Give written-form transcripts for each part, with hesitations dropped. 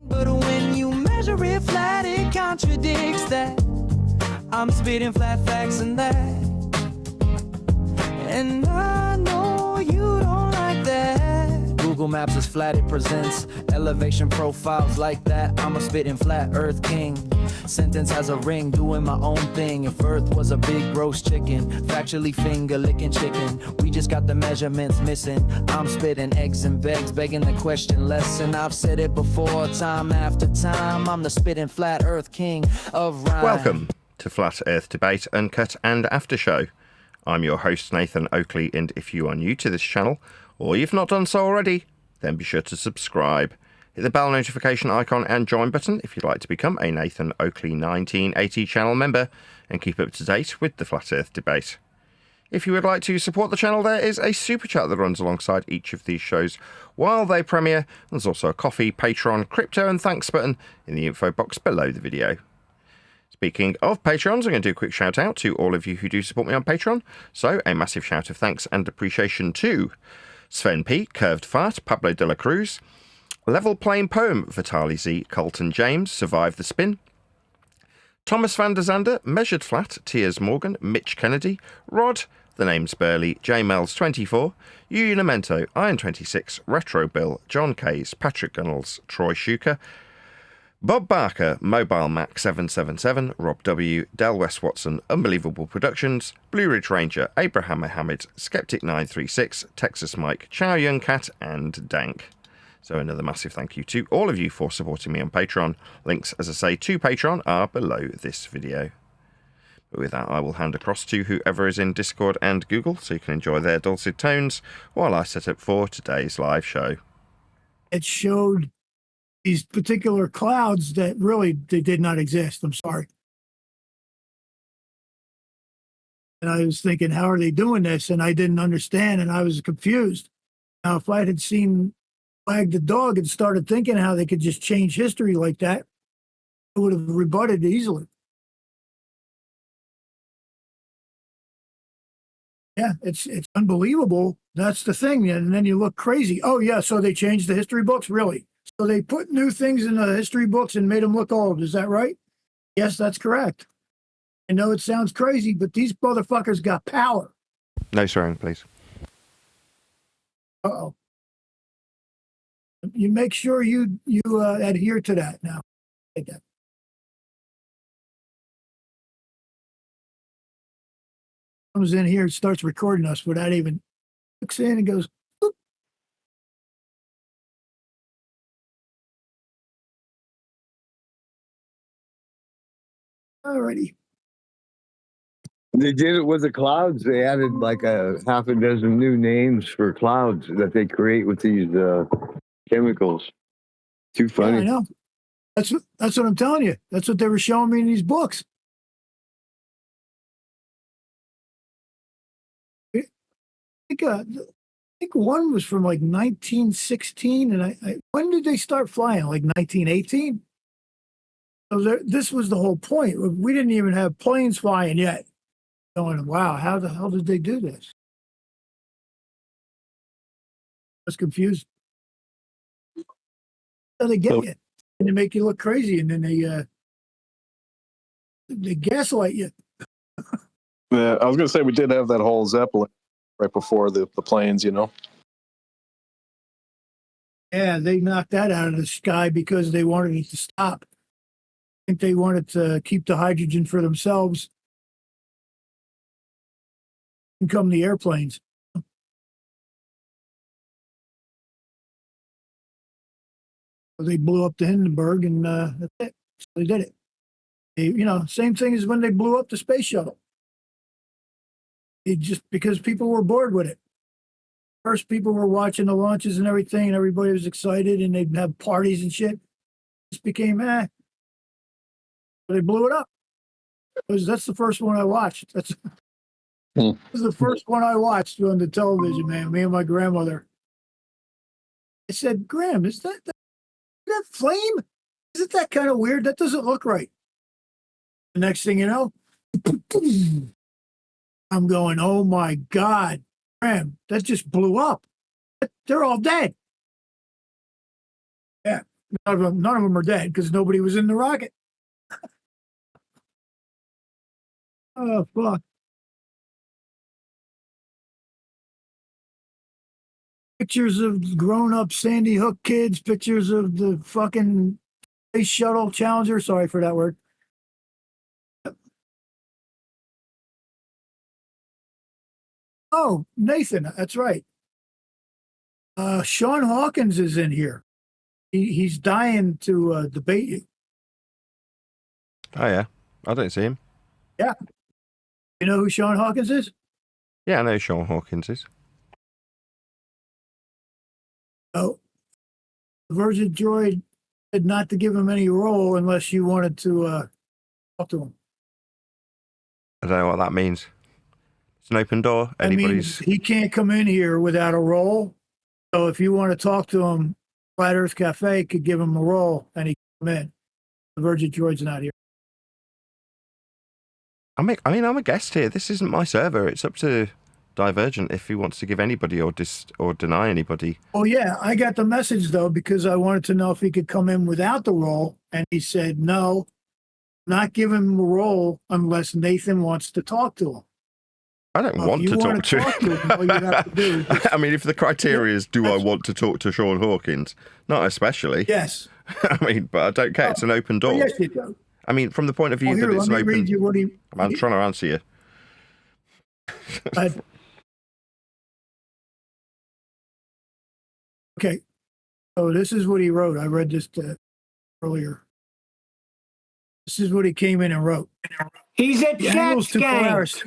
But when you measure it flat, it contradicts that. I'm spitting flat facts and that. And I know you don't like that. Google Maps is flat, it presents elevation profiles like that. I'm a spitting flat earth king. Sentence has a ring, doing my own thing. If earth was a big roast chicken, factually finger licking chicken. We just got the measurements missing. I'm spitting eggs and begs, begging the question lesson. I've said it before, time after time. I'm the spitting flat earth king of rhyme. Welcome to Flat Earth Debate, Uncut and After Show. I'm your host, Nathan Oakley, and if you are new to this channel, or you've not done so already, then be sure to subscribe. Hit the bell notification icon and join button if you'd like to become a Nathan Oakley 1980 channel member and keep up to date with the Flat Earth Debate. If you would like to support the channel, there is a super chat that runs alongside each of these shows while they premiere. There's also a coffee, Patreon, crypto and thanks button in the info box below the video. Speaking of Patrons, I'm going to do a quick shout out to all of you who do support me on Patreon. So a massive shout of thanks and appreciation to Sven P, Curved Fart, Pablo de la Cruz, Level Plain Poem, Vitali Z, Colton James, Survive the Spin, Thomas van der Zander, Measured Flat, Tiers Morgan, Mitch Kennedy, Rod, The Name's Burley, J Mel's 24, Unimento, Iron 26, Retro Bill, John Kays, Patrick Gunnels, Troy Shuker, Bob Barker, Mobile Mac 777, Rob W, Del West Watson, Unbelievable Productions, Blue Ridge Ranger, Abraham Mohammed, Skeptic 936, Texas Mike, Chow Young Cat, and Dank. So another massive thank you to all of you for supporting me on Patreon. Links, as I say, to Patreon are below this video. But with that, I will hand across to whoever is in Discord and Google, so you can enjoy their dulcet tones while I set up for today's live show. It showed these particular clouds that really they did not exist. I'm sorry. And I was thinking, how are they doing this? And I didn't understand, and I was confused. Now, if I had seen Wag the Dog and started thinking how they could just change history like that, I would have rebutted easily. Yeah, it's unbelievable. That's the thing. And then you look crazy. Oh, yeah, so they changed the history books? Really? So they put new things in the history books and made them look old. Is that right? Yes, that's correct. I know it sounds crazy, but these motherfuckers got power. No swearing, please. Uh-oh. You make sure you adhere to that now. Like that. Comes in here and starts recording us without even looks in and goes, boop. Alrighty. They did it with the clouds. They added like a half a dozen new names for clouds that they create with these chemicals. Too funny. Yeah, I know. That's what I'm telling you. That's what they were showing me in these books. I think one was from like 1916, and when did they start flying? Like 1918. So this was the whole point. We didn't even have planes flying yet. Going, wow, how the hell did they do this? I was confused. So they get you, and they make you look crazy, and then they gaslight you. Yeah, I was going to say we did have that whole Zeppelin right before the planes, you know. Yeah, they knocked that out of the sky because they wanted it to stop. I think they wanted to keep the hydrogen for themselves. And come the airplanes. So they blew up the Hindenburg, and that's it. So they did it. Same thing as when they blew up the space shuttle. It just because people were bored with it. First, people were watching the launches and everything, and everybody was excited, and they'd have parties and shit. It just became So they blew it up. That's the first one I watched. This is the first one I watched on the television, man. Me and my grandmother. I said, Graham, is that flame? Isn't that kind of weird? That doesn't look right. The next thing you know, I'm going, oh my God, Graham, that just blew up. They're all dead. Yeah. None of them are dead because nobody was in the rocket. Oh, fuck. Pictures of grown-up Sandy Hook kids, pictures of the fucking space shuttle Challenger. Sorry for that word. Oh, Nathan, that's right. Sean Hawkins is in here. He's dying to debate you. Oh, yeah. I don't see him. Yeah. You know who Sean Hawkins is? Yeah, I know who Sean Hawkins is. Oh, Virgin Droid said not to give him any role unless you wanted to talk to him. I don't know what that means. It's an open door. That means Anybody's. he can't come in here without a role. So if you want to talk to him, Flat Earth Cafe could give him a role and he can come in. The Virgin Droid's not here. I'm a guest here. This isn't my server. It's up to Divergent if he wants to give anybody or deny anybody. Oh yeah, I got the message though because I wanted to know if he could come in without the role, and he said no, not give him a role unless Nathan wants to talk to him. I don't want to talk to him. All you have to do is I mean, if the criteria is, do I want to talk to Sean Hawkins? Not especially. yes. I mean, but I don't care. It's an open door. Oh, yes, you do. I mean, from the point of view Here, that it's an let me read open. you what he. I'm trying to answer you. Okay, so this is what he wrote. I read this earlier. This is what he came in and wrote. He's a The angles Jets to gang. Polaris.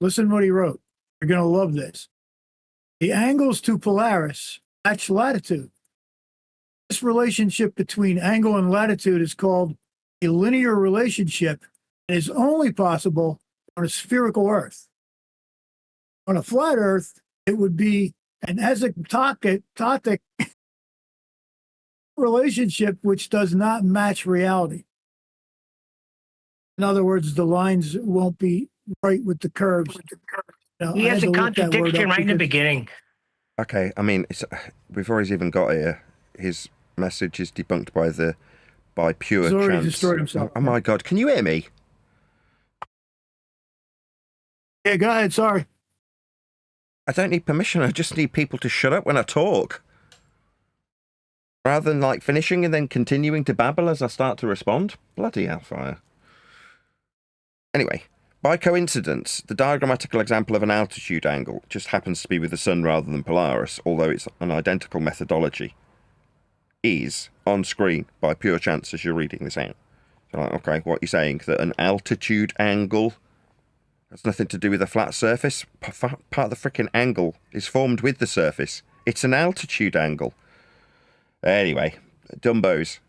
Listen what he wrote. You're going to love this. The angles to Polaris match latitude. This relationship between angle and latitude is called a linear relationship and is only possible on a spherical Earth. On a flat Earth, it would be an asymptotic relationship which does not match reality. In other words, the lines won't be right with the curves. Now, He I has had a to look that word contradiction up right in the because- beginning. Okay, I mean, we've always even got here. His message is debunked by pure He's already chance. destroyed himself. Oh my God! Can you hear me? Yeah, go ahead. Sorry. I don't need permission. I just need people to shut up when I talk. Rather than like finishing and then continuing to babble as I start to respond. Bloody hellfire. Anyway, by coincidence, the diagrammatical example of an altitude angle just happens to be with the sun rather than Polaris, although it's an identical methodology, is on screen by pure chance as you're reading this out. So like, okay, what you're saying, that an altitude angle has nothing to do with a flat surface? Part of the frickin' angle is formed with the surface. It's an altitude angle. Anyway, Dumbos.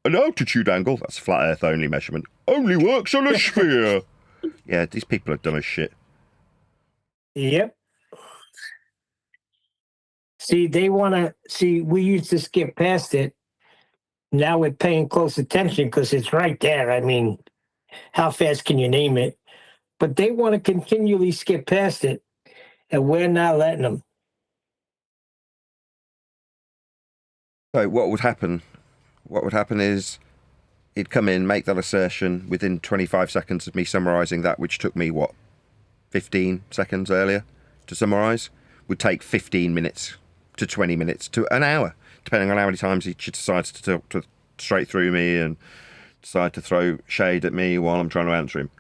An altitude angle, that's flat earth only measurement, only works on a sphere. Yeah, these people are dumb as shit. Yep. See, they want to see. We used to skip past it. Now we're paying close attention because it's right there. I mean, how fast can you name it? But they want to continually skip past it, and we're not letting them. So what would happen? What would happen is he'd come in, make that assertion within 25 seconds of me summarising that, which took me, 15 seconds earlier to summarise, would take 15 minutes to 20 minutes to an hour, depending on how many times he decides to talk to straight through me and decide to throw shade at me while I'm trying to answer him.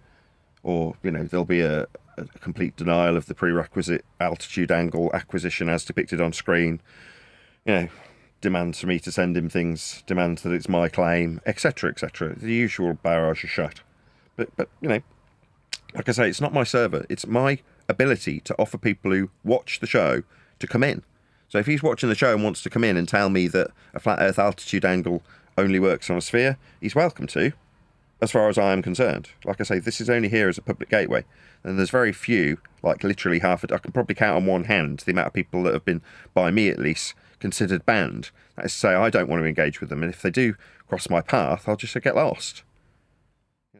Or, there'll be a complete denial of the prerequisite altitude angle acquisition as depicted on screen. Demands for me to send him things, demands that it's my claim, etc., etc. The usual barrage of shut. But like I say, it's not my server. It's my ability to offer people who watch the show to come in. So if he's watching the show and wants to come in and tell me that a flat Earth altitude angle only works on a sphere, he's welcome to, as far as I am concerned. Like I say, this is only here as a public gateway. And there's very few, like literally I can probably count on one hand the amount of people that have been, by me at least, considered banned. That is to say, I don't want to engage with them, and if they do cross my path, I'll just get lost.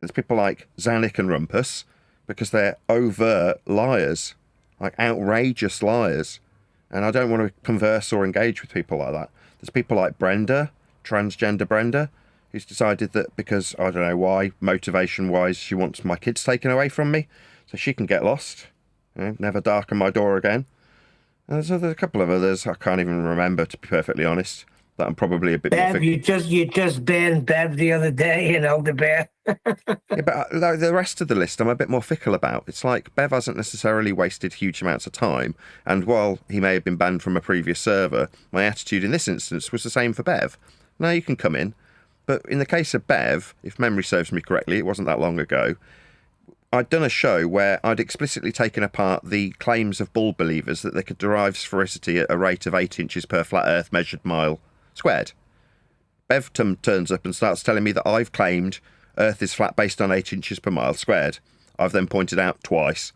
There's people like Zanuck and Rumpus, because they're overt liars, like outrageous liars, And I don't want to converse or engage with people like that. There's people like Brenda, transgender Brenda, who's decided that because, I don't know why, motivation-wise, she wants my kids taken away from me, so she can get lost. Never darken my door again. And there's a couple of others I can't even remember, to be perfectly honest, that I'm probably a bit more... Bev, you just banned Bev the other day, the bear. Yeah, but the rest of the list I'm a bit more fickle about. It's like Bev hasn't necessarily wasted huge amounts of time, and while he may have been banned from a previous server, my attitude in this instance was the same for Bev. Now you can come in, but in the case of Bev, if memory serves me correctly, it wasn't that long ago, I'd done a show where I'd explicitly taken apart the claims of bull believers that they could derive sphericity at a rate of 8 inches per flat earth measured mile squared. Bev turns up and starts telling me that I've claimed Earth is flat based on 8 inches per mile squared. I've then pointed out twice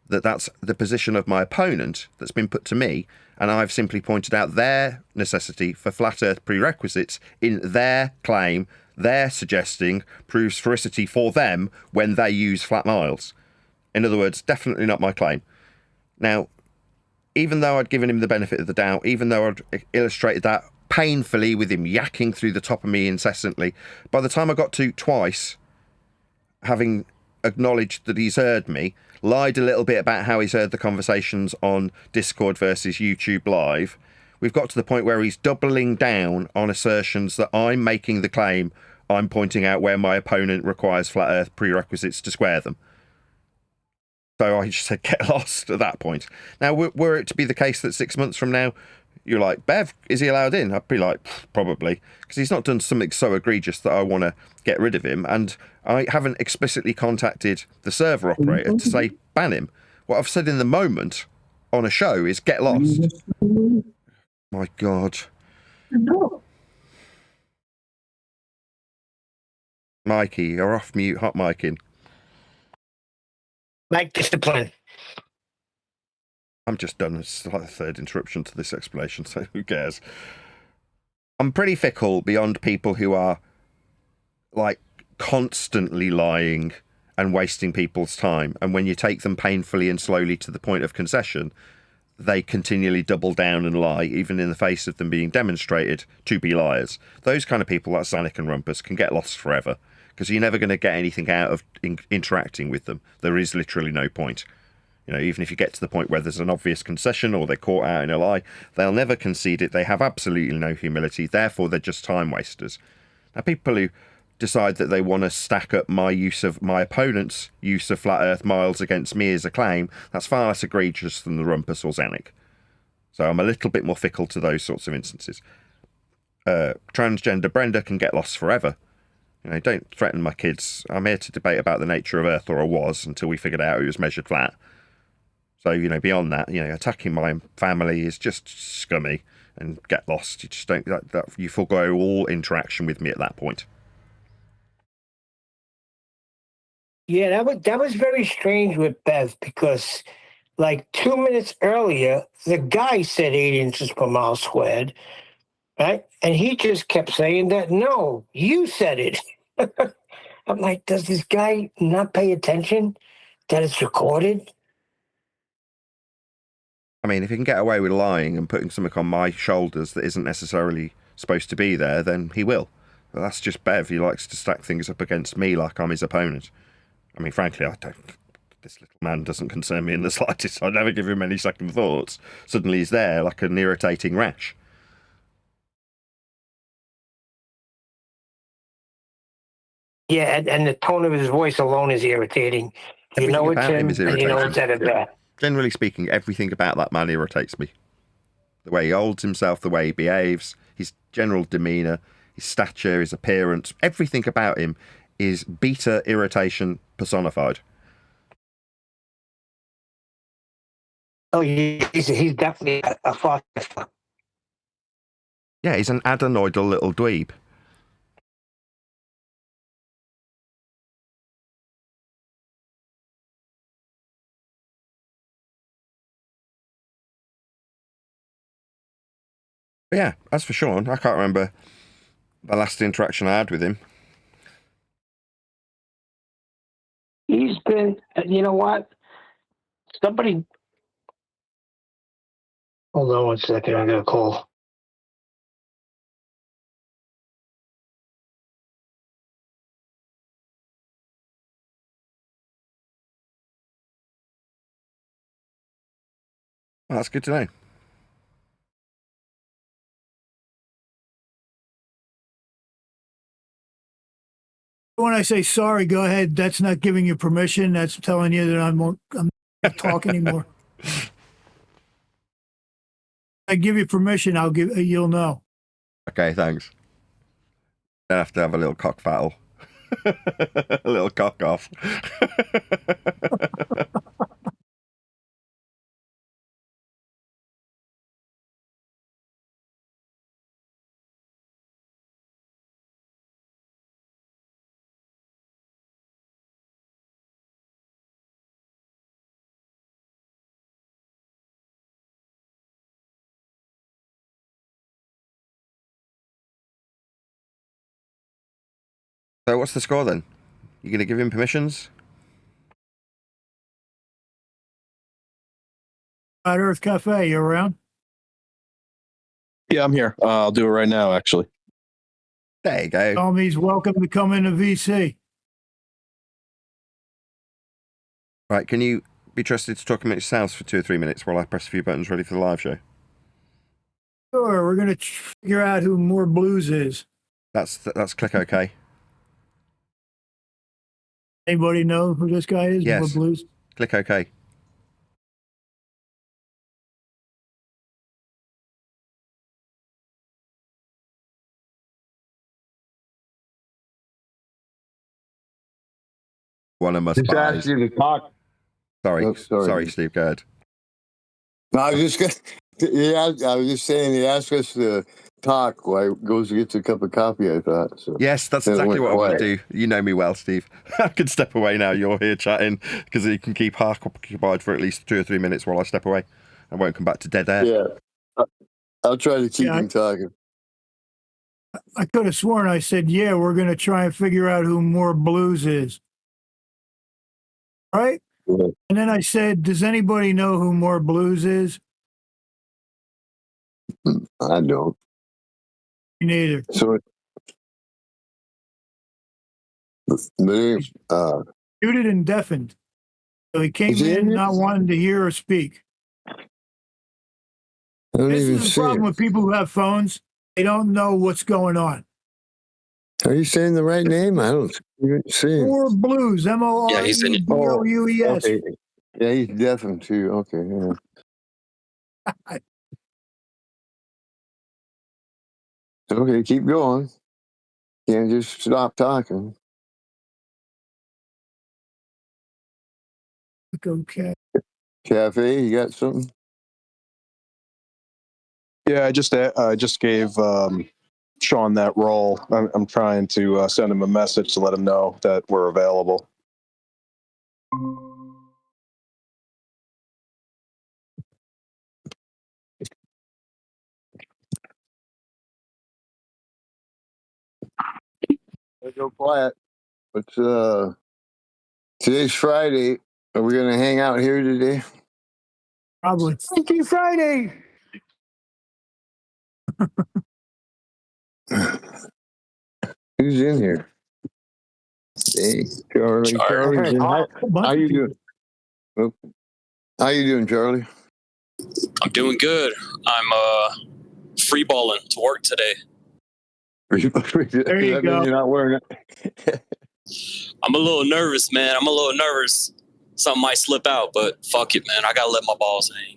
that that's the position of my opponent that's been put to me, and I've simply pointed out their necessity for flat Earth prerequisites in their claim. They're suggesting proves sphericity for them when they use flat miles. In other words, definitely not my claim. Now, even though I'd given him the benefit of the doubt, even though I'd illustrated that painfully with him yakking through the top of me incessantly, by the time I got to twice, having acknowledged that he's heard me, lied a little bit about how he's heard the conversations on Discord versus YouTube Live, we've got to the point where he's doubling down on assertions that I'm making the claim, I'm pointing out where my opponent requires flat earth prerequisites to square them. So I just said, get lost at that point. Now, were it to be the case that 6 months from now, you're like, Bev, is he allowed in? I'd be like, probably, because he's not done something so egregious that I want to get rid of him. And I haven't explicitly contacted the server operator to say, ban him. What I've said in the moment on a show is get lost. My God. Mikey, you're off mute, hot micing. Like discipline. I'm just done. It's like the third interruption to this explanation, so who cares? I'm pretty fickle beyond people who are, like, constantly lying and wasting people's time. And when you take them painfully and slowly to the point of concession, they continually double down and lie, even in the face of them being demonstrated to be liars. Those kind of people, like Zanuck and Rumpus, can get lost forever, because you're never going to get anything out of interacting with them. There is literally no point. Even if you get to the point where there's an obvious concession or they're caught out in a lie, they'll never concede it. They have absolutely no humility. Therefore, they're just time wasters. Now, people who decide that they want to stack up my opponent's use of flat earth miles against me as a claim, that's far less egregious than the Rumpus or Zanuck. So I'm a little bit more fickle to those sorts of instances. Transgender Brenda can get lost forever. Don't threaten my kids. I'm here to debate about the nature of Earth, or I was, until we figured out it was measured flat. So, beyond that, attacking my family is just scummy, and get lost. You just don't, you forego all interaction with me at that point. Yeah, that was very strange with Bev, because like 2 minutes earlier, the guy said 8 inches per mile squared, right? And he just kept saying that, no, you said it. I'm like, does this guy not pay attention that it's recorded? I mean, if he can get away with lying and putting something on my shoulders that isn't necessarily supposed to be there, then he will. But that's just Bev. He likes to stack things up against me like I'm his opponent. I mean, frankly, this little man doesn't concern me in the slightest. I never give him any second thoughts. Suddenly he's there like an irritating rash. Yeah, and the tone of his voice alone is irritating. You know it's him, and you know it's at that. Generally speaking, everything about that man irritates me. The way he holds himself, the way he behaves, his general demeanour, his stature, his appearance, everything about him is beta irritation personified. Oh, he's definitely a foster. Yeah, he's an adenoidal little dweeb. But yeah, as for Sean, I can't remember the last interaction I had with him. He's been, you know what? Somebody, Hold on 1 second. I got a call. Well, that's good to know. When I say sorry, go ahead. That's not giving you permission. That's telling you that I'm not talking anymore. I give you permission. You'll know. Okay, thanks. Then have to have a little cock battle. A little cock off. So what's the score then? You going to give him permissions? At Earth Cafe, you around? Yeah, I'm here. I'll do it right now, actually. There you go. Tell him he's welcome to come into VC. Right, can you be trusted to talk amongst yourselves for 2 or 3 minutes while I press a few buttons ready for the live show? Sure, we're going to figure out who More Blues is. That's click OK. Anybody know who this guy is? Yes. More Blues? Click OK. One of us Just buys. ask you to talk. Sorry, Oh, sorry, Steve. Go ahead. No, I was just I was just saying he asked us to talk while he goes and gets a cup of coffee, I thought. So Yes, that's Then it exactly went what I want quiet. to do. You know me well, Steve. I can step away now. You're here chatting because you can keep Hark occupied for at least 2 or 3 minutes while I step away. I won't come back to dead air. Yeah. I'll try to keep Yeah. him talking. I could have sworn I said, yeah, we're going to try and figure out who More Blues is. Right? Yeah. And then I said, does anybody know who More Blues is? I don't. Me neither. So He's muted and deafened. So he came Is he in in here? not wanting to hear or speak. I don't This even is the see problem him. with people who have phones. They don't know what's going on. Are you saying the right name? I don't even see him. More Blues, MOREBLUES. Okay. Yeah, he's deafened too. Okay. Yeah. Okay, keep going. Can't just stop talking. Okay. Cafe, you got something? Yeah, I just gave Sean that role. I'm trying to send him a message to let him know that we're available. Go quiet. But today's Friday. Are we gonna hang out here today? Probably. Funky Friday. Who's in here? Hey, Charlie. I Charlie's heard in. Hawk. How you doing? Oh. How you doing, Charlie? I'm doing good. I'm free balling to work today. There you That go. means you're not wearing it. I'm a little nervous, man. I'm a little nervous. Something might slip out, but fuck it, man. I gotta let my balls hang.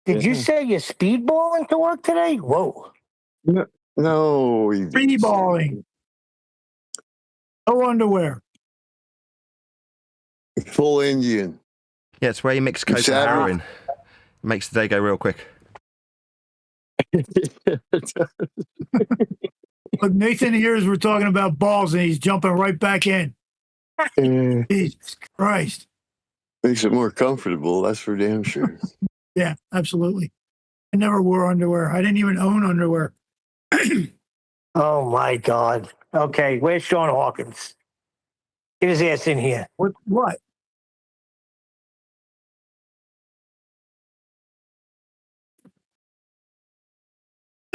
Did you say you're speedballing to work today? Whoa. No, he didn't. Free-balling. No underwear. Full Indian. Yeah, it's where you mix coke and Saturday. heroin. Makes the day go real quick. Look, Nathan hears we're talking about balls and he's jumping right back in. Jesus Christ. Makes it more comfortable, that's for damn sure. Yeah, absolutely. I never wore underwear. I didn't even own underwear. Oh my God. Okay, where's Sean Hawkins? Get his ass in here. What?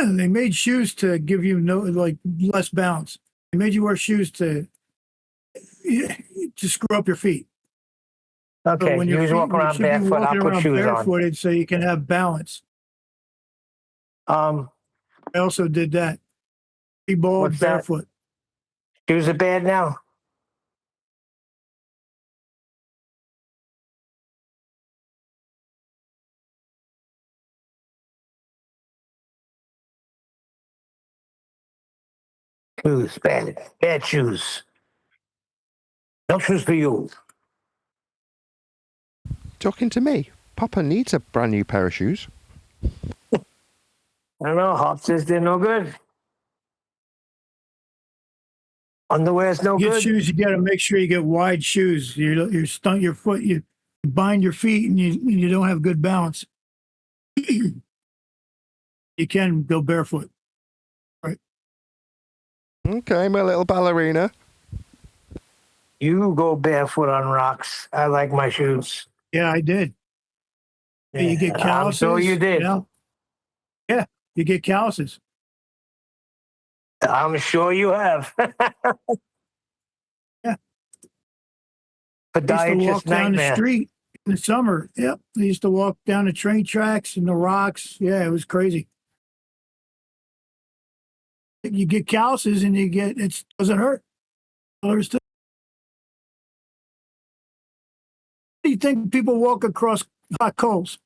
They made shoes to give you less balance. They made you wear shoes to screw up your feet. Okay, So when you your was feet walking around should be barefoot. walking I'll put around shoes on. barefooted so you can have balance. Um, I also did that. Be bald What's that? barefoot. shoes are bad now. Shoes, bad shoes. No shoes for you. Talking to me. Papa needs a brand new pair of shoes. I don't know. Hop says they're no good. Underwear's no Get good. shoes. You got to make sure you get wide shoes. You stunt your foot. You bind your feet, and you don't have good balance. You can go barefoot. Okay, my little ballerina. You go barefoot on rocks. I like my shoes. Yeah, I did. You get I'm calluses. sure you did. Yeah, you get calluses. I'm sure you have. Yeah. I used to Podiatrist walk down the nightmare. street in the summer. Yep. I used to walk down the train tracks and the rocks. Yeah, it was crazy. You get calluses and it doesn't hurt. All there is to it. How do you think people walk across hot coals?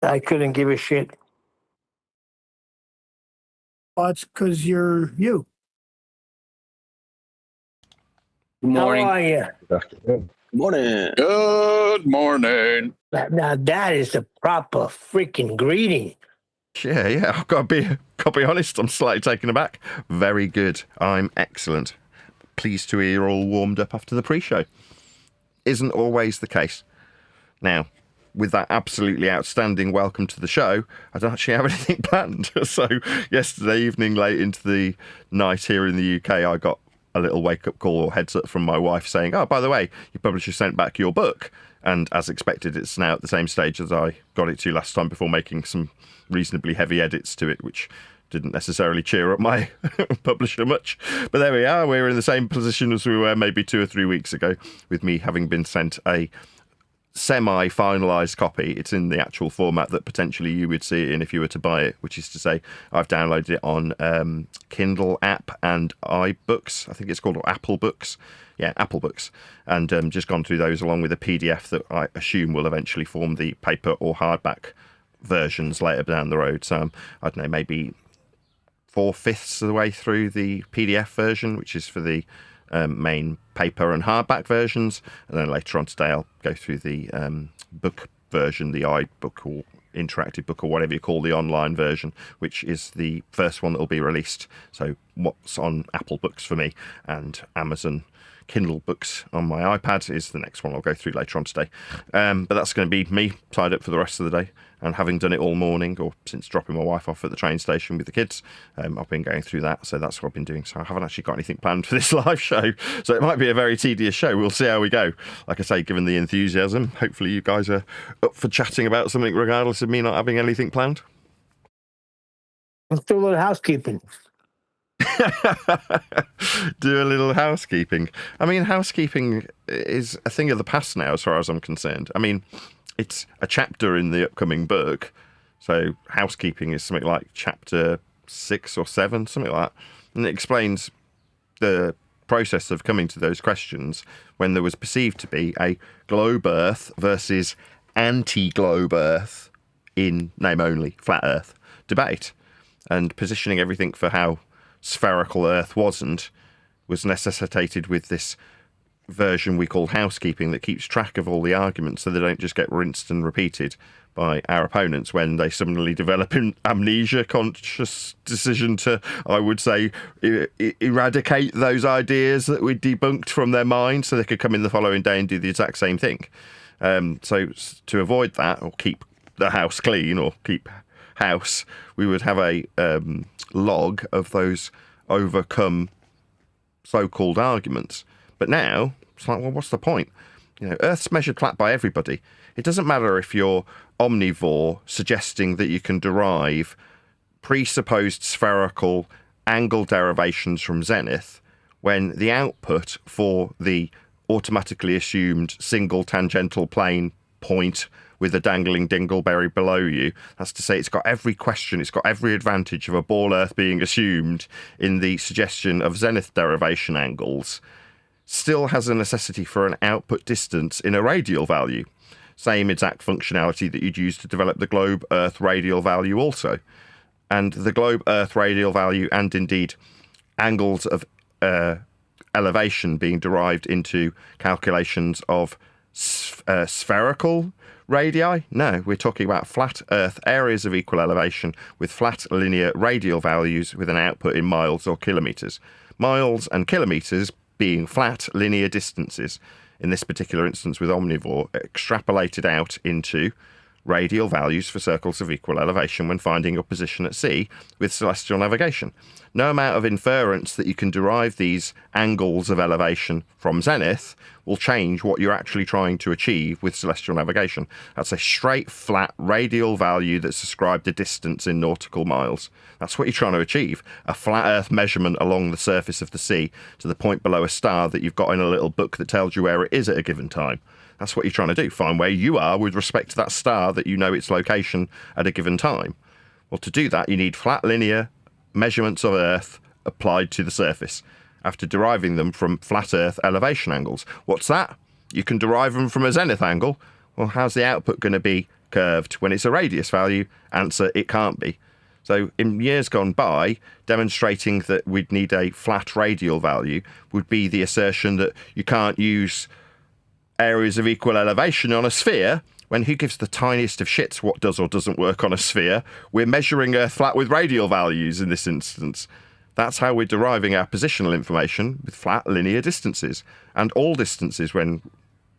I couldn't give a shit. Well, it's because you're you. Good morning. How are you? Good morning. Good morning. Now that is the proper freaking greeting. Yeah, I've got to be honest, I'm slightly taken aback. Very good. I'm excellent. Pleased to hear you're all warmed up after the pre-show. Isn't always the case. Now, with that absolutely outstanding welcome to the show, I don't actually have anything planned. So yesterday evening, late into the night here in the UK, I got a little wake-up call or heads up from my wife saying, oh, by the way, your publisher sent back your book. And as expected, it's now at the same stage as I got it to last time before making some reasonably heavy edits to it, which didn't necessarily cheer up my publisher much. But there we are. We're in the same position as we were maybe 2 or 3 weeks ago, with me having been sent a semi-finalised copy. It's in the actual format that potentially you would see it in if you were to buy it, which is to say I've downloaded it on Kindle app and iBooks. I think it's called Apple Books. Yeah, Apple Books. And just gone through those along with a PDF that I assume will eventually form the paper or hardback versions later down the road. So I don't know, maybe 4/5 of the way through the PDF version, which is for the main paper and hardback versions, and then later on today I'll go through the book version, the iBook or interactive book or whatever you call the online version, which is the first one that will be released. So what's on Apple Books for me and Amazon Kindle Books on my iPad is the next one I'll go through later on today. But that's going to be me tied up for the rest of the day. And having done it all morning, or since dropping my wife off at the train station with the kids, I've been going through that. So that's what I've been doing. So I haven't actually got anything planned for this live show. So it might be a very tedious show. We'll see how we go. Like I say, given the enthusiasm, hopefully you guys are up for chatting about something regardless of me not having anything planned. Let's do a little housekeeping. Do a little housekeeping. I mean, housekeeping is a thing of the past now, as far as I'm concerned. I mean, it's a chapter in the upcoming book. So housekeeping is something like chapter 6 or 7, something like that. And it explains the process of coming to those questions when there was perceived to be a globe Earth versus anti-globe Earth in name only, flat Earth debate. And positioning everything for how spherical Earth wasn't was necessitated with this version we call housekeeping that keeps track of all the arguments so they don't just get rinsed and repeated by our opponents when they suddenly develop an amnesia conscious decision to, I would say, eradicate those ideas that we debunked from their mind so they could come in the following day and do the exact same thing. So to avoid that, or keep the house clean, or keep house, we would have a log of those overcome so-called arguments. But now it's like, well, what's the point? Earth's measured flat by everybody. It doesn't matter if you're omnivore, suggesting that you can derive presupposed spherical angle derivations from zenith, when the output for the automatically assumed single tangential plane point with a dangling dingleberry below you, that's to say it's got every question, it's got every advantage of a ball Earth being assumed in the suggestion of zenith derivation angles, still has a necessity for an output distance in a radial value. Same exact functionality that you'd use to develop the globe Earth radial value also. And the globe Earth radial value, and indeed angles of elevation being derived into calculations of spherical radii? No, we're talking about flat Earth areas of equal elevation with flat linear radial values with an output in miles or kilometres. Miles and kilometres being flat linear distances, in this particular instance with omnivore, extrapolated out into radial values for circles of equal elevation when finding your position at sea with celestial navigation. No amount of inference that you can derive these angles of elevation from zenith will change what you're actually trying to achieve with celestial navigation. That's a straight, flat, radial value that's ascribed a distance in nautical miles. That's what you're trying to achieve. A flat Earth measurement along the surface of the sea to the point below a star that you've got in a little book that tells you where it is at a given time. That's what you're trying to do. Find where you are with respect to that star that you know its location at a given time. Well, to do that, you need flat linear measurements of Earth applied to the surface after deriving them from flat Earth elevation angles. What's that? You can derive them from a zenith angle. Well, how's the output going to be curved when it's a radius value? Answer, it can't be. So in years gone by, demonstrating that we'd need a flat radial value would be the assertion that you can't use areas of equal elevation on a sphere, when who gives the tiniest of shits what does or doesn't work on a sphere? We're measuring Earth flat with radial values in this instance. That's how we're deriving our positional information, with flat linear distances. And all distances when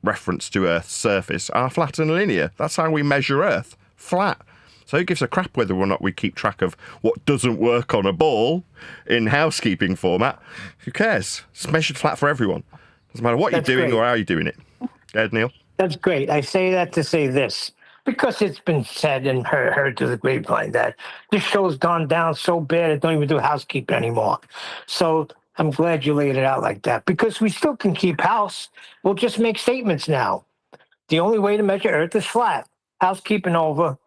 reference to Earth's surface are flat and linear. That's how we measure Earth, flat. So who gives a crap whether or not we keep track of what doesn't work on a ball in housekeeping format? Who cares? It's measured flat for everyone. Doesn't matter what you're doing or how you're doing it. Go ahead, Neil. That's great. I say that to say this, because it's been said and heard to the grapevine that this show's gone down so bad it don't even do housekeeping anymore. So I'm glad you laid it out like that, because we still can keep house. We'll just make statements now. The only way to measure Earth is flat. Housekeeping over.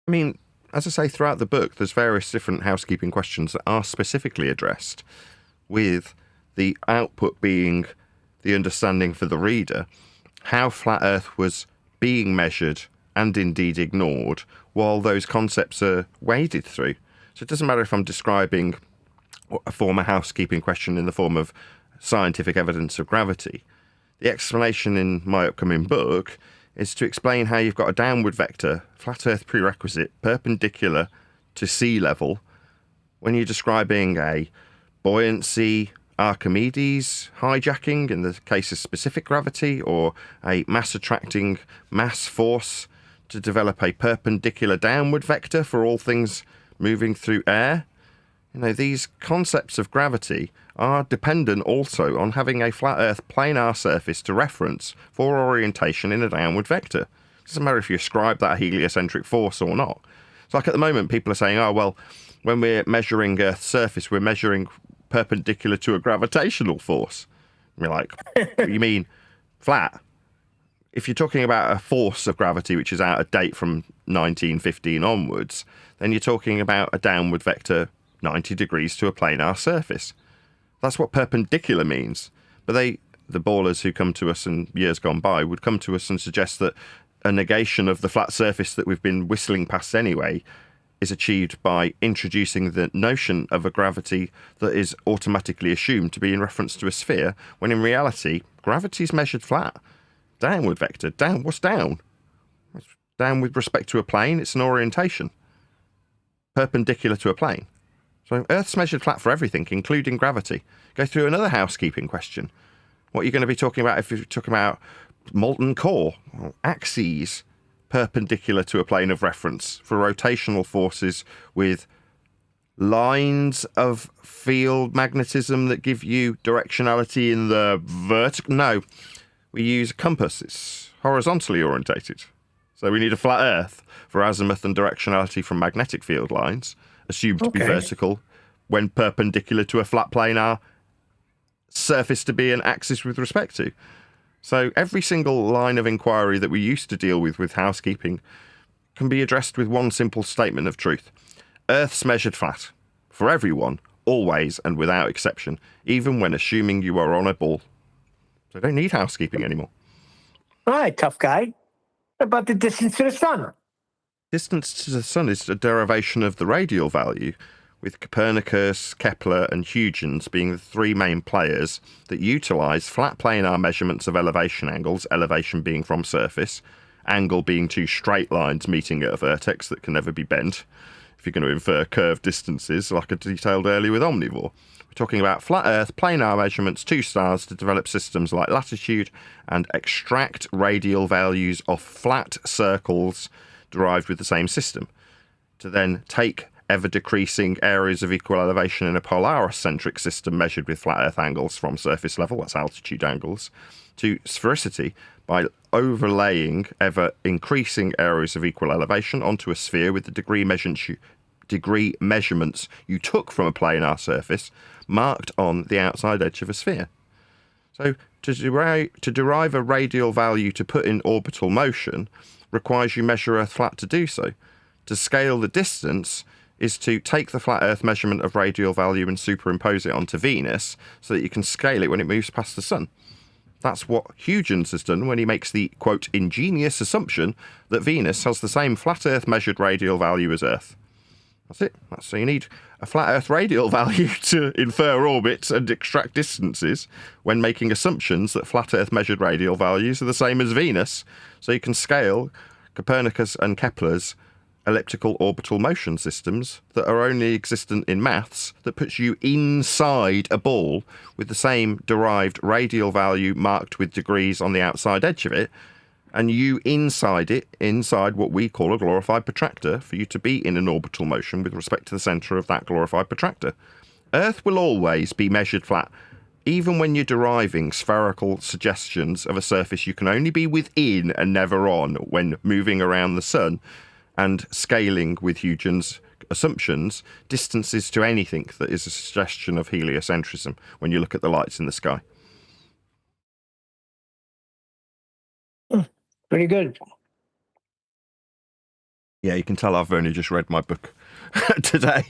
I mean, as I say, throughout the book, there's various different housekeeping questions that are specifically addressed, with the output being the understanding for the reader how flat Earth was being measured and indeed ignored while those concepts are waded through. So it doesn't matter if I'm describing a former housekeeping question in the form of scientific evidence of gravity. The explanation in my upcoming book is to explain how you've got a downward vector, flat Earth prerequisite, perpendicular to sea level, when you're describing a buoyancy Archimedes hijacking in the case of specific gravity, or a mass attracting mass force to develop a perpendicular downward vector for all things moving through air. These concepts of gravity are dependent also on having a flat Earth planar surface to reference for orientation in a downward vector. It doesn't matter if you ascribe that heliocentric force or not. It's like at the moment people are saying, oh, well, when we're measuring Earth's surface, we're measuring perpendicular to a gravitational force. And you're like, what do you mean flat? If you're talking about a force of gravity which is out of date from 1915 onwards, then you're talking about a downward vector 90 degrees to a planar surface. That's what perpendicular means. But the ballers who come to us in years gone by would come to us and suggest that a negation of the flat surface that we've been whistling past anyway is achieved by introducing the notion of a gravity that is automatically assumed to be in reference to a sphere, when in reality, gravity is measured flat. Downward vector. Down. What's down? Down with respect to a plane. It's an orientation. Perpendicular to a plane. So Earth's measured flat for everything, including gravity. Go through another housekeeping question. What are you going to be talking about if you're talking about molten core, or axes, perpendicular to a plane of reference for rotational forces with lines of field magnetism that give you directionality in the vertical. No, we use a compass. It's horizontally orientated. So we need a flat Earth for azimuth and directionality from magnetic field lines, assumed to be vertical, when perpendicular to a flat planar surface to be an axis with respect to. So every single line of inquiry that we used to deal with housekeeping can be addressed with one simple statement of truth. Earth's measured flat, for everyone, always and without exception, even when assuming you are on a ball. So I don't need housekeeping anymore. All right, tough guy. What about the distance to the sun? Distance to the sun is a derivation of the radial value, with Copernicus, Kepler and Huygens being the three main players that utilise flat planar measurements of elevation angles, elevation being from surface, angle being two straight lines meeting at a vertex that can never be bent, if you're going to infer curved distances like I detailed earlier with omnivore. We're talking about flat Earth, planar measurements, two stars to develop systems like latitude and extract radial values of flat circles derived with the same system, to then take ever-decreasing areas of equal elevation in a Polaris-centric system measured with flat Earth angles from surface level, that's altitude angles, to sphericity by overlaying ever-increasing areas of equal elevation onto a sphere with the degree measurements you took from a planar surface marked on the outside edge of a sphere. So to derive a radial value to put in orbital motion requires you measure Earth flat to do so. To scale the distance is to take the flat Earth measurement of radial value and superimpose it onto Venus so that you can scale it when it moves past the sun. That's what Huygens has done when he makes the, quote, ingenious assumption that Venus has the same flat Earth measured radial value as Earth. That's it. So you need a flat Earth radial value to infer orbits and extract distances when making assumptions that flat Earth measured radial values are the same as Venus, so you can scale Copernicus and Kepler's elliptical orbital motion systems that are only existent in maths that puts you inside a ball with the same derived radial value marked with degrees on the outside edge of it, and you inside what we call a glorified protractor for you to be in an orbital motion with respect to the centre of that glorified protractor. Earth will always be measured flat, even when you're deriving spherical suggestions of a surface you can only be within and never on when moving around the sun, and scaling with Huygens' assumptions distances to anything that is a suggestion of heliocentrism when you look at the lights in the sky. Pretty good. Yeah, you can tell I've only just read my book today.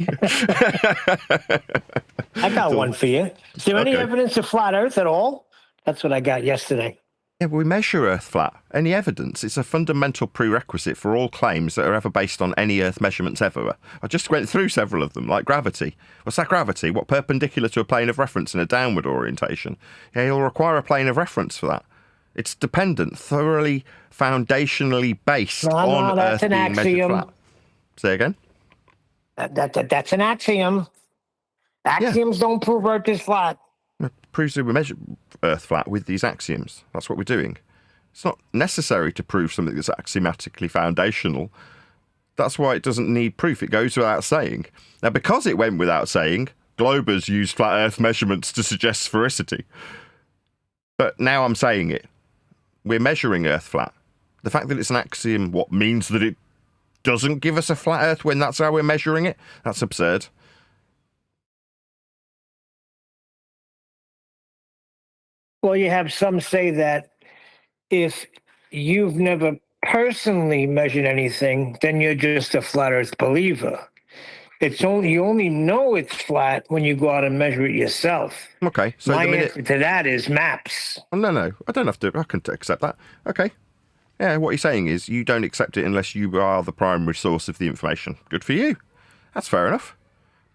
I got one for you. Is there any evidence of flat Earth at all? That's what I got yesterday. Yeah, we measure Earth flat. Any evidence? It's a fundamental prerequisite for all claims that are ever based on any Earth measurements ever. I just went through several of them, like gravity. What's that gravity? What, perpendicular to a plane of reference in a downward orientation? Yeah, you'll require a plane of reference for that. It's dependent, thoroughly foundationally based on Earth being measured flat. Say again? That's an axiom. Axioms don't prove Earth is flat. It proves that we measure Earth flat with these axioms. That's what we're doing. It's not necessary to prove something that's axiomatically foundational. That's why it doesn't need proof. It goes without saying. Now, because it went without saying, Globers used flat Earth measurements to suggest sphericity. But now I'm saying it. We're measuring Earth flat. The fact that it's an axiom, what means that it doesn't give us a flat Earth when that's how we're measuring it? That's absurd. Well, you have some say that if you've never personally measured anything, then you're just a flat Earth believer. You only know it's flat when you go out and measure it yourself. Okay, so my answer to that is maps. Oh, no, I don't have to. I can accept that. Okay. Yeah, what you're saying is you don't accept it unless you are the primary source of the information. Good for you. That's fair enough.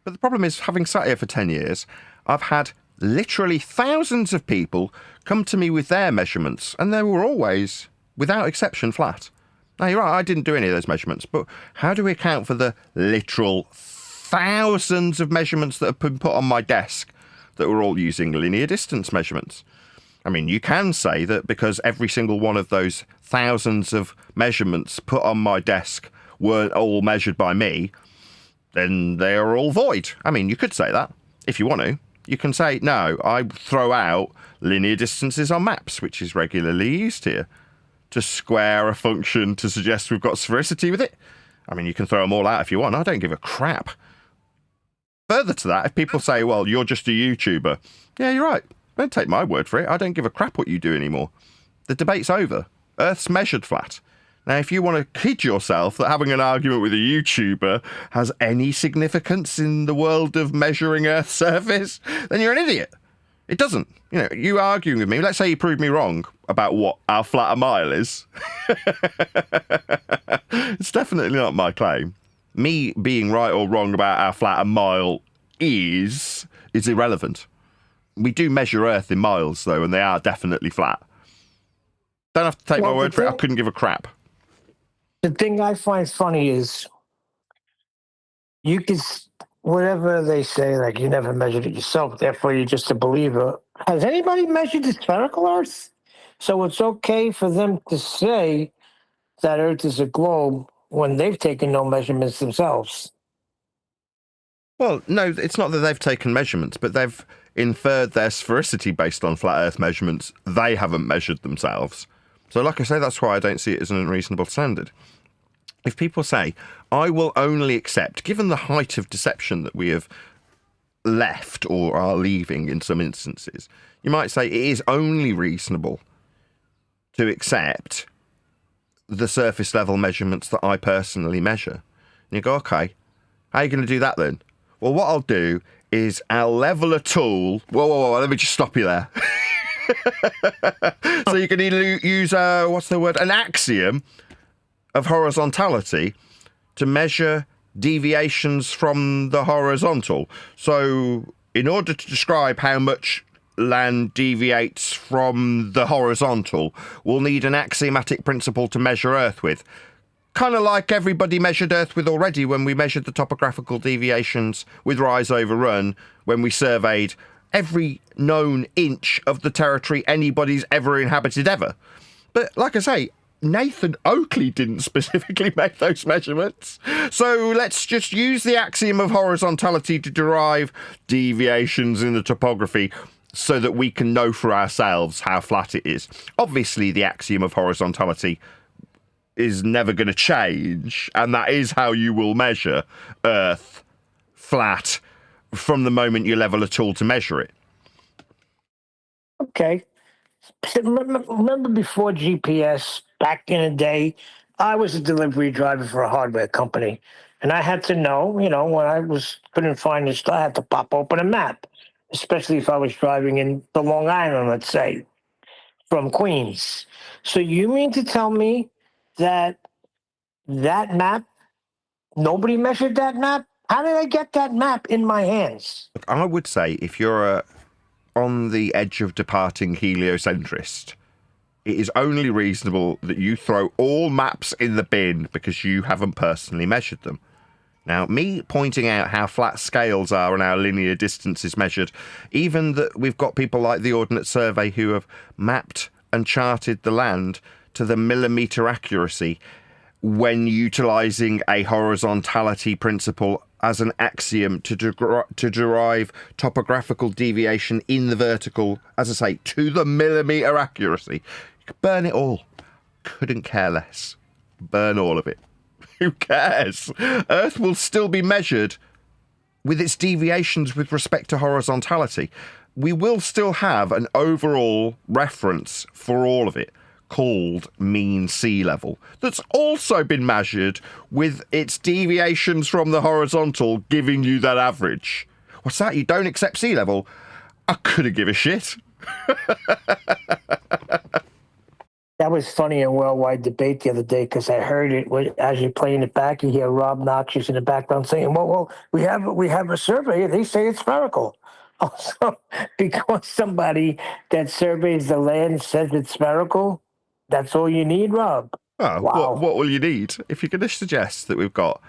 But the problem is, having sat here for 10 years, I've had literally thousands of people come to me with their measurements, and they were always, without exception, flat. Now, you're right, I didn't do any of those measurements, but how do we account for the literal thousands of measurements that have been put on my desk that were all using linear distance measurements? I mean, you can say that because every single one of those thousands of measurements put on my desk weren't all measured by me, then they are all void. I mean, you could say that if you want to. You can say, no, I throw out linear distances on maps, which is regularly used here, to square a function to suggest we've got sphericity with it. I mean, you can throw them all out if you want. I don't give a crap. Further to that, if people say, well, you're just a YouTuber, yeah, you're right. Don't take my word for it. I don't give a crap what you do anymore. The debate's over. Earth's measured flat. Now, if you want to kid yourself that having an argument with a YouTuber has any significance in the world of measuring Earth's surface, then you're an idiot. It doesn't. You know, you arguing with me, let's say you prove me wrong about what how flat a mile is. It's definitely not my claim. Me being right or wrong about how flat a mile is irrelevant. We do measure Earth in miles, though, and they are definitely flat. Don't have to take my word for it. I couldn't give a crap. The thing I find funny is you can, whatever they say, like you never measured it yourself, therefore you're just a believer. Has anybody measured the spherical Earth? So it's okay for them to say that Earth is a globe when they've taken no measurements themselves. Well, no, it's not that they've taken measurements, but they've inferred their sphericity based on flat Earth measurements. They haven't measured themselves. So like I say, that's why I don't see it as an unreasonable standard. If people say, I will only accept, given the height of deception that we have left or are leaving in some instances, you might say it is only reasonable to accept the surface level measurements that I personally measure. And you go, okay, how are you going to do that then? Well, what I'll do is I'll level a tool. Whoa, let me just stop you there. So you can either use, an axiom of horizontality to measure deviations from the horizontal. So in order to describe how much land deviates from the horizontal, we'll need an axiomatic principle to measure Earth with. Kind of like everybody measured Earth with already when we measured the topographical deviations with rise over run, when we surveyed every known inch of the territory anybody's ever inhabited ever. But like I say, Nathan Oakley didn't specifically make those measurements. So let's just use the axiom of horizontality to derive deviations in the topography so that we can know for ourselves how flat it is. Obviously, the axiom of horizontality is never going to change, and that is how you will measure Earth flat from the moment you level a tool to measure it. Okay. Remember before GPS, back in the day, I was a delivery driver for a hardware company. And I had to know, when I couldn't find the store, I had to pop open a map, especially if I was driving in the Long Island, let's say, from Queens. So you mean to tell me that map, nobody measured that map? How did I get that map in my hands? Look, I would say if you're on the edge of departing heliocentrist, it is only reasonable that you throw all maps in the bin because you haven't personally measured them. Now, me pointing out how flat scales are and how linear distance is measured, even that we've got people like the Ordnance Survey who have mapped and charted the land to the millimetre accuracy when utilising a horizontality principle as an axiom to derive topographical deviation in the vertical, as I say, to the millimetre accuracy. You could burn it all. Couldn't care less. Burn all of it. Who cares? Earth will still be measured with its deviations with respect to horizontality. We will still have an overall reference for all of it, called mean sea level, that's also been measured with its deviations from the horizontal, giving you that average. What's that? You don't accept sea level? I couldn't give a shit. That was funny in Worldwide Debate the other day because I heard it as you're playing it back. You hear Rob Noxious in the background saying, "Well, we have a survey. They say it's spherical." Also, because somebody that surveys the land says it's spherical, that's all you need, Rob. Oh, wow. What will you need? If you're going to suggest that we've got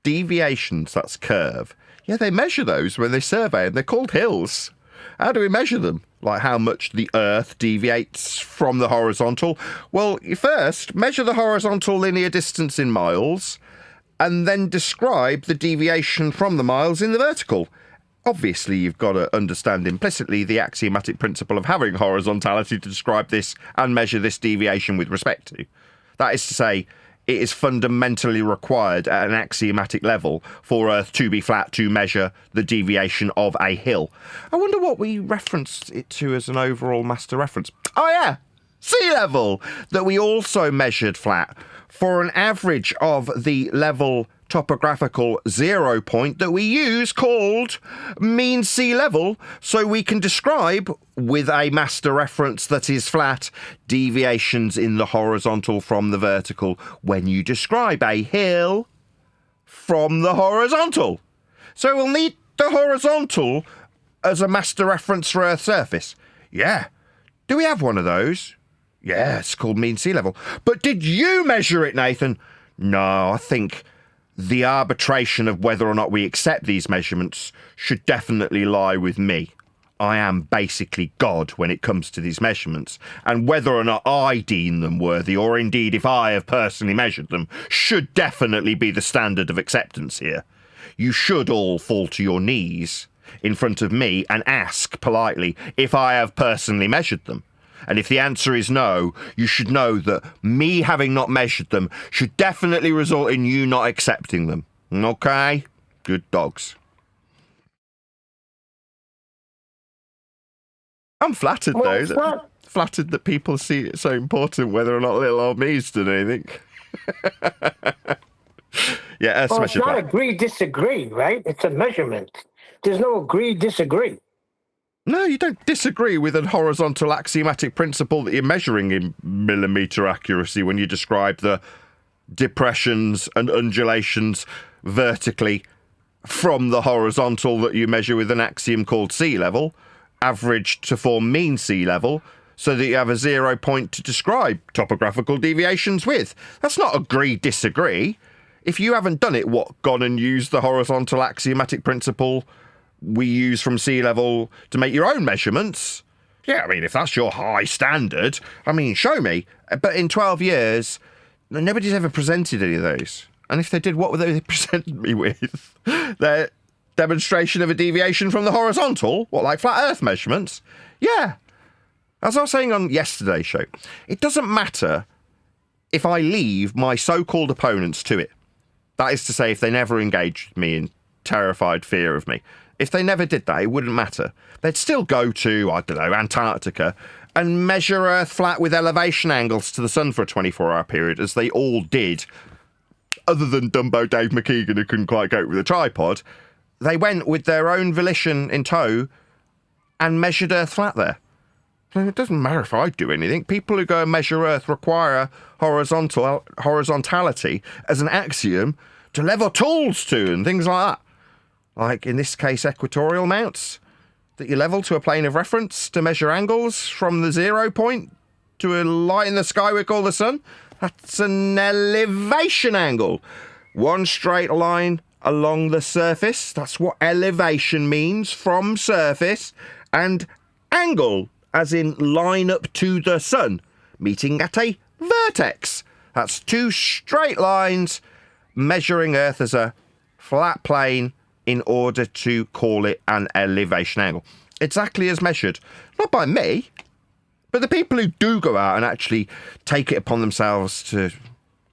deviations, that's curve. Yeah, they measure those when they survey, and they're called hills. How do we measure them? Like how much the Earth deviates from the horizontal? Well, you first measure the horizontal linear distance in miles, and then describe the deviation from the miles in the vertical. Obviously, you've got to understand implicitly the axiomatic principle of having horizontality to describe this and measure this deviation with respect to. That is to say, it is fundamentally required at an axiomatic level for Earth to be flat to measure the deviation of a hill. I wonder what we referenced it to as an overall master reference. Oh yeah, sea level, that we also measured flat for an average of the level topographical 0 point that we use called mean sea level, so we can describe with a master reference that is flat deviations in the horizontal from the vertical when you describe a hill from the horizontal. So we'll need the horizontal as a master reference for Earth's surface. Yeah. Do we have one of those? Yeah, it's called mean sea level. But did you measure it, Nathan? No, I think the arbitration of whether or not we accept these measurements should definitely lie with me. I am basically God when it comes to these measurements, and whether or not I deem them worthy, or indeed if I have personally measured them, should definitely be the standard of acceptance here. You should all fall to your knees in front of me and ask politely if I have personally measured them. And if the answer is no, you should know that me having not measured them should definitely result in you not accepting them. Okay? Good dogs. I'm flattered, Well, though. Flattered that people see it so important whether or not little old me's done anything. Yeah, well, it's measured not flat. agree, disagree, right? It's a measurement. There's no agree, disagree. No, you don't disagree with a horizontal axiomatic principle that you're measuring in millimetre accuracy when you describe the depressions and undulations vertically from the horizontal that you measure with an axiom called sea level, averaged to form mean sea level, so that you have a 0 point to describe topographical deviations with. That's not agree, disagree. If you haven't done it, what, gone and used the horizontal axiomatic principle we use from sea level to make your own measurements? Yeah, I mean, if that's your high standard, I mean, show me. But in 12 years, nobody's ever presented any of those. And if they did, what would they present me with? Their demonstration of a deviation from the horizontal? What, like flat Earth measurements? Yeah. As I was saying on yesterday's show, it doesn't matter if I leave my so-called opponents to it. That is to say, if they never engaged me in terrified fear of me. If they never did that, it wouldn't matter. They'd still go to, I don't know, Antarctica and measure Earth flat with elevation angles to the sun for a 24-hour period, as they all did, other than Dumbo Dave McKeegan, who couldn't quite cope with a tripod. They went with their own volition in tow and measured Earth flat there. It doesn't matter if I do anything. People who go and measure Earth require horizontality as an axiom to lever tools to and things like that. Like, in this case, equatorial mounts that you level to a plane of reference to measure angles from the 0 point to a light in the sky we call the sun. That's an elevation angle. One straight line along the surface. That's what elevation means, from surface. And angle, as in line up to the sun, meeting at a vertex. That's two straight lines measuring Earth as a flat plane in order to call it an elevation angle. Exactly as measured. Not by me, but the people who do go out and actually take it upon themselves to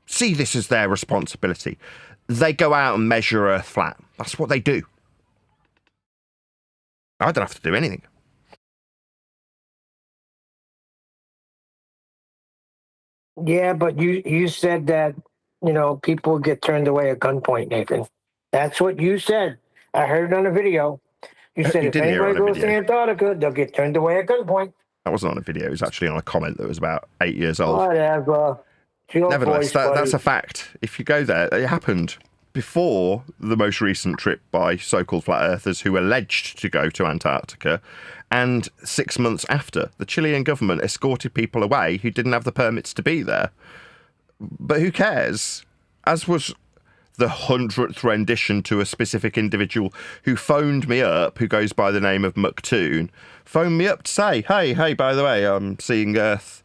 see this as their responsibility. They go out and measure Earth flat. That's what they do. I don't have to do anything. Yeah, but you said that, people get turned away at gunpoint, Nathan. That's what you said. I heard it on a video. You said You if did hear it anybody on a goes to video. Antarctica, they'll get turned away at gunpoint. That wasn't on a video. It was actually on a comment that was about 8 years old. Whatever. It's your Nevertheless, voice, buddy. that's a fact. If you go there, it happened before the most recent trip by so-called flat earthers who alleged to go to Antarctica, and 6 months after, the Chilean government escorted people away who didn't have the permits to be there. But who cares? As was the 100th rendition to a specific individual who phoned me up, who goes by the name of Mucktoon, phoned me up to say, hey, by the way, I'm seeing Earth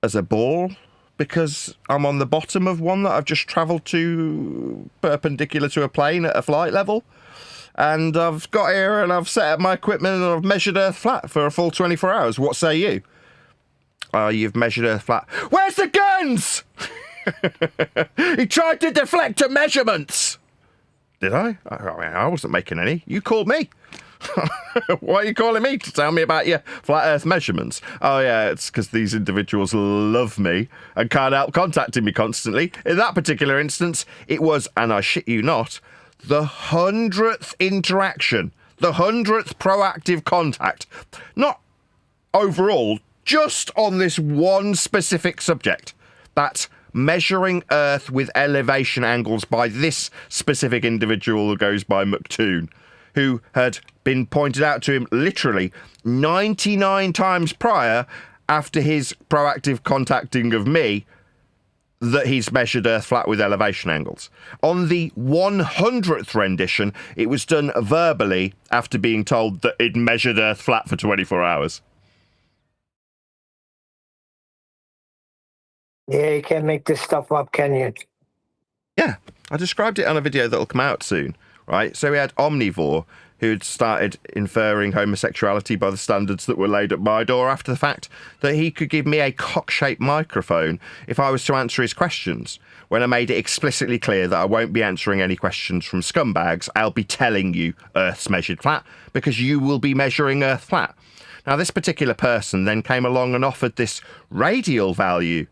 as a ball, because I'm on the bottom of one that I've just travelled to perpendicular to a plane at a flight level. And I've got here and I've set up my equipment and I've measured Earth flat for a full 24 hours. What say you? You've measured Earth flat. Where's the guns? He tried to deflect the measurements. Did I? I wasn't making any. You called me. Why are you calling me to tell me about your flat Earth measurements? Oh yeah, it's because these individuals love me and can't help contacting me constantly. In that particular instance, it was, and I shit you not, the 100th interaction, the 100th proactive contact. Not overall, just on this one specific subject. That's measuring Earth with elevation angles by this specific individual who goes by McToon, who had been pointed out to him literally 99 times prior after his proactive contacting of me that he's measured Earth flat with elevation angles. On the 100th rendition, it was done verbally after being told that it measured Earth flat for 24 hours. Yeah, you can't make this stuff up, can you? Yeah, I described it on a video that'll come out soon, right? So we had Omnivore, who'd started inferring homosexuality by the standards that were laid at my door after the fact, that he could give me a cock-shaped microphone if I was to answer his questions, when I made it explicitly clear that I won't be answering any questions from scumbags. I'll be telling you Earth's measured flat, because you will be measuring Earth flat. Now, this particular person then came along and offered this radial value.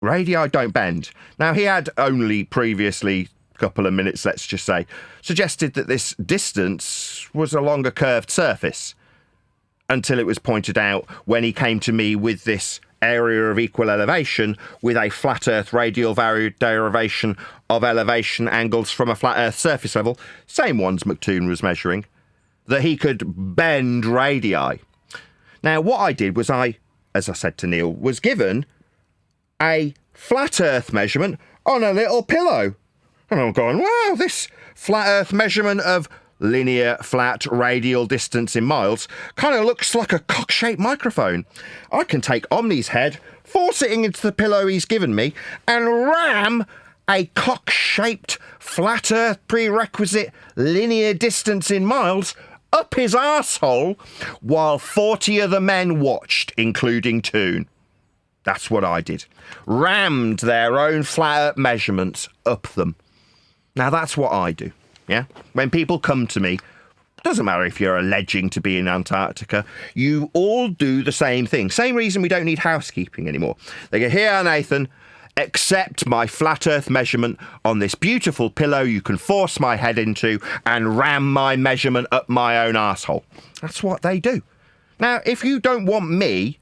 Radii don't bend. Now, he had only previously, couple of minutes, let's just say, suggested that this distance was along a curved surface, until it was pointed out when he came to me with this area of equal elevation with a flat Earth radial derivation of elevation angles from a flat Earth surface level, same ones McToon was measuring, that he could bend radii. Now, what I did was as I said to Neil, was given a flat Earth measurement on a little pillow. And I'm going, wow, this flat Earth measurement of linear, flat, radial distance in miles kind of looks like a cock-shaped microphone. I can take Omni's head, force it into the pillow he's given me, and ram a cock-shaped flat Earth prerequisite linear distance in miles up his arsehole while 40 other men watched, including Toon. That's what I did. Rammed their own flat Earth measurements up them. Now, that's what I do, yeah? When people come to me, doesn't matter if you're alleging to be in Antarctica, you all do the same thing. Same reason we don't need housekeeping anymore. They go, here, Nathan, accept my flat Earth measurement on this beautiful pillow you can force my head into and ram my measurement up my own arsehole. That's what they do. Now, if you don't want me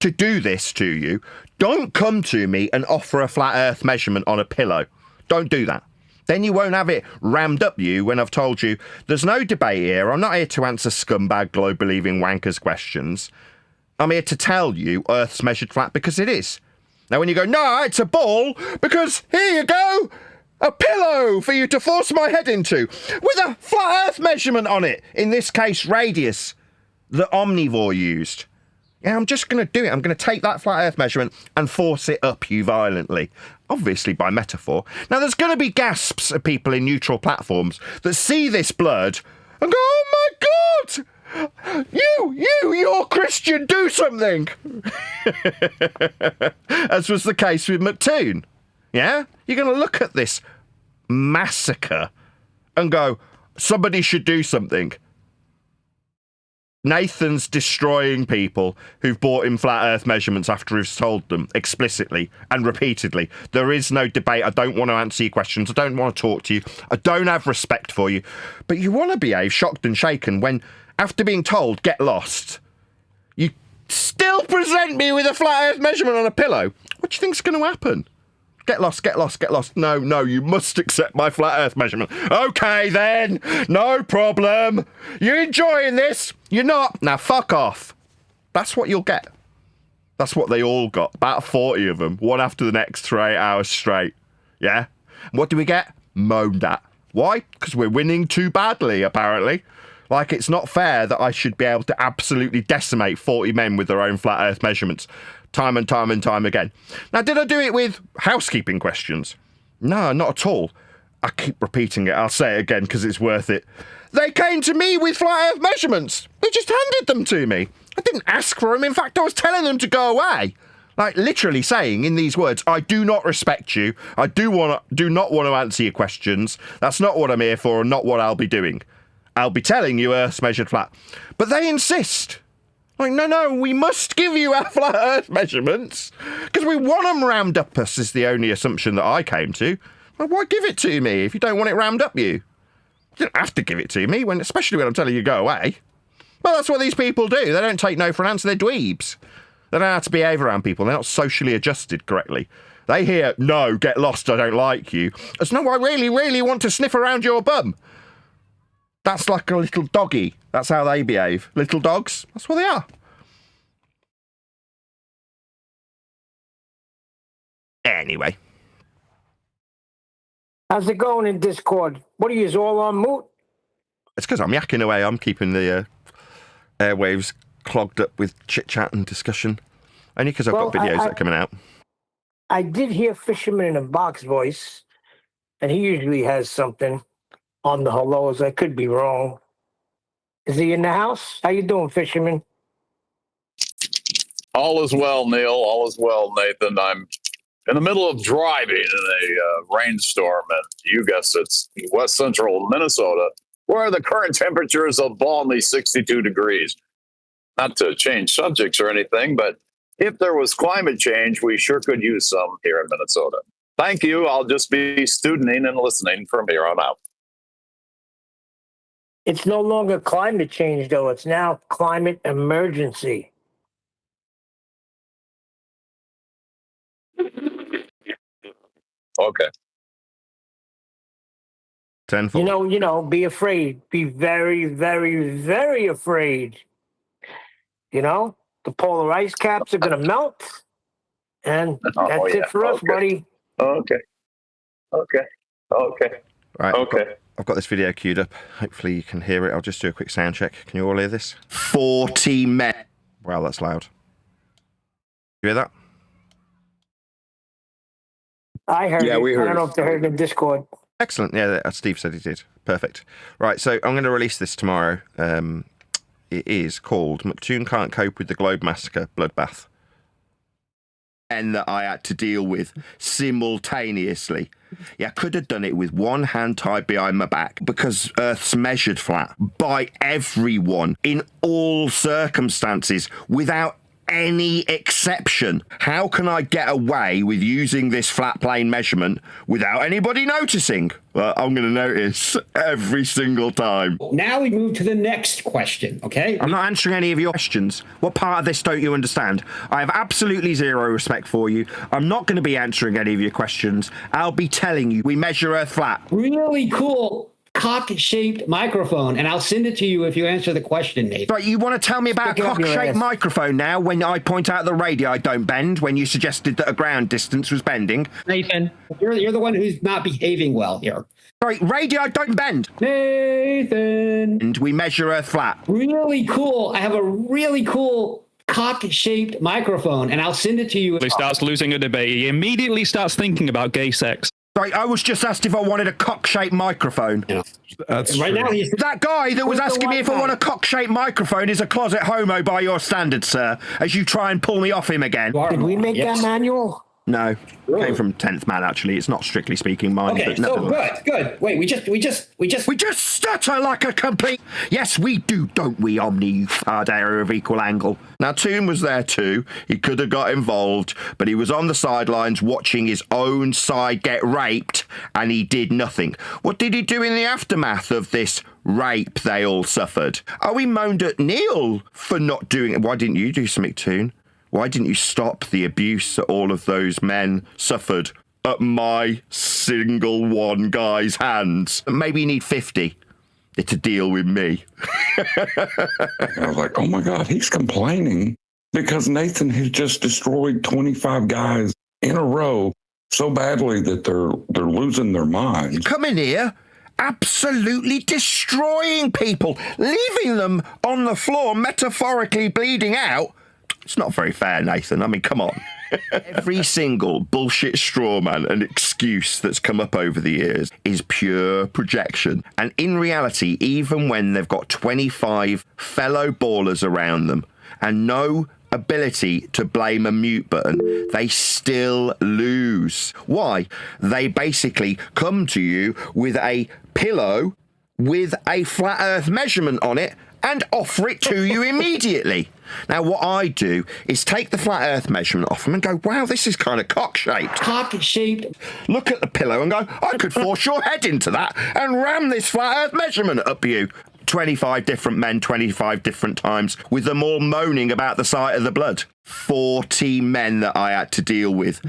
to do this to you, don't come to me and offer a flat Earth measurement on a pillow. Don't do that. Then you won't have it rammed up you when I've told you there's no debate here. I'm not here to answer scumbag, globe-believing wankers questions. I'm here to tell you Earth's measured flat because it is. Now, when you go, no, it's a ball, because here you go, a pillow for you to force my head into with a flat Earth measurement on it, in this case, radius, that Omnivore used. Yeah, I'm just going to do it. I'm going to take that flat Earth measurement and force it up you violently. Obviously by metaphor. Now, there's going to be gasps of people in neutral platforms that see this blood and go, oh my God! You're Christian, do something! As was the case with McToon. Yeah? You're going to look at this massacre and go, somebody should do something. Nathan's destroying people who've bought him flat Earth measurements after he's told them explicitly and repeatedly. There is no debate. I don't want to answer your questions. I don't want to talk to you. I don't have respect for you. But you want to behave shocked and shaken when, after being told, get lost, you still present me with a flat Earth measurement on a pillow. What do you think's going to happen? Get lost, get lost, get lost. No, you must accept my flat Earth measurement. Okay, then. No problem. You enjoying this? You're not. Now, fuck off. That's what you'll get. That's what they all got. About 40 of them. One after the next for 8 hours straight. Yeah? And what do we get? Moaned at. Why? Because we're winning too badly, apparently. Like, it's not fair that I should be able to absolutely decimate 40 men with their own flat Earth measurements. time and time and time again. Now, did I do it with housekeeping questions? No, not at all. I keep repeating it. I'll say it again because it's worth it. They came to me with flat earth measurements. They just handed them to me. I didn't ask for them. In fact, I was telling them to go away. Like, literally saying in these words, I do not respect you. I do not want to answer your questions. That's not what I'm here for and not what I'll be doing. I'll be telling you Earth's measured flat. But they insist. Like, no, we must give you our flat Earth measurements because we want them rammed up us is the only assumption that I came to. Well, why give it to me if you don't want it rammed up you? You don't have to give it to me, especially when I'm telling you to go away. Well, that's what these people do. They don't take no for an answer. They're dweebs. They don't know how to behave around people. They're not socially adjusted correctly. They hear, no, get lost, I don't like you. As no, I really, really want to sniff around your bum. That's like a little doggy. That's how they behave. Little dogs, that's what they are. Anyway. How's it going in Discord? What are you all on mute? It's because I'm yakking away. I'm keeping the airwaves clogged up with chit-chat and discussion. Only because I've got videos that are coming out. I did hear Fisherman in a Box voice, and he usually has something on the hellos. I could be wrong. Is he in the house? How you doing, Fisherman? All is well, Neil. All is well, Nathan. I'm in the middle of driving in a rainstorm, and you guessed it's west central Minnesota, where the current temperature is a balmy 62 degrees. Not to change subjects or anything, but if there was climate change, we sure could use some here in Minnesota. Thank you. I'll just be studenting and listening from here on out. It's no longer climate change, though. It's now climate emergency. Okay. 10-4. You know, be afraid. Be very, very, very afraid. You know, the polar ice caps are going to melt. And that's it for us, buddy. Okay. Right. Okay. I've got this video queued up. Hopefully you can hear it. I'll just do a quick sound check. Can you all hear this? 40 men. Wow, that's loud. You hear that? I heard it. We heard I don't know if they heard it in Discord. Excellent. Yeah, Steve said he did. Perfect. Right, so I'm going to release this tomorrow. It is called McToon Can't Cope with the Globe Massacre Bloodbath. And that I had to deal with simultaneously. Yeah, I could have done it with one hand tied behind my back because Earth's measured flat by everyone in all circumstances without any exception. How can I get away with using this flat plane measurement without anybody noticing? Well, I'm going to notice every single time. Now we move to the next question, okay? I'm not answering any of your questions. What part of this don't you understand? I have absolutely zero respect for you. I'm not going to be answering any of your questions. I'll be telling you, we measure Earth flat. Really cool cock-shaped microphone, and I'll send it to you if you answer the question, Nathan. Right, you want to tell me about a cock-shaped microphone now when I point out the radii don't bend, when you suggested that a ground distance was bending? Nathan, you're the one who's not behaving well here. Sorry, radii don't bend. Nathan! And we measure Earth flat. Really cool. I have a really cool cock-shaped microphone, and I'll send it to you. He starts losing a debate. He immediately starts thinking about gay sex. Right, I was just asked if I wanted a cock-shaped microphone. Yeah. That's right true. now he's That guy that was asking me if I want a cock-shaped microphone is a closet homo by your standards, sir, as you try and pull me off him again. Did we make that manual? No, came from 10th Man, actually. It's not strictly speaking mine. okay. But So good. Wait, we just stutter like a complete... Yes, we do, don't we, Omni, you hard area of equal angle. Now, Toon was there too. He could have got involved, but he was on the sidelines watching his own side get raped, and he did nothing. What did he do in the aftermath of this rape they all suffered? Oh, we moaned at Neil for not doing it. Why didn't you do something, Toon? Why didn't you stop the abuse that all of those men suffered at my single one guy's hands? Maybe you need 50 to deal with me. I was like, oh my God, he's complaining because Nathan has just destroyed 25 guys in a row so badly that they're losing their minds. Come in here, absolutely destroying people, leaving them on the floor, metaphorically bleeding out. It's not very fair, Nathan. I mean, come on. Every single bullshit straw man and excuse that's come up over the years is pure projection. And in reality, even when they've got 25 fellow ballers around them and no ability to blame a mute button, they still lose. Why? They basically come to you with a pillow with a flat earth measurement on it and offer it to you immediately. Now, what I do is take the flat earth measurement off them and go, wow, this is kind of cock-shaped. Cock-shaped. Look at the pillow and go, I could force your head into that and ram this flat earth measurement up you. 25 different men, 25 different times, with them all moaning about the sight of the blood. 40 men that I had to deal with.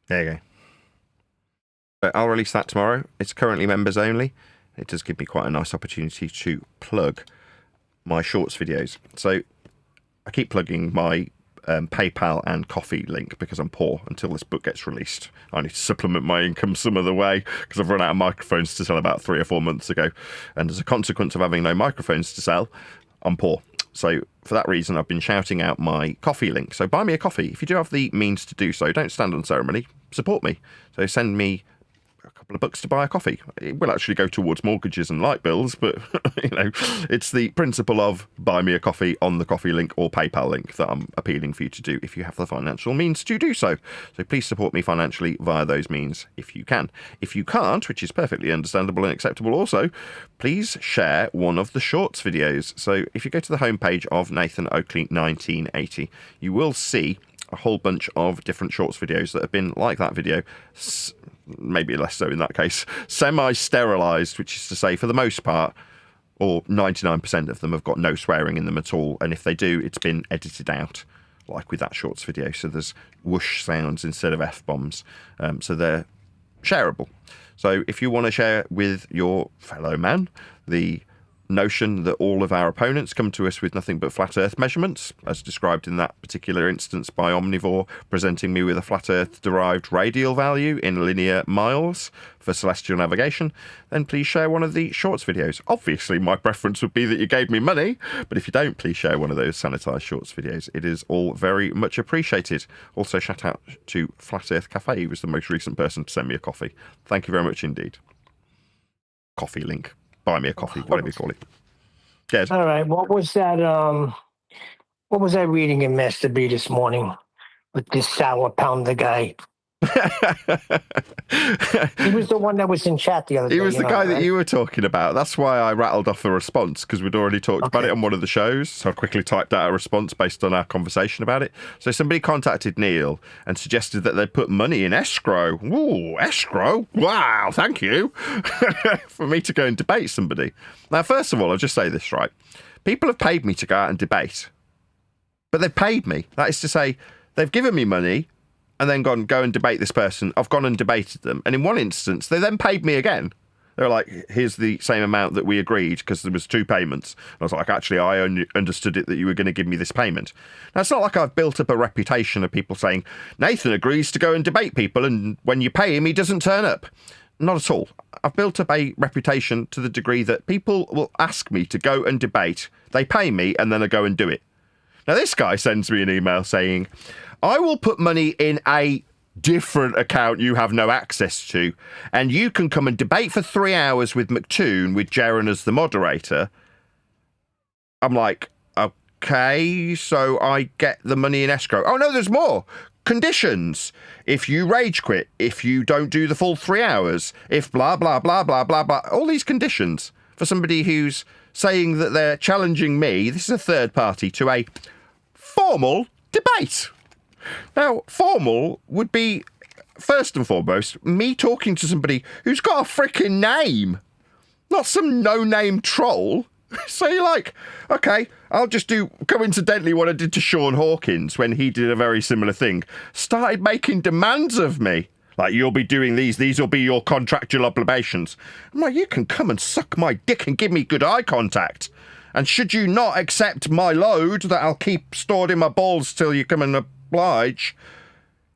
There you go. But I'll release that tomorrow. It's currently members only. It does give me quite a nice opportunity to plug my shorts videos. So I keep plugging my PayPal and coffee link because I'm poor until this book gets released. I need to supplement my income some other way because I've run out of microphones to sell about 3 or 4 months ago. And as a consequence of having no microphones to sell, I'm poor. So for that reason, I've been shouting out my coffee link. So buy me a coffee. If you do have the means to do so, don't stand on ceremony. Support me. So send me a couple of bucks to buy a coffee. It will actually go towards mortgages and light bills, but you know, it's the principle of buy me a coffee on the coffee link or PayPal link that I'm appealing for you to do if you have the financial means to do so. So please support me financially via those means if you can. If you can't, which is perfectly understandable and acceptable also, please share one of the shorts videos. So if you go to the homepage of Nathan Oakley 1980, you will see a whole bunch of different shorts videos that have been like that video, maybe less so in that case, semi-sterilised, which is to say, for the most part, or 99% of them have got no swearing in them at all. And if they do, it's been edited out, like with that shorts video. So there's whoosh sounds instead of F-bombs. So they're shareable. So if you want to share with your fellow man the notion that all of our opponents come to us with nothing but flat earth measurements, as described in that particular instance by Omnivore, presenting me with a flat earth derived radial value in linear miles for celestial navigation, then please share one of the shorts videos. Obviously, my preference would be that you gave me money, but if you don't, please share one of those sanitized shorts videos. It is all very much appreciated. Also, shout out to Flat Earth Cafe, who was the most recent person to send me a coffee. Thank you very much indeed. Coffee link. Buy me a coffee, whatever you call it. Yes. All right. What was that? What was I reading in Master B this morning with this sour pounder guy? He was the one that was in chat the other day. He was the guy right? that you were talking about. That's why I rattled off a response, because we'd already talked about it on one of the shows. So I quickly typed out a response based on our conversation about it. So somebody contacted Neil and suggested that they put money in escrow. Ooh, escrow? Wow, thank you. For me to go and debate somebody. Now, first of all, I'll just say this, right? People have paid me to go out and debate. But they've paid me. That is to say, they've given me money and then gone, go and debate this person. I've gone and debated them. And in one instance, they then paid me again. They were like, here's the same amount that we agreed, because there was 2 payments. And I was like, actually, I only understood it that you were going to give me this payment. Now, it's not like I've built up a reputation of people saying, Nathan agrees to go and debate people, and when you pay him, he doesn't turn up. Not at all. I've built up a reputation to the degree that people will ask me to go and debate. They pay me, and then I go and do it. Now, this guy sends me an email saying, I will put money in a different account you have no access to, and you can come and debate for 3 hours with McToon with Jaron as the moderator. I'm like, okay, so I get the money in escrow. Oh, no, there's more. Conditions. If you rage quit, if you don't do the full 3 hours, if blah, blah, blah, blah, blah, blah. All these conditions for somebody who's saying that they're challenging me, this is a third party, to a formal debate. Now, formal would be, first and foremost, me talking to somebody who's got a freaking name, not some no-name troll. So you're like, okay, I'll just do, coincidentally, what I did to Sean Hawkins when he did a very similar thing. Started making demands of me. Like, you'll be doing these will be your contractual obligations. I'm like, you can come and suck my dick and give me good eye contact. And should you not accept my load that I'll keep stored in my balls till you come and oblige,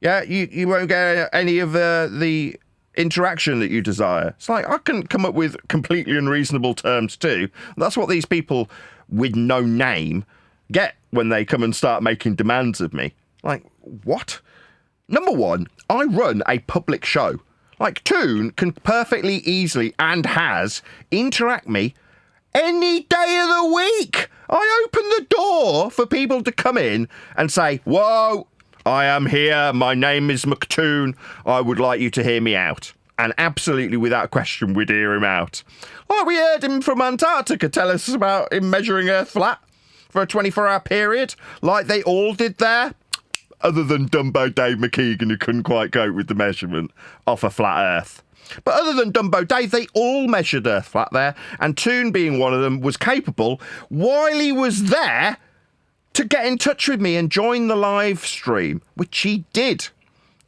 yeah, you won't get any of the interaction that you desire. It's like, I can come up with completely unreasonable terms too. That's what these people with no name get when they come and start making demands of me. Like, what? Number one, I run a public show. Like, Toon can perfectly easily, and has, interact me any day of the week. I open the door for people to come in and say, whoa, I am here. My name is McToon. I would like you to hear me out. And absolutely without question, we'd hear him out. Like we heard him from Antarctica tell us about him measuring Earth flat for a 24-hour period, like they all did there. Other than Dumbo Dave McKeegan, who couldn't quite cope with the measurement off a flat Earth. But other than Dumbo Dave, they all measured Earth flat there, and Toon, being one of them, was capable, while he was there, to get in touch with me and join the live stream, which he did.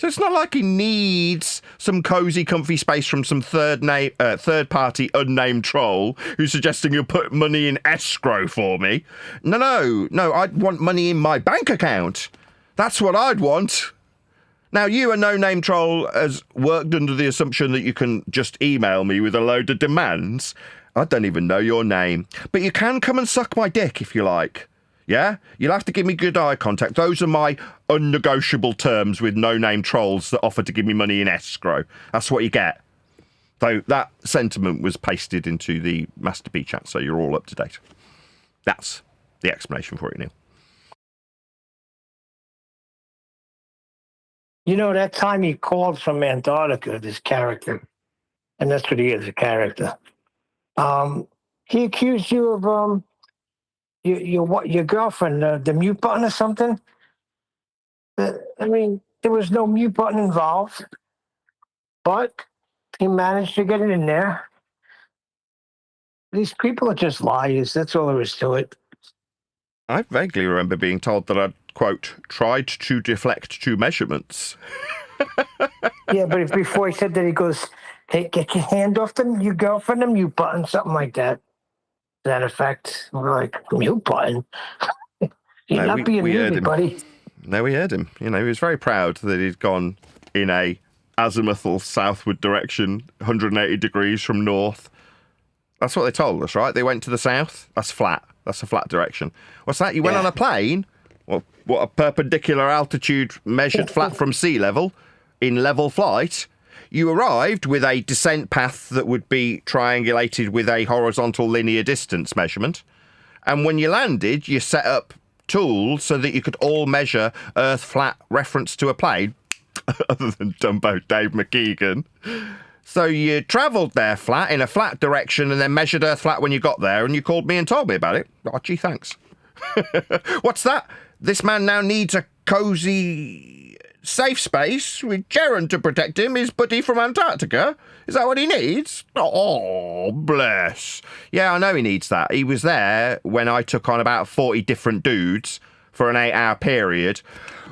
So it's not like he needs some cosy, comfy space from some third-party unnamed troll who's suggesting he'll put money in escrow for me. No, I'd want money in my bank account. That's what I'd want. Now, you, a no-name troll, has worked under the assumption that you can just email me with a load of demands. I don't even know your name. But you can come and suck my dick if you like. Yeah? You'll have to give me good eye contact. Those are my unnegotiable terms with no-name trolls that offer to give me money in escrow. That's what you get. Though that sentiment was pasted into the Master B chat, so you're all up to date. That's the explanation for it, Neil. You know, that time he called from Antarctica, this character, and that's what he is, a character. He accused you of your girlfriend, the mute button or something. I mean, there was no mute button involved, but he managed to get it in there. These people are just liars. That's all there is to it. I vaguely remember being told that I'd, quote, tried to deflect two measurements. Yeah, but before he said that, he goes, hey, get your hand off your girlfriend, the mute button, something like that. To that effect. We're like, mute button? You're not being muted, buddy. No, we heard him. You know, he was very proud that he'd gone in a azimuthal southward direction, 180 degrees from north. That's what they told us, right? They went to the south. That's flat. That's a flat direction. What's that? You went on a plane? Well, what, a perpendicular altitude measured flat from sea level in level flight? You arrived with a descent path that would be triangulated with a horizontal linear distance measurement. And when you landed, you set up tools so that you could all measure Earth flat reference to a plane, other than Dumbo Dave McKeegan. So you travelled there flat, in a flat direction, and then measured Earth flat when you got there, and you called me and told me about it. Oh, gee, thanks. What's that? This man now needs a cosy, safe space with Jaren to protect him, his buddy from Antarctica? Is that what he needs? Oh, bless. Yeah, I know he needs that. He was there when I took on about 40 different dudes for an 8-hour period,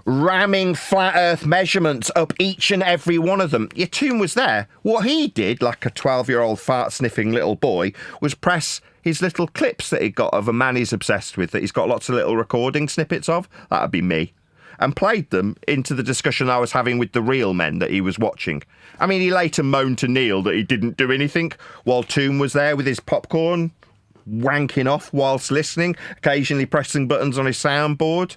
ramming flat Earth measurements up each and every one of them. Your Toon was there. What he did, like a 12-year-old fart-sniffing little boy, was press his little clips that he got of a man he's obsessed with, that he's got lots of little recording snippets of. That'd be me. And played them into the discussion I was having with the real men that he was watching. I mean, he later moaned to Neil that he didn't do anything while Toon was there with his popcorn, wanking off whilst listening, occasionally pressing buttons on his soundboard.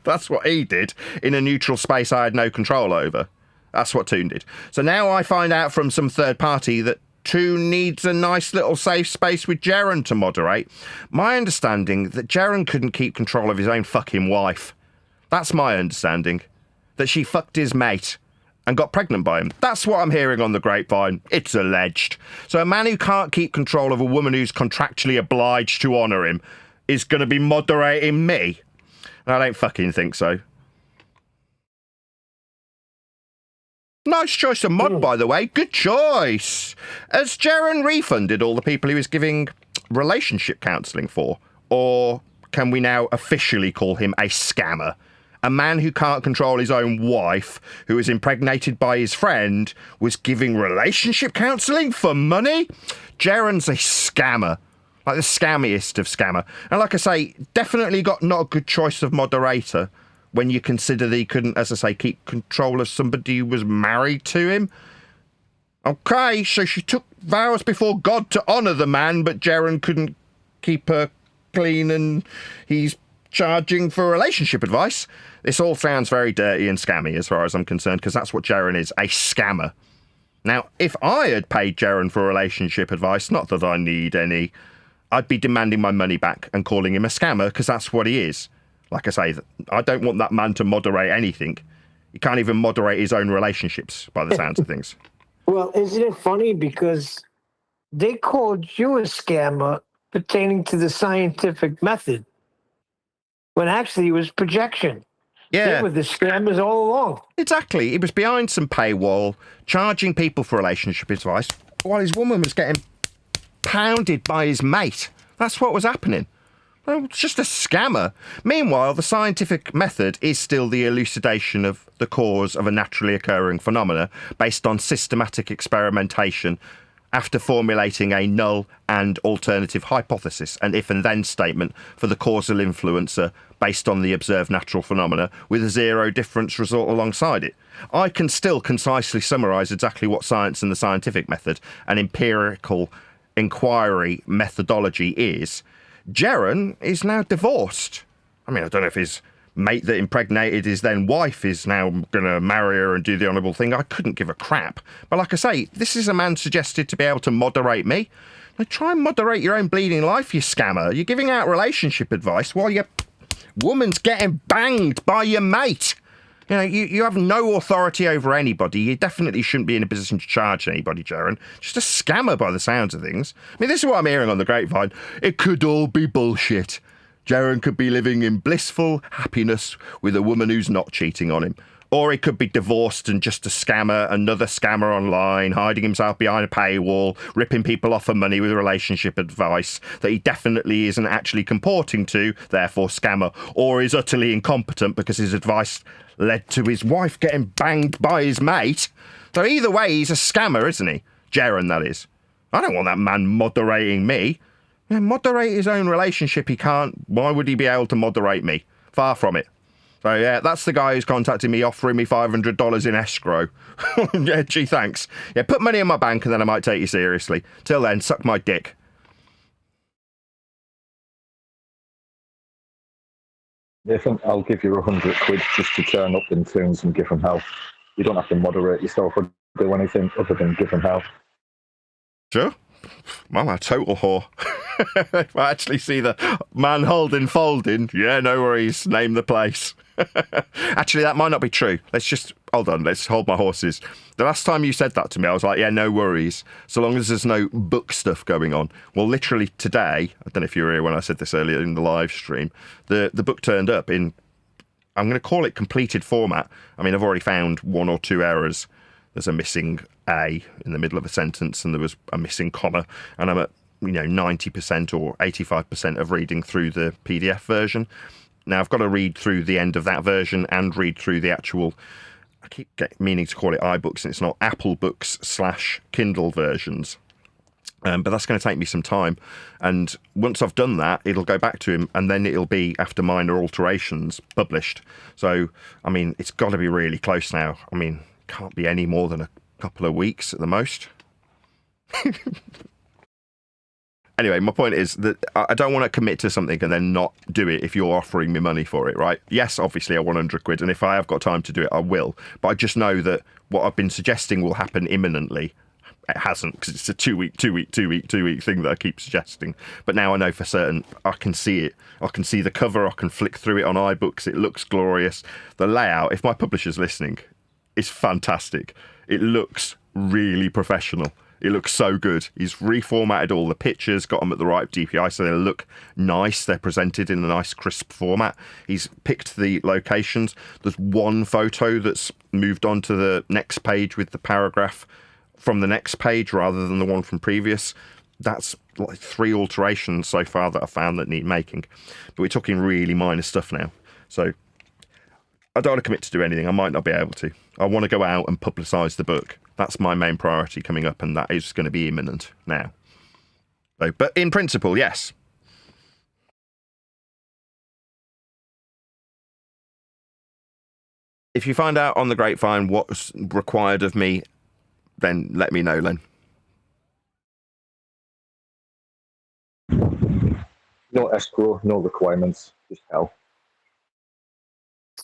That's what he did in a neutral space I had no control over. That's what Toon did. So now I find out from some third party that Toon needs a nice little safe space with Jaren to moderate. My understanding that Jaren couldn't keep control of his own fucking wife. That's my understanding. That she fucked his mate and got pregnant by him. That's what I'm hearing on the grapevine. It's alleged. So a man who can't keep control of a woman who's contractually obliged to honour him is going to be moderating me? I don't fucking think so. Nice choice of mod, by the way. Good choice. Has Jaren refunded all the people he was giving relationship counselling for? Or can we now officially call him a scammer? A man who can't control his own wife, who is impregnated by his friend, was giving relationship counselling for money? Jaren's a scammer. Like the scammiest of scammer. And like I say, definitely got not a good choice of moderator when you consider that he couldn't, as I say, keep control of somebody who was married to him. Okay, so she took vows before God to honour the man, but Jaren couldn't keep her clean and he's charging for relationship advice. This all sounds very dirty and scammy as far as I'm concerned, because that's what Jaron is, a scammer. Now, if I had paid Jaron for relationship advice, not that I need any, I'd be demanding my money back and calling him a scammer, because that's what he is. Like I say, I don't want that man to moderate anything. He can't even moderate his own relationships, by the sounds of things. Well, isn't it funny? Because they called you a scammer pertaining to the scientific method, when actually it was projection. Yeah. They were the scammers all along. Exactly. He was behind some paywall, charging people for relationship advice, while his woman was getting pounded by his mate. That's what was happening. Well, it's just a scammer. Meanwhile, the scientific method is still the elucidation of the cause of a naturally occurring phenomena based on systematic experimentation after formulating a null and alternative hypothesis, an if and then statement for the causal influencer based on the observed natural phenomena with a zero difference result alongside it. I can still concisely summarise exactly what science and the scientific method and empirical inquiry methodology is. Jaron is now divorced. I mean, I don't know if his mate that impregnated his then wife is now going to marry her and do the honourable thing. I couldn't give a crap. But like I say, this is a man suggested to be able to moderate me. Now try and moderate your own bleeding life, you scammer. You're giving out relationship advice while your woman's getting banged by your mate. You know, you have no authority over anybody. You definitely shouldn't be in a position to charge anybody, Jaron. Just a scammer by the sounds of things. I mean, this is what I'm hearing on the grapevine. It could all be bullshit. Jaron could be living in blissful happiness with a woman who's not cheating on him. Or he could be divorced and just a scammer, another scammer online, hiding himself behind a paywall, ripping people off for money with relationship advice that he definitely isn't actually comporting to, therefore scammer, or is utterly incompetent because his advice led to his wife getting banged by his mate. So either way, he's a scammer, isn't he? Jaron, that is. I don't want that man moderating me. Yeah, moderate his own relationship, he can't. Why would he be able to moderate me? Far from it. So yeah, that's the guy who's contacted me, offering me $500 in escrow. Yeah, gee, thanks. Yeah, put money in my bank and then I might take you seriously. Till then, suck my dick. Nathan, I'll give you £100 just to turn up in tunes and give them hell. You don't have to moderate yourself or do anything other than give them hell. Sure. I'm a total whore. If I actually see the man holding folding, yeah, no worries, name the place. Actually, that might not be true. Let's just, hold on, let's hold my horses. The last time you said that to me, I was like, yeah, no worries, so long as there's no book stuff going on. Well, literally today, I don't know if you were here when I said this earlier in the live stream, the book turned up in, I'm going to call it completed format. I mean, I've already found 1 or 2 errors. There's a missing A in the middle of a sentence and there was a missing comma, and I'm at 90% or 85% of reading through the PDF version. Now I've got to read through the end of that version and read through the actual, I keep meaning to call it iBooks and it's not, Apple Books / Kindle versions. But that's going to take me some time. And once I've done that, it'll go back to him and then it'll be, after minor alterations, published. So, I mean, it's got to be really close now. I mean, can't be any more than a couple of weeks at the most. Anyway, my point is that I don't want to commit to something and then not do it if you're offering me money for it, right? Yes, obviously I want £100, and if I have got time to do it, I will. But I just know that what I've been suggesting will happen imminently. It hasn't, because it's a 2 week thing that I keep suggesting. But now I know for certain I can see it. I can see the cover. I can flick through it on iBooks. It looks glorious. The layout, if my publisher's listening, is fantastic. It looks really professional. It looks so good. He's reformatted all the pictures, got them at the right DPI so they look nice. They're presented in a nice crisp format. He's picked the locations. There's one photo that's moved on to the next page with the paragraph from the next page rather than the one from previous. That's like 3 alterations so far that I found that need making. But we're talking really minor stuff now. So I don't want to commit to do anything. I might not be able to. I want to go out and publicise the book. That's my main priority coming up, and that is going to be imminent now. So, but in principle, yes. If you find out on the grapevine what's required of me, then let me know, Len. No escrow, no requirements, just hell.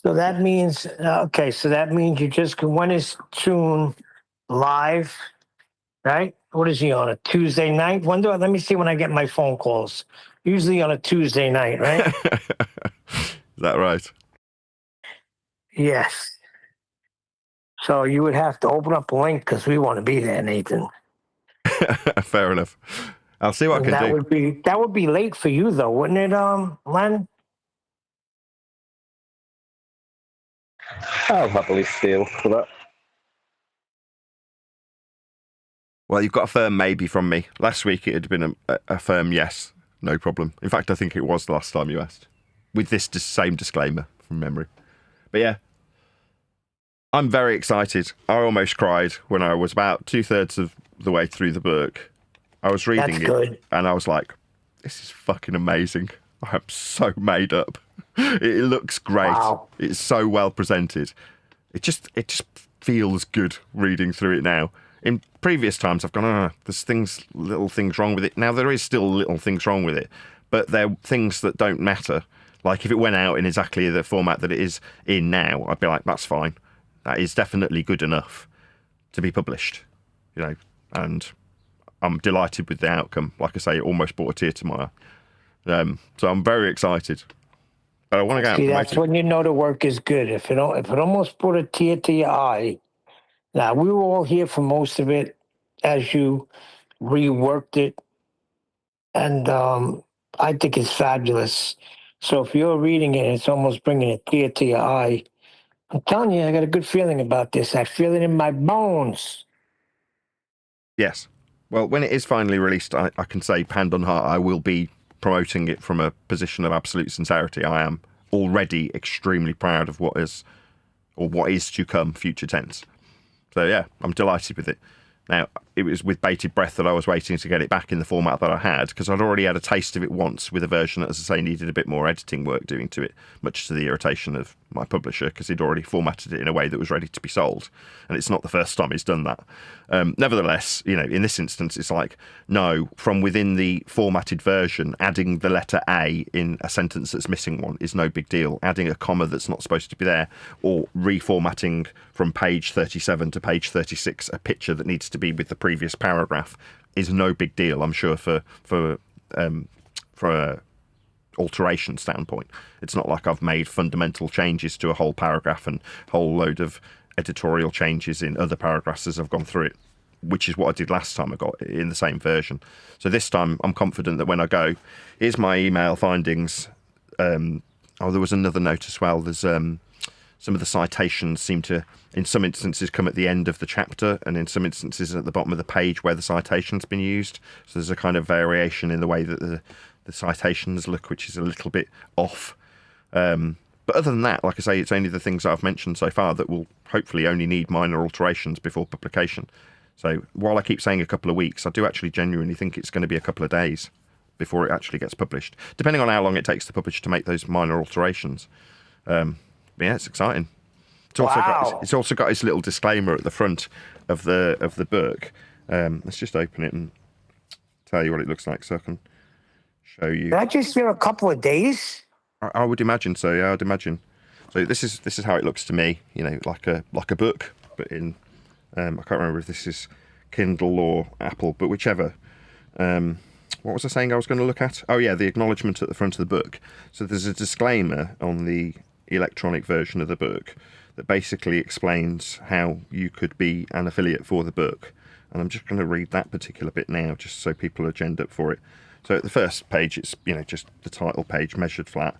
So that means, okay, so that means you just, when is Tune live, right? What is he on, a Tuesday night? Let me see when I get my phone calls. Usually on a Tuesday night, right? Is that right? Yes. So you would have to open up a link because we want to be there, Nathan. Fair enough. I'll see what I can do. That would be late for you though, wouldn't it, Len? I'll happily stay up for that. Well, you've got a firm maybe from me. Last week it had been a firm yes, no problem. In fact, I think it was the last time you asked. With this same disclaimer from memory. But yeah, I'm very excited. I almost cried when I was about 2/3 of the way through the book. I was reading it and I was like, this is fucking amazing. I'm so made up. It looks great. Wow. It's so well presented. It just feels good reading through it now. In previous times, I've gone, there's little things wrong with it. Now, there is still little things wrong with it, but they're things that don't matter. Like, if it went out in exactly the format that it is in now, I'd be like, that's fine. That is definitely good enough to be published, and I'm delighted with the outcome. Like I say, it almost brought a tear to my eye. So I'm very excited. But I want to go out. See, that's when you know the work is good. If it almost brought a tear to your eye. Now, we were all here for most of it as you reworked it. And I think it's fabulous. So if you're reading it and it's almost bringing a tear to your eye, I'm telling you, I got a good feeling about this. I feel it in my bones. Yes. Well, when it is finally released, I can say, hand on heart, I will be promoting it from a position of absolute sincerity. I am already extremely proud of what is to come, future tense. So yeah, I'm delighted with it. Now, it was with bated breath that I was waiting to get it back in the format that I had, because I'd already had a taste of it once with a version that, as I say, needed a bit more editing work doing to it, much to the irritation of my publisher, because he'd already formatted it in a way that was ready to be sold. And it's not the first time he's done that. Nevertheless, in this instance, it's like, no, from within the formatted version, adding the letter A in a sentence that's missing one is no big deal. Adding a comma that's not supposed to be there, or reformatting from page 37 to page 36 a picture that needs to be with the previous paragraph is no big deal, I'm sure, for a alteration standpoint. It's not like I've made fundamental changes to a whole paragraph and a whole load of editorial changes in other paragraphs as I've gone through it, which is what I did last time I got it in the same version. So this time I'm confident that when I go, here's my email findings. There was another note as well. There's some of the citations seem to, in some instances, come at the end of the chapter, and in some instances at the bottom of the page where the citation's been used. So there's a kind of variation in the way that the citations look, which is a little bit off. But other than that, like I say, it's only the things that I've mentioned so far that will hopefully only need minor alterations before publication. So while I keep saying a couple of weeks, I do actually genuinely think it's going to be a couple of days before it actually gets published, depending on how long it takes the publisher to make those minor alterations. Yeah, it's exciting. It's also got its little disclaimer at the front of the book. Let's just open it and tell you what it looks like, so I can show you. Did I just hear a couple of days? I would imagine so. Yeah, I'd imagine. So this is how it looks to me. Like a book, but in I can't remember if this is Kindle or Apple, but whichever. What was I saying I was going to look at? Oh yeah, the acknowledgement at the front of the book. So there's a disclaimer on the electronic version of the book that basically explains how you could be an affiliate for the book. And I'm just going to read that particular bit now, just so people are genned up for it. So at the first page, it's just the title page, measured flat,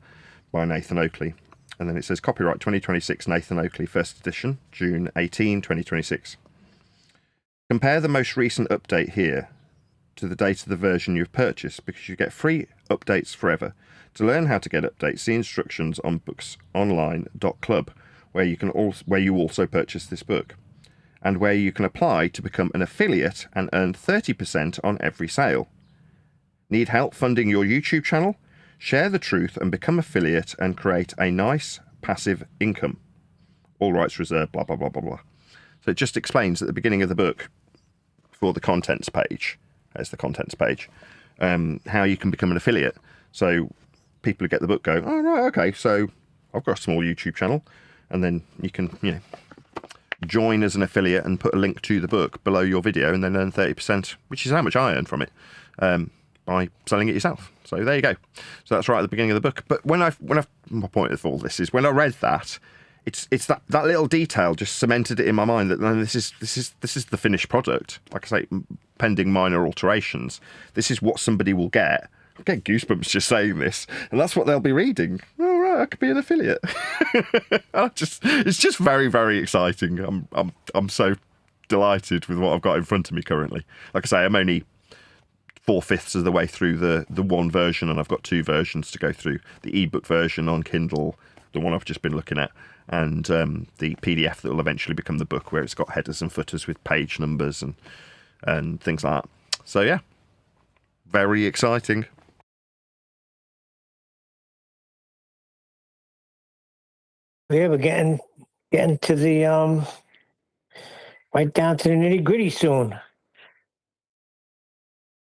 by Nathan Oakley. And then it says, copyright 2026 Nathan Oakley, first edition, June 18, 2026. Compare the most recent update here to the date of the version you've purchased, because you get free updates forever. To learn how to get updates, see instructions on booksonline.club, where you also purchase this book, and where you can apply to become an affiliate and earn 30% on every sale. Need help funding your YouTube channel? Share the truth and become affiliate and create a nice passive income. All rights reserved, blah, blah, blah, blah, blah. So it just explains at the beginning of the book, for the contents page, there's the contents page, how you can become an affiliate. So people who get the book go, oh, right, okay, so I've got a small YouTube channel. And then you can, join as an affiliate and put a link to the book below your video and then earn 30%, which is how much I earn from it, by selling it yourself. So there you go. So that's right at the beginning of the book. But my point of all this is when I read that, it's that little detail just cemented it in my mind that this is the finished product. Like I say, pending minor alterations. This is what somebody will get. I get goosebumps just saying this, and that's what they'll be reading. Oh right, I could be an affiliate. It's just very, very exciting. I'm so delighted with what I've got in front of me currently. Like I say, I'm only 4/5 of the way through the one version, and I've got 2 versions to go through: the ebook version on Kindle, the one I've just been looking at, and the PDF that will eventually become the book, where it's got headers and footers with page numbers and things like that. So yeah, very exciting. Yeah, we're getting to the right down to the nitty gritty soon.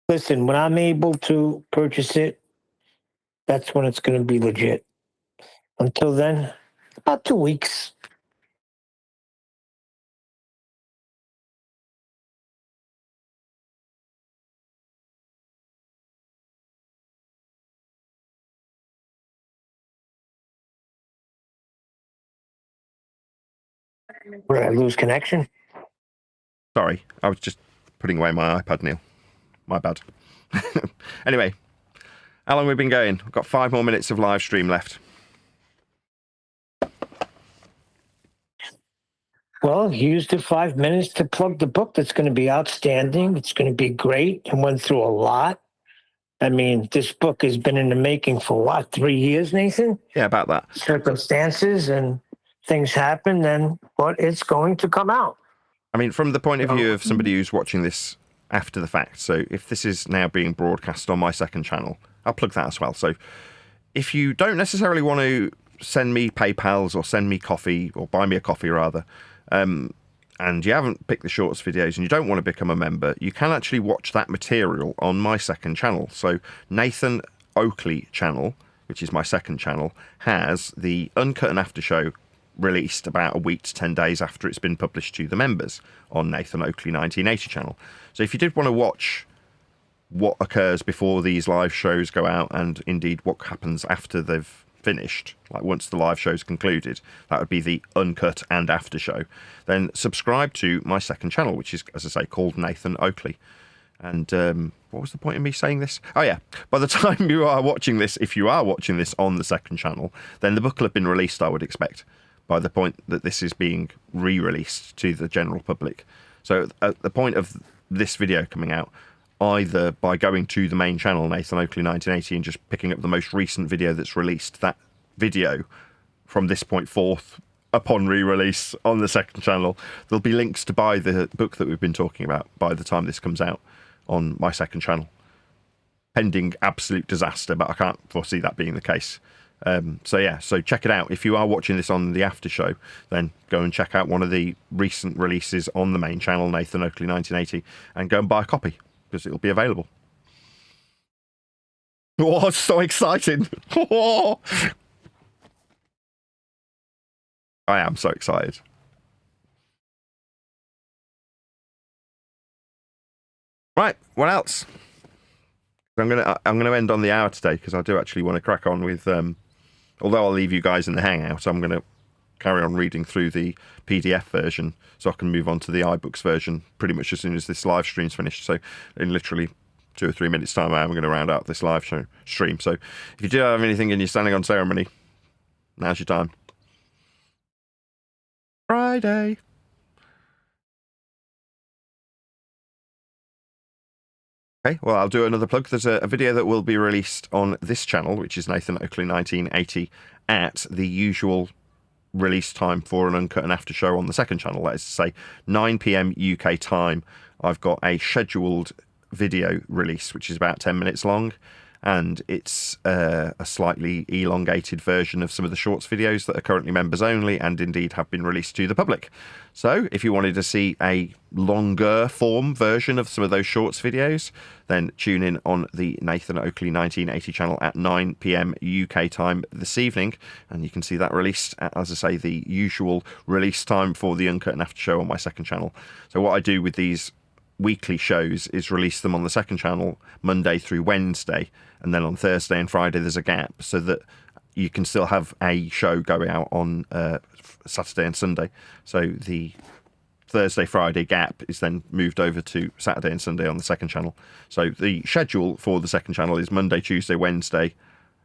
Listen, when I'm able to purchase it, that's when it's going to be legit. Until then, about 2 weeks. Did I lose connection? Sorry, I was just putting away my iPad, Neil. My bad. Anyway, how long have we been going? We've got 5 more minutes of live stream left. Well, used the 5 minutes to plug the book that's going to be outstanding. It's going to be great. It went through a lot. I mean, this book has been in the making for what, 3 years, Nathan? Yeah, about that. Circumstances and things happen, but it's going to come out. I mean, from the point of view of somebody who's watching this after the fact, so if this is now being broadcast on my second channel, I'll plug that as well. So if you don't necessarily want to send me PayPals or send me coffee, or buy me a coffee rather, and you haven't picked the shorts videos and you don't want to become a member, you can actually watch that material on my second channel. So Nathan Oakley channel, which is my second channel, has the Uncut and After Show released about a week to 10 days after it's been published to the members on Nathan Oakley 1980 channel. So if you did want to watch what occurs before these live shows go out, and indeed what happens after they've finished, like once the live show's concluded, that would be the Uncut and After Show, then subscribe to my second channel, which is, as I say, called Nathan Oakley. And what was the point of me saying this? Oh yeah, by the time you are watching this, if you are watching this on the second channel, then the book will have been released, I would expect, by the point that this is being re-released to the general public. So at the point of this video coming out, either by going to the main channel, Nathan Oakley 1980, and just picking up the most recent video that's released, that video from this point forth, upon re-release on the second channel, there'll be links to buy the book that we've been talking about by the time this comes out on my second channel. Pending absolute disaster, but I can't foresee that being the case. So yeah, so check it out. If you are watching this on the after show, then go and check out one of the recent releases on the main channel, Nathan Oakley 1980, and go and buy a copy, because it'll be available. Oh, it's so exciting. I am so excited. Right, what else? I'm gonna end on the hour today, because I do actually want to crack on with although I'll leave you guys in the hangout, I'm gonna carry on reading through the PDF version so I can move on to the iBooks version pretty much as soon as this live stream's finished. So in literally 2 or 3 minutes time, I'm going to round out this live show stream. So if you do have anything and you're standing on ceremony, now's your time. Friday. Okay, well, I'll do another plug. There's a video that will be released on this channel, which is Nathan Oakley 1980, at the usual release time for an Uncut and After Show on the second channel. That is to say, 9 PM UK time. I've got a scheduled video release, which is about 10 minutes long, and it's a slightly elongated version of some of the shorts videos that are currently members only and indeed have been released to the public. So if you wanted to see a longer form version of some of those shorts videos, then tune in on the Nathan Oakley 1980 channel at 9 p.m. UK time this evening, and you can see that released at, as I say, the usual release time for the Uncut and After show on my second channel. So what I do with these weekly shows is release them on the second channel Monday through Wednesday, and then on Thursday and Friday there's a gap, so that you can still have a show go out on Saturday and Sunday. So the Thursday Friday gap is then moved over to Saturday and Sunday on the second channel. So the schedule for the second channel is Monday, Tuesday, Wednesday,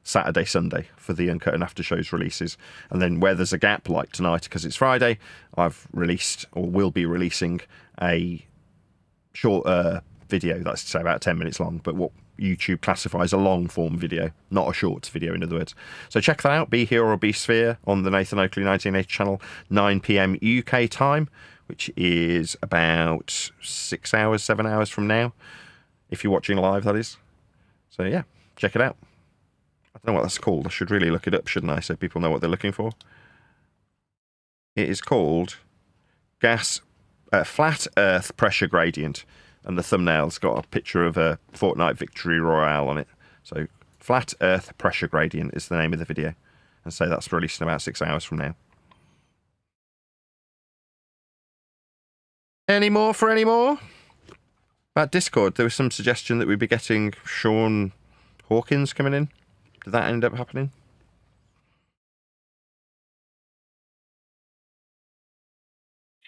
Saturday, Sunday for the Uncut and After shows releases. And then where there's a gap, like tonight because it's Friday, I've released or will be releasing a short video, that's to say about 10 minutes long, but what YouTube classifies a long form video, not a short video, in other words. So check that out, Be Here or Be Sphere, on the Nathan Oakley 1980 channel, 9 p.m. UK time, which is about 6 hours, 7 hours from now, if you're watching live, that is. So yeah, check it out. I don't know what that's called. I should really look it up, shouldn't I, so people know what they're looking for. It is called Flat Earth Pressure Gradient, and the thumbnail's got a picture of a Fortnite Victory Royale on it. So Flat Earth Pressure Gradient is the name of the video, and so that's released in about 6 hours from now. Any more? About Discord, there was some suggestion that we'd be getting Sean Hawkins coming in. Did that end up happening?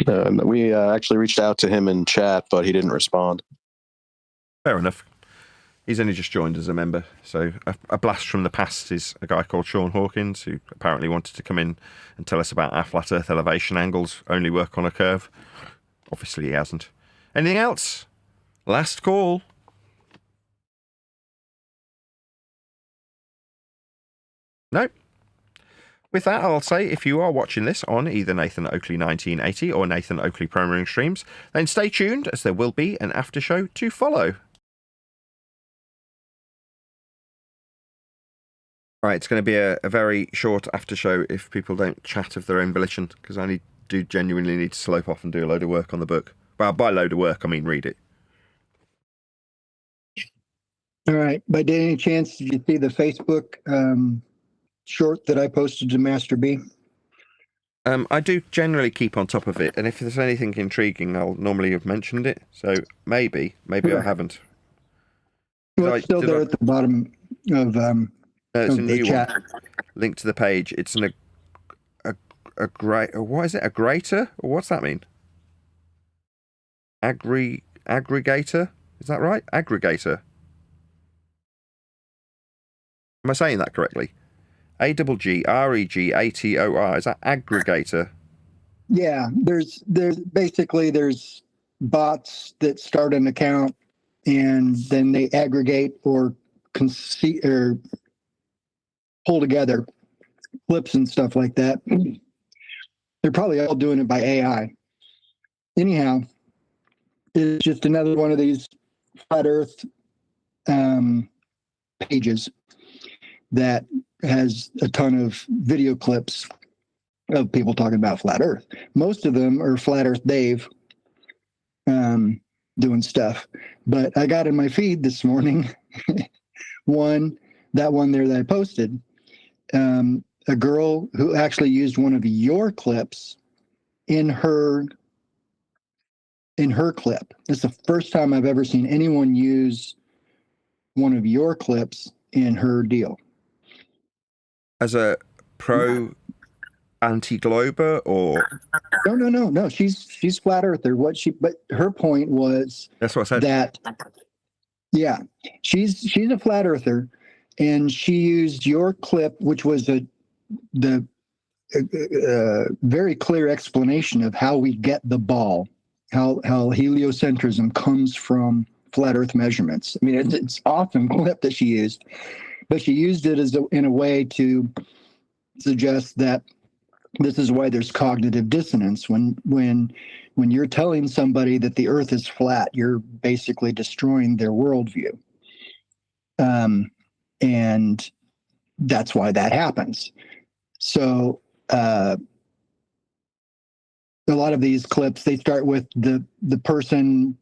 We actually reached out to him in chat, but he didn't respond. Fair enough. He's only just joined as a member. So a blast from the past is a guy called Sean Hawkins, who apparently wanted to come in and tell us about our flat earth elevation angles only work on a curve. Obviously he hasn't. Anything else? Last call. No. With that, I'll say, if you are watching this on either Nathan Oakley 1980 or Nathan Oakley Premiering streams, then stay tuned, as there will be an after show to follow. Right, it's going to be a very short after show if people don't chat of their own volition, because I do genuinely need to slope off and do a load of work on the book. Well, by load of work, I mean read it. All right. By any chance, did you see the Facebook short that I posted to Master B? I do generally keep on top of it, and if there's anything intriguing, I'll normally have mentioned it. So maybe I haven't. Well, it's still there at the bottom of it's a the new chat. one. Link to the page. It's a great. What is it? A grater? Or what's that mean? Aggregator? Is that right? Aggregator. Am I saying that correctly? AGGREGATOR. Is that aggregator? Yeah, there's bots that start an account and then they aggregate or pull together clips and stuff like that. They're probably all doing it by AI. Anyhow, it's just another one of these flat Earth pages that has a ton of video clips of people talking about flat Earth. Most of them are Flat Earth Dave doing stuff. But I got in my feed this morning that one there that I posted, a girl who actually used one of your clips in her clip. It's the first time I've ever seen anyone use one of your clips in her deal. As a pro anti-glober, or no, she's flat earther. But her point was, that's what I said, that yeah, she's a flat earther, and she used your clip, which was the very clear explanation of how we get the ball, how heliocentrism comes from flat Earth measurements. I mean, it's awesome clip that she used, but she used it in a way to suggest that this is why there's cognitive dissonance. When you're telling somebody that the Earth is flat, you're basically destroying their worldview. And that's why that happens. So a lot of these clips, they start with the person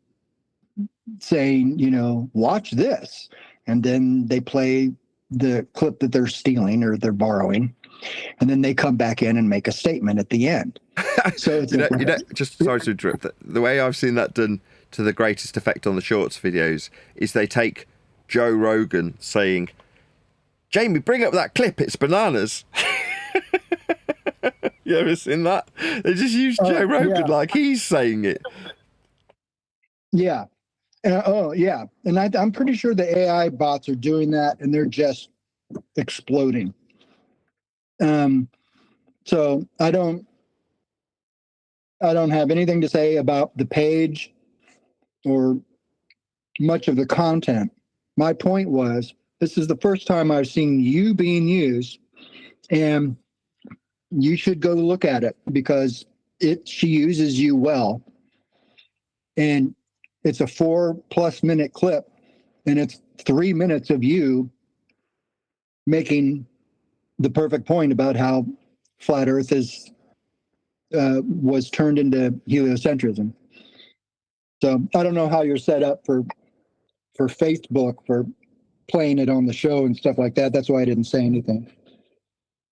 saying, you know, watch this. And then they play the clip that they're stealing or they're borrowing. And then they come back in and make a statement at the end. So it's just sorry to interrupt. The way I've seen that done to the greatest effect on the shorts videos is they take Joe Rogan saying, Jamie, bring up that clip, it's bananas. You ever seen that? They just use Joe Rogan like he's saying it. Yeah. Yeah. And I'm pretty sure the AI bots are doing that, and they're just exploding. So I don't have anything to say about the page or much of the content. My point was, this is the first time I've seen you being used, and you should go look at it because she uses you well. And it's a 4+ minute clip, and it's 3 minutes of you making the perfect point about how flat Earth was turned into heliocentrism. So I don't know how you're set up for Facebook for playing it on the show and stuff like that. That's why I didn't say anything.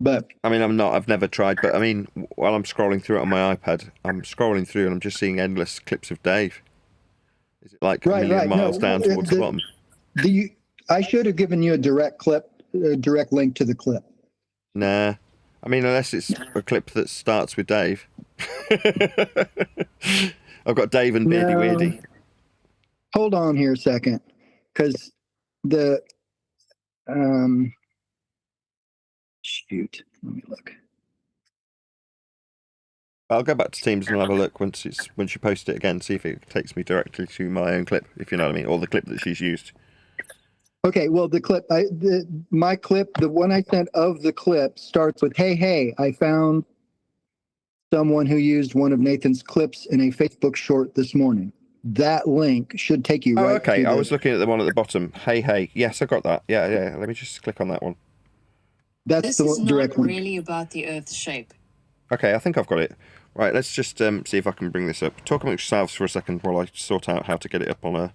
But I mean, I've never tried, but I mean, while I'm scrolling through it on my iPad, I'm scrolling through and I'm just seeing endless clips of Dave. Is it like a million miles down towards the bottom? I should have given you a direct link to the clip. Nah. I mean, unless it's a clip that starts with Dave. I've got Dave and Beardy Weirdy. Hold on here a second, because shoot, let me look. I'll go back to Teams and have a look once you post it again, see if it takes me directly to my own clip, if you know what I mean, or the clip that she's used. Okay, well, the clip, my clip, the one I sent of the clip starts with, hey, I found someone who used one of Nathan's clips in a Facebook short this morning. That link should take you right okay. to I was looking at the one at the bottom. Hey. Yes, I got that. Yeah. Let me just click on that one. That's the direct link. This is not really about the Earth's shape. Okay, I think I've got it. Right, let's just see if I can bring this up. Talk amongst yourselves for a second while I sort out how to get it up on a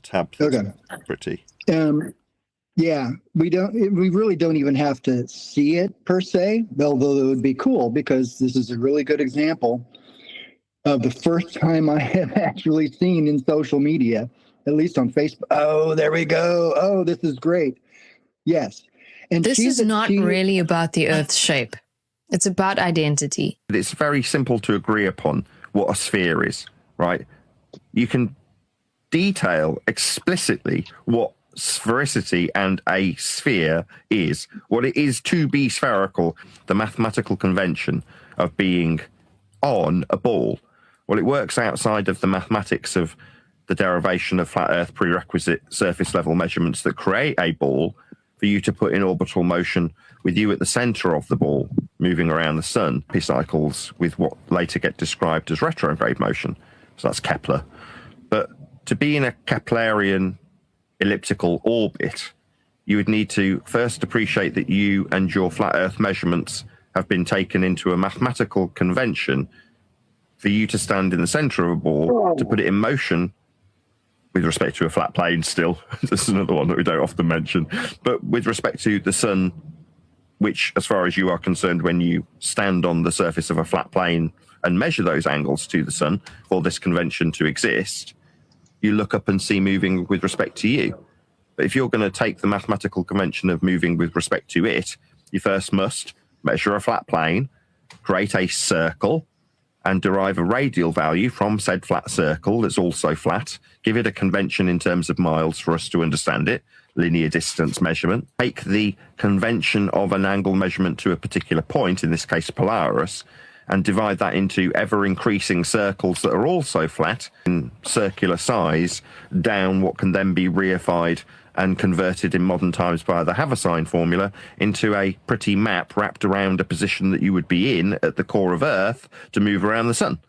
tab. Okay. Pretty. Yeah, we really don't even have to see it per se, although it would be cool because this is a really good example of the first time I have actually seen in social media, at least on Facebook. Oh, there we go. Oh, this is great. Yes. And this is not really about the Earth's shape. It's about identity. It's very simple to agree upon what a sphere is, right? You can detail explicitly what sphericity and a sphere is, what it is to be spherical, the mathematical convention of being on a ball. Well, it works outside of the mathematics of the derivation of flat Earth prerequisite surface level measurements that create a ball for you to put in orbital motion with you at the center of the ball, moving around the sun, cycles with what later get described as retrograde motion. So that's Kepler. But to be in a Keplerian elliptical orbit, you would need to first appreciate that you and your flat Earth measurements have been taken into a mathematical convention for you to stand in the center of a ball, to put it in motion with respect to a flat plane still. This is another one that we don't often mention. But with respect to the sun, which, as far as you are concerned, when you stand on the surface of a flat plane and measure those angles to the sun for this convention to exist, you look up and see moving with respect to you. But if you're going to take the mathematical convention of moving with respect to it, you first must measure a flat plane, create a circle, and derive a radial value from said flat circle that's also flat, give it a convention in terms of miles for us to understand it, linear distance measurement, take the convention of an angle measurement to a particular point, in this case Polaris, and divide that into ever-increasing circles that are also flat in circular size down what can then be reified and converted in modern times by the Haversine formula into a pretty map wrapped around a position that you would be in at the core of Earth to move around the sun.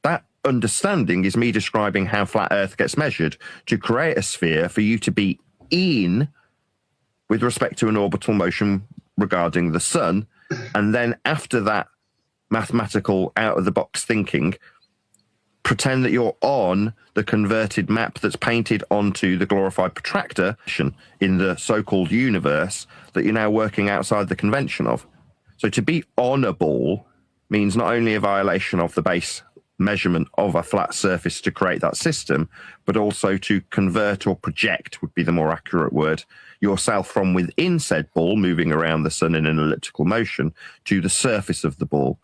That understanding is me describing how flat Earth gets measured to create a sphere for you to be in with respect to an orbital motion regarding the sun. And then after that mathematical out-of-the-box thinking, pretend that you're on the converted map that's painted onto the glorified protractor in the so-called universe that you're now working outside the convention of. So to be on a ball means not only a violation of the base measurement of a flat surface to create that system, but also to convert or project, would be the more accurate word, yourself from within said ball, moving around the sun in an elliptical motion, to the surface of the ball.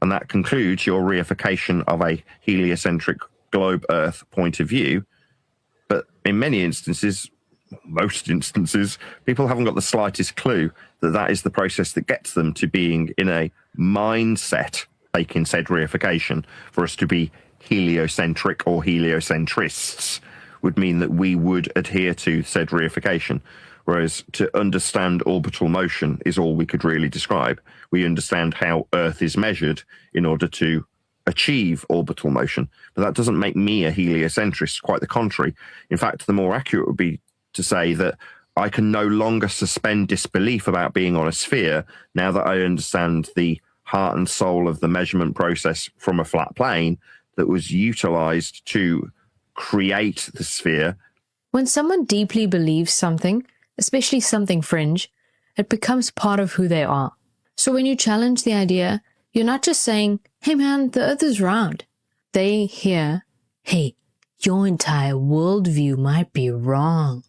And that concludes your reification of a heliocentric globe Earth point of view. But in many instances, most instances, people haven't got the slightest clue that that is the process that gets them to being in a mindset taking said reification. For us to be heliocentric or heliocentrists would mean that we would adhere to said reification. Whereas to understand orbital motion is all we could really describe. We understand how Earth is measured in order to achieve orbital motion. But that doesn't make me a heliocentrist, quite the contrary. In fact, the more accurate would be to say that I can no longer suspend disbelief about being on a sphere now that I understand the heart and soul of the measurement process from a flat plane that was utilized to create the sphere. When someone deeply believes something, especially something fringe, it becomes part of who they are. So when you challenge the idea, you're not just saying, hey man, the earth is round. They hear, hey, your entire worldview might be wrong.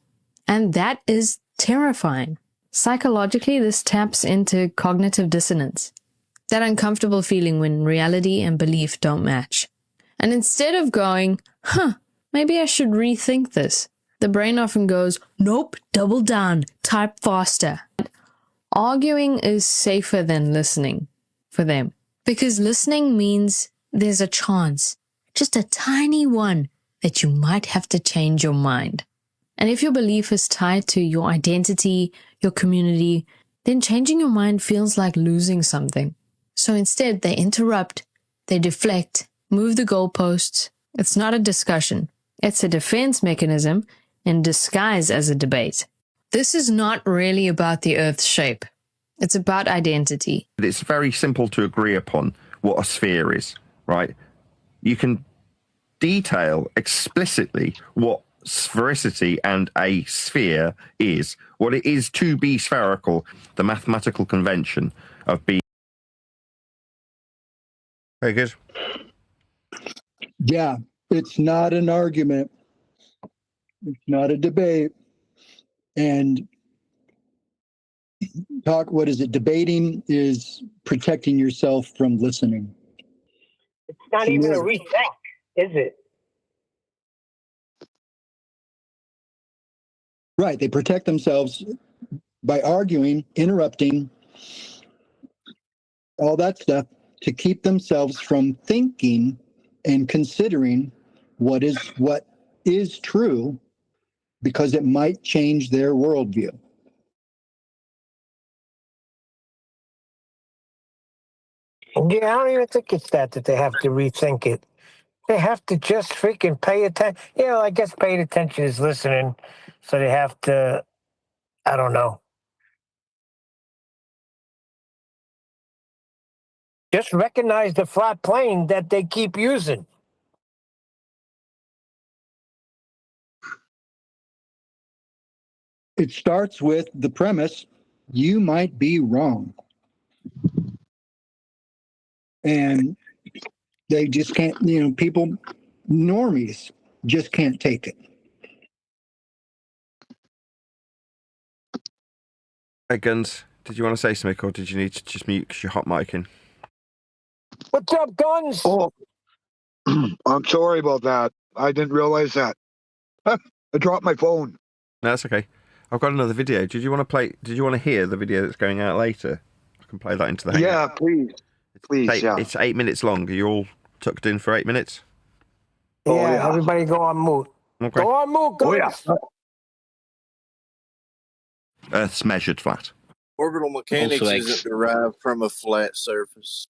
And that is terrifying. Psychologically, this taps into cognitive dissonance. That uncomfortable feeling when reality and belief don't match. And instead of going, maybe I should rethink this, the brain often goes, nope, double down, type faster. Arguing is safer than listening for them, because listening means there's a chance, just a tiny one, that you might have to change your mind. And if your belief is tied to your identity, your community, then changing your mind feels like losing something. So instead, they interrupt, they deflect, move the goalposts. It's not a discussion. It's a defense mechanism in disguise as a debate. This is not really about the Earth's shape. It's about identity. It's very simple to agree upon what a sphere is, right? You can detail explicitly what sphericity and a sphere is, what it is to be spherical, the mathematical convention of being. Very good. Yeah, it's not an argument. It's not a debate. And debating is protecting yourself from listening. It's not even a rethink, is it? Right. They protect themselves by arguing, interrupting, all that stuff to keep themselves from thinking and considering what is true, because it might change their worldview. Yeah, I don't even think it's that they have to rethink it. They have to just freaking pay attention. I guess paying attention is listening. So they have to, I don't know. Just recognize the flat plane that they keep using. It starts with the premise, you might be wrong. And they just can't, people, normies, just can't take it. Hey, Guns, did you want to say something, or did you need to just mute because you're hot micing? What's up, Guns? Oh, I'm sorry about that. I didn't realize that. I dropped my phone. No, that's okay. I've got another video. Did you want to hear the video that's going out later? I can play that into the hangout. Yeah, please. It's 8 minutes long. Are you all tucked in for 8 minutes? Yeah, everybody go on mute. Okay. Go on mute, Guns. Earth's measured flat. Orbital mechanics Also isn't derived from a flat surface.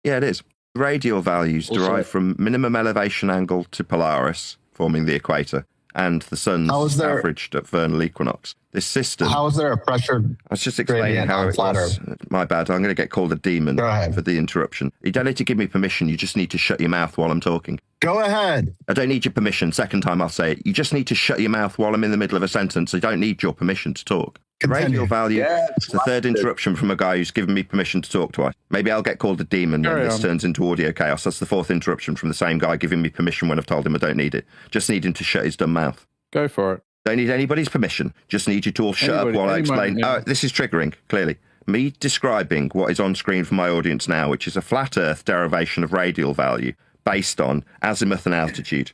Yeah, it is. Radial values Also- derive from minimum elevation angle to Polaris, forming the equator, and the sun's averaged at vernal equinox. This system. How is there a pressure? I was just explaining how it was. My bad. I'm going to get called a demon for the interruption. You don't need to give me permission. You just need to shut your mouth while I'm talking. Go ahead. I don't need your permission. Second time I'll say it. You just need to shut your mouth while I'm in the middle of a sentence. I don't need your permission to talk. Radial value. It's the third interruption from a guy who's given me permission to talk twice. Maybe I'll get called a demon when this turns into audio chaos. That's the fourth interruption from the same guy giving me permission when I've told him I don't need it. Just need him to shut his dumb mouth. Go for it. Don't need anybody's permission. Just need you to all shut up while I explain. Oh, this is triggering, clearly. Me describing what is on screen for my audience now, which is a flat Earth derivation of radial value based on azimuth and altitude.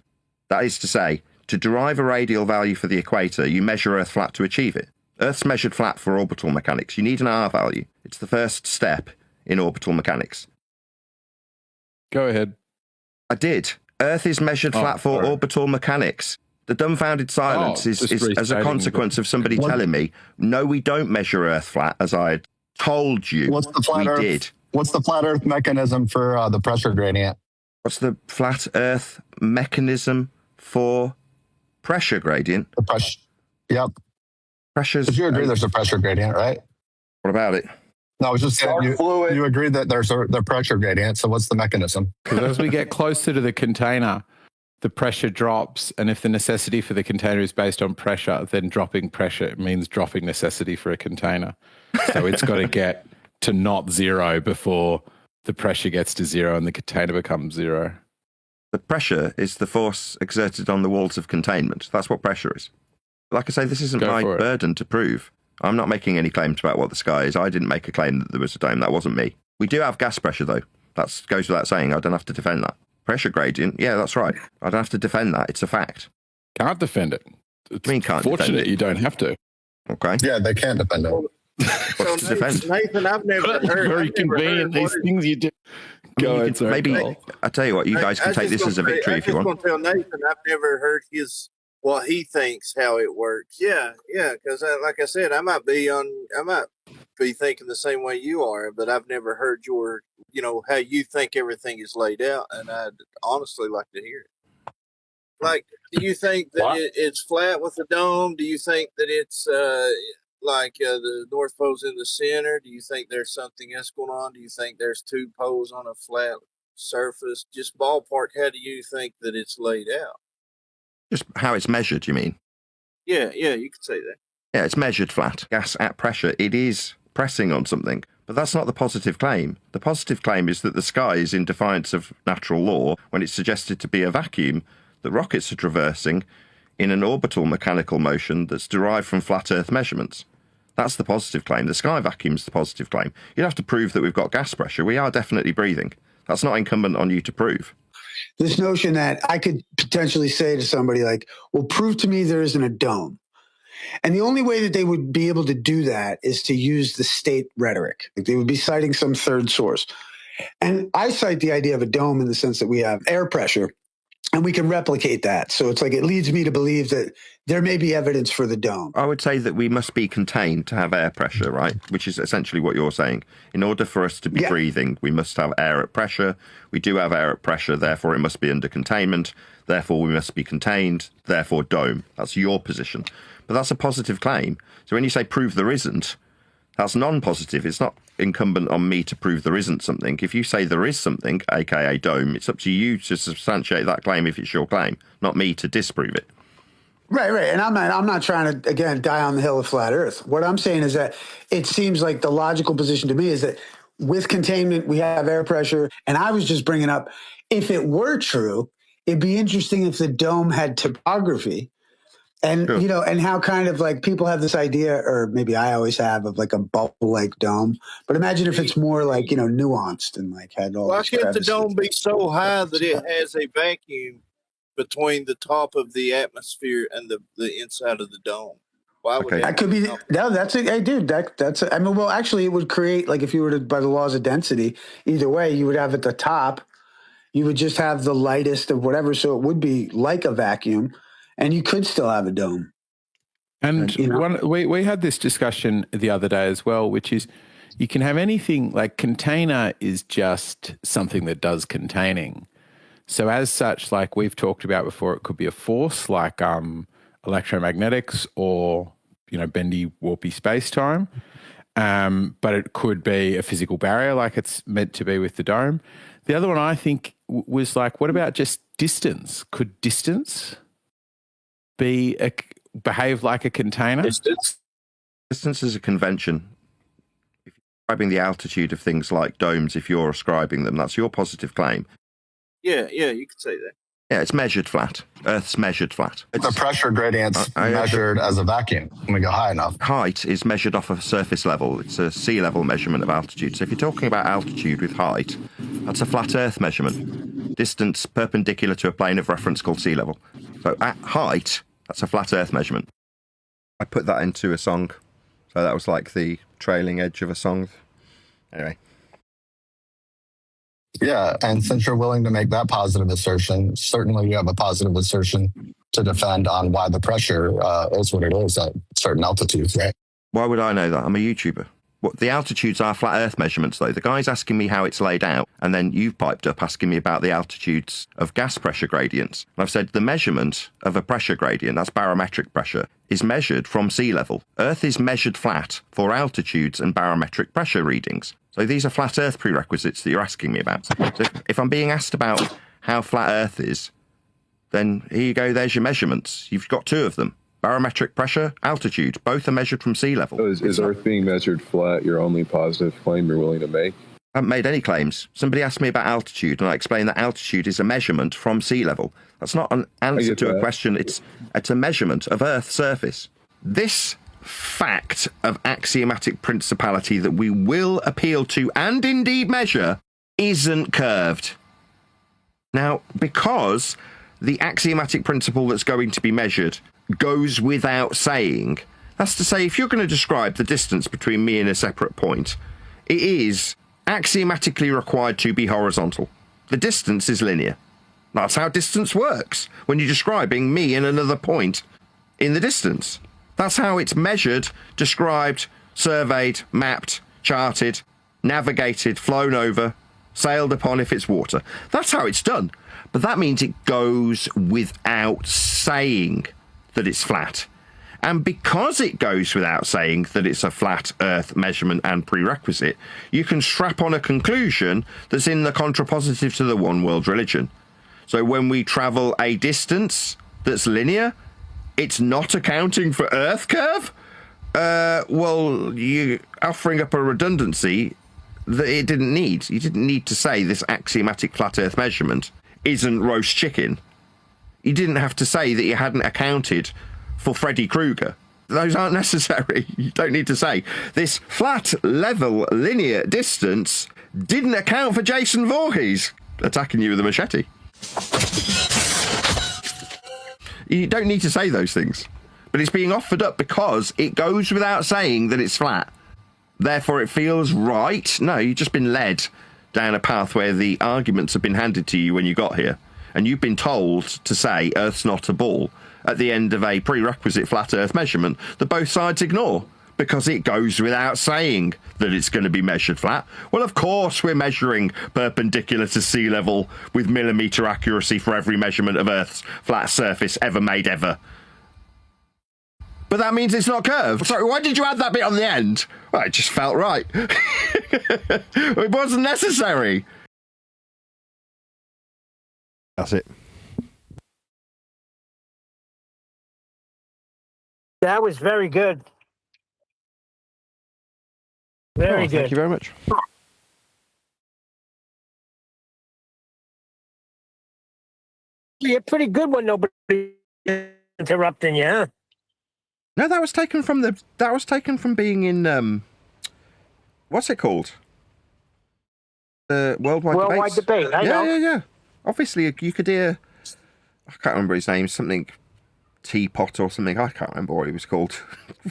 That is to say, to derive a radial value for the equator, you measure Earth flat to achieve it. Earth's measured flat for orbital mechanics. You need an R value. It's the first step in orbital mechanics. Go ahead. I did. Earth is measured flat for orbital mechanics. The dumbfounded silence is as a consequence of somebody telling me, no, we don't measure Earth flat, as I had told you. What's the flat Earth? Did. What's the flat Earth mechanism for the pressure gradient? What's the flat Earth mechanism for pressure gradient? The pressure. Yep. Pressures. Did you agree there's a pressure gradient, right? What about it? No, I was just saying you agreed that there's the pressure gradient. So what's the mechanism? Because as we get closer to the container, the pressure drops. And if the necessity for the container is based on pressure, then dropping pressure means dropping necessity for a container. So it's got to get to not zero before the pressure gets to zero and the container becomes zero. The pressure is the force exerted on the walls of containment. That's what pressure is. Like I say, this isn't my burden to prove. I'm not making any claims about what the sky is. I didn't make a claim that there was a dome. That wasn't me. We do have gas pressure, though. That goes without saying. I don't have to defend that. Pressure gradient, yeah, that's right. I don't have to defend that. It's a fact. Can't defend it. It's can't fortunate defend it. You don't have to. Okay. Yeah, they can defend it. What's to defend? Nathan, I've never heard. Very convenient, these things you do. Go ahead, sorry. Maybe, I tell you what, you guys can take this as a victory if you want. I just want to tell Nathan, I've never heard what he thinks, how it works. Yeah, because like I said, I might be thinking the same way you are, but I've never heard how you think everything is laid out, and I'd honestly like to hear it. Like, do you think that it's flat with a dome? Do you think that it's the North Pole's in the center? Do you think there's something else going on? Do you think there's two poles on a flat surface? Just ballpark, how do you think that it's laid out? Just how it's measured, you mean? Yeah, you could say that. Yeah, it's measured flat. Gas at pressure. It is pressing on something. But that's not the positive claim. The positive claim is that the sky is in defiance of natural law when it's suggested to be a vacuum that rockets are traversing in an orbital mechanical motion that's derived from flat Earth measurements. That's the positive claim. The sky vacuum's the positive claim. You'd have to prove that we've got gas pressure. We are definitely breathing. That's not incumbent on you to prove. This notion that I could potentially say to somebody like, well, prove to me there isn't a dome. And the only way that they would be able to do that is to use the state rhetoric. Like they would be citing some third source. And I cite the idea of a dome in the sense that we have air pressure and we can replicate that. So it's like it leads me to believe that there may be evidence for the dome. I would say that we must be contained to have air pressure, right? Which is essentially what you're saying. In order for us to be breathing, we must have air at pressure. We do have air at pressure, therefore it must be under containment. Therefore we must be contained, therefore dome. That's your position. But that's a positive claim. So when you say prove there isn't, that's non-positive. It's not incumbent on me to prove there isn't something. If you say there is something, aka dome, it's up to you to substantiate that claim if it's your claim, not me to disprove it. Right. And I'm not trying to, again, die on the hill of flat Earth. What I'm saying is that it seems like the logical position to me is that with containment, we have air pressure. And I was just bringing up, if it were true, it'd be interesting if the dome had topography. And, and how kind of like people have this idea, or maybe I always have, of like a bubble-like dome. But imagine if it's more like, nuanced and like had all Why can't the dome be so high that it has a vacuum between the top of the atmosphere and the inside of the dome? Why would that could be? No, that's it. Hey, dude, that's. I mean, well, actually, it would create, like, if you were to, by the laws of density, either way, you would have at the top, you would just have the lightest of whatever, so it would be like a vacuum. And you could still have a dome. And we had this discussion the other day as well, which is you can have anything, like container is just something that does containing. So as such, like we've talked about before, it could be a force like electromagnetics or, bendy, warpy space-time. But it could be a physical barrier like it's meant to be with the dome. The other one I think was like, what about just distance? Could distance behave like a container? Distance is a convention. If you're describing the altitude of things like domes, if you're ascribing them, that's your positive claim. Yeah, you could say that. Yeah, it's measured flat. Earth's measured flat. The pressure gradient's measured as a vacuum when we go high enough. Height is measured off of surface level. It's a sea level measurement of altitude. So if you're talking about altitude with height, that's a flat Earth measurement. Distance perpendicular to a plane of reference called sea level. So at height, that's a flat Earth measurement. I put that into a song. So that was like the trailing edge of a song. Anyway. Yeah, and since you're willing to make that positive assertion, certainly you have a positive assertion to defend on why the pressure is what it is at certain altitudes, right? Why would I know that? I'm a YouTuber. What, the altitudes are flat Earth measurements, though. The guy's asking me how it's laid out, and then you've piped up asking me about the altitudes of gas pressure gradients. And I've said the measurement of a pressure gradient, that's barometric pressure, is measured from sea level. Earth is measured flat for altitudes and barometric pressure readings. So these are flat Earth prerequisites that you're asking me about. So if I'm being asked about how flat Earth is, then here you go, there's your measurements. You've got two of them. Barometric pressure, altitude, both are measured from sea level. So is Earth being measured flat your only positive claim you're willing to make? I haven't made any claims. Somebody asked me about altitude, and I explained that altitude is a measurement from sea level. That's not an answer to a question. It's a measurement of Earth's surface. This fact of axiomatic principality that we will appeal to and indeed measure isn't curved. Now, because the axiomatic principle that's going to be measured goes without saying, that's to say, if you're going to describe the distance between me and a separate point, it is axiomatically required to be horizontal. The distance is linear. That's how distance works when you're describing me and another point in the distance. That's how it's measured, described, surveyed, mapped, charted, navigated, flown over, sailed upon if it's water. That's how it's done. But that means it goes without saying that it's flat. And because it goes without saying that it's a flat Earth measurement and prerequisite, you can strap on a conclusion that's in the contrapositive to the one world religion. So when we travel a distance that's linear, it's not accounting for Earth curve? Well, you're offering up a redundancy that it didn't need. You didn't need to say this axiomatic flat Earth measurement isn't roast chicken. You didn't have to say that you hadn't accounted for Freddy Krueger. Those aren't necessary. You don't need to say this flat, level, linear distance didn't account for Jason Voorhees attacking you with a machete. You don't need to say those things. But it's being offered up because it goes without saying that it's flat. Therefore, it feels right. No, you've just been led down a path where the arguments have been handed to you when you got here. And you've been told to say Earth's not a ball at the end of a prerequisite flat Earth measurement that both sides ignore because it goes without saying that it's going to be measured flat. Well, of course, we're measuring perpendicular to sea level with millimeter accuracy for every measurement of Earth's flat surface ever made ever. But that means it's not curved. Sorry, why did you add that bit on the end? Well, it just felt right. It wasn't necessary. That's it. That was very good. Very good. Thank you very much. You're pretty good when nobody interrupting you, huh? No, that was taken from being in what's it called? The Worldwide Debate. I know. Yeah. Obviously, you could hear. I can't remember his name. Something Teapot or something. I can't remember what he was called.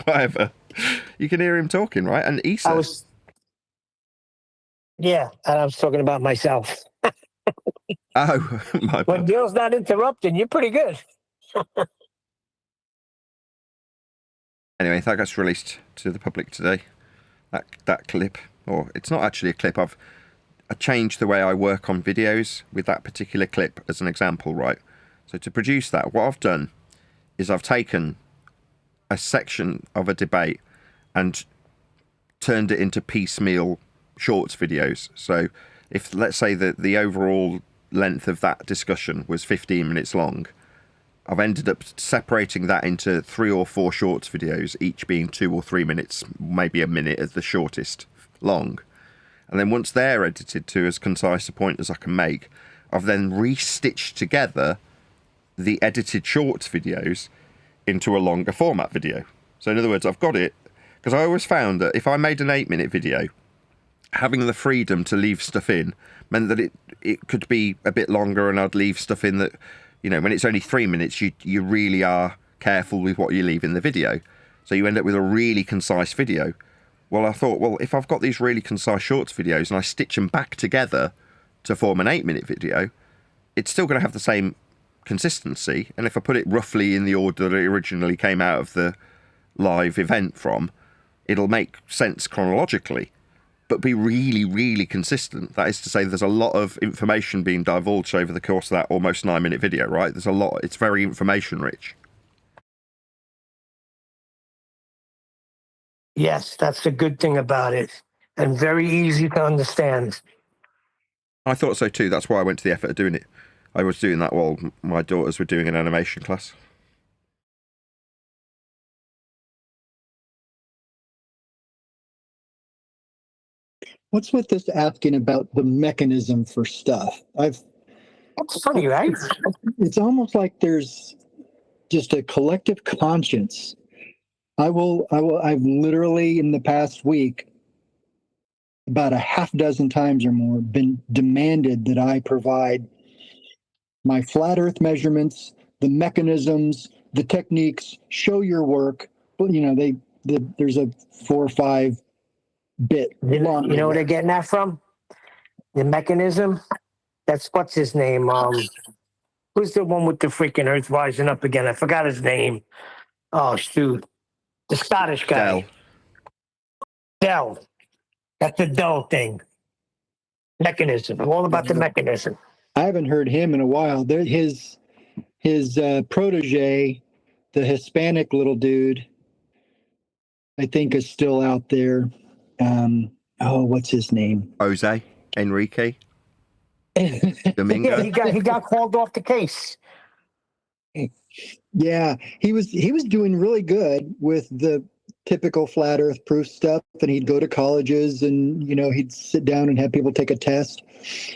Whatever. You can hear him talking, right? And Issa. Yeah, and I was talking about myself. Oh, my When bad. Bill's not interrupting, you're pretty good. Anyway, that gets released to the public today. That clip, or it's not actually a clip. I changed the way I work on videos with that particular clip as an example, right? So to produce that, what I've done is I've taken a section of a debate and turned it into piecemeal shorts videos. So if, let's say that the overall length of that discussion was 15 minutes long, I've ended up separating that into 3 or 4 shorts videos, each being 2 or 3 minutes, maybe a minute at the shortest long. And then once they're edited to as concise a point as I can make, I've then re-stitched together the edited shorts videos into a longer format video. So in other words, I've got it, because I always found that if I made an 8-minute video, having the freedom to leave stuff in meant that it could be a bit longer, and I'd leave stuff in that, you know, when it's only 3 minutes, you really are careful with what you leave in the video. So you end up with a really concise video. Well, I thought, well, if I've got these really concise shorts videos and I stitch them back together to form an 8-minute video, it's still going to have the same consistency. And if I put it roughly in the order that it originally came out of the live event from, it'll make sense chronologically, but be really, really consistent. That is to say, there's a lot of information being divulged over the course of that almost 9-minute video, right? There's a lot. It's very information rich. Yes, that's the good thing about it, and very easy to understand. I thought so too. That's why I went to the effort of doing it. I was doing that while my daughters were doing an animation class. What's with this asking about the mechanism for stuff? That's funny, right? It's almost like there's just a collective conscience. I've literally in the past week, about a half dozen times or more, been demanded that I provide my flat earth measurements, the mechanisms, the techniques, show your work. But you know, there's a 4 or 5 bit. You know where they're getting that from? The mechanism? That's what's his name? Who's the one with the freaking earth rising up again? I forgot his name. Oh shoot. The Scottish guy. Dell. That's the Dell thing. Mechanism. All about the mechanism. I haven't heard him in a while. His protege, the Hispanic little dude, I think is still out there. What's his name? Jose Enrique Domingo. Yeah, he got called off the case. Yeah, he was doing really good with the typical flat earth proof stuff, and he'd go to colleges and, you know, he'd sit down and have people take a test.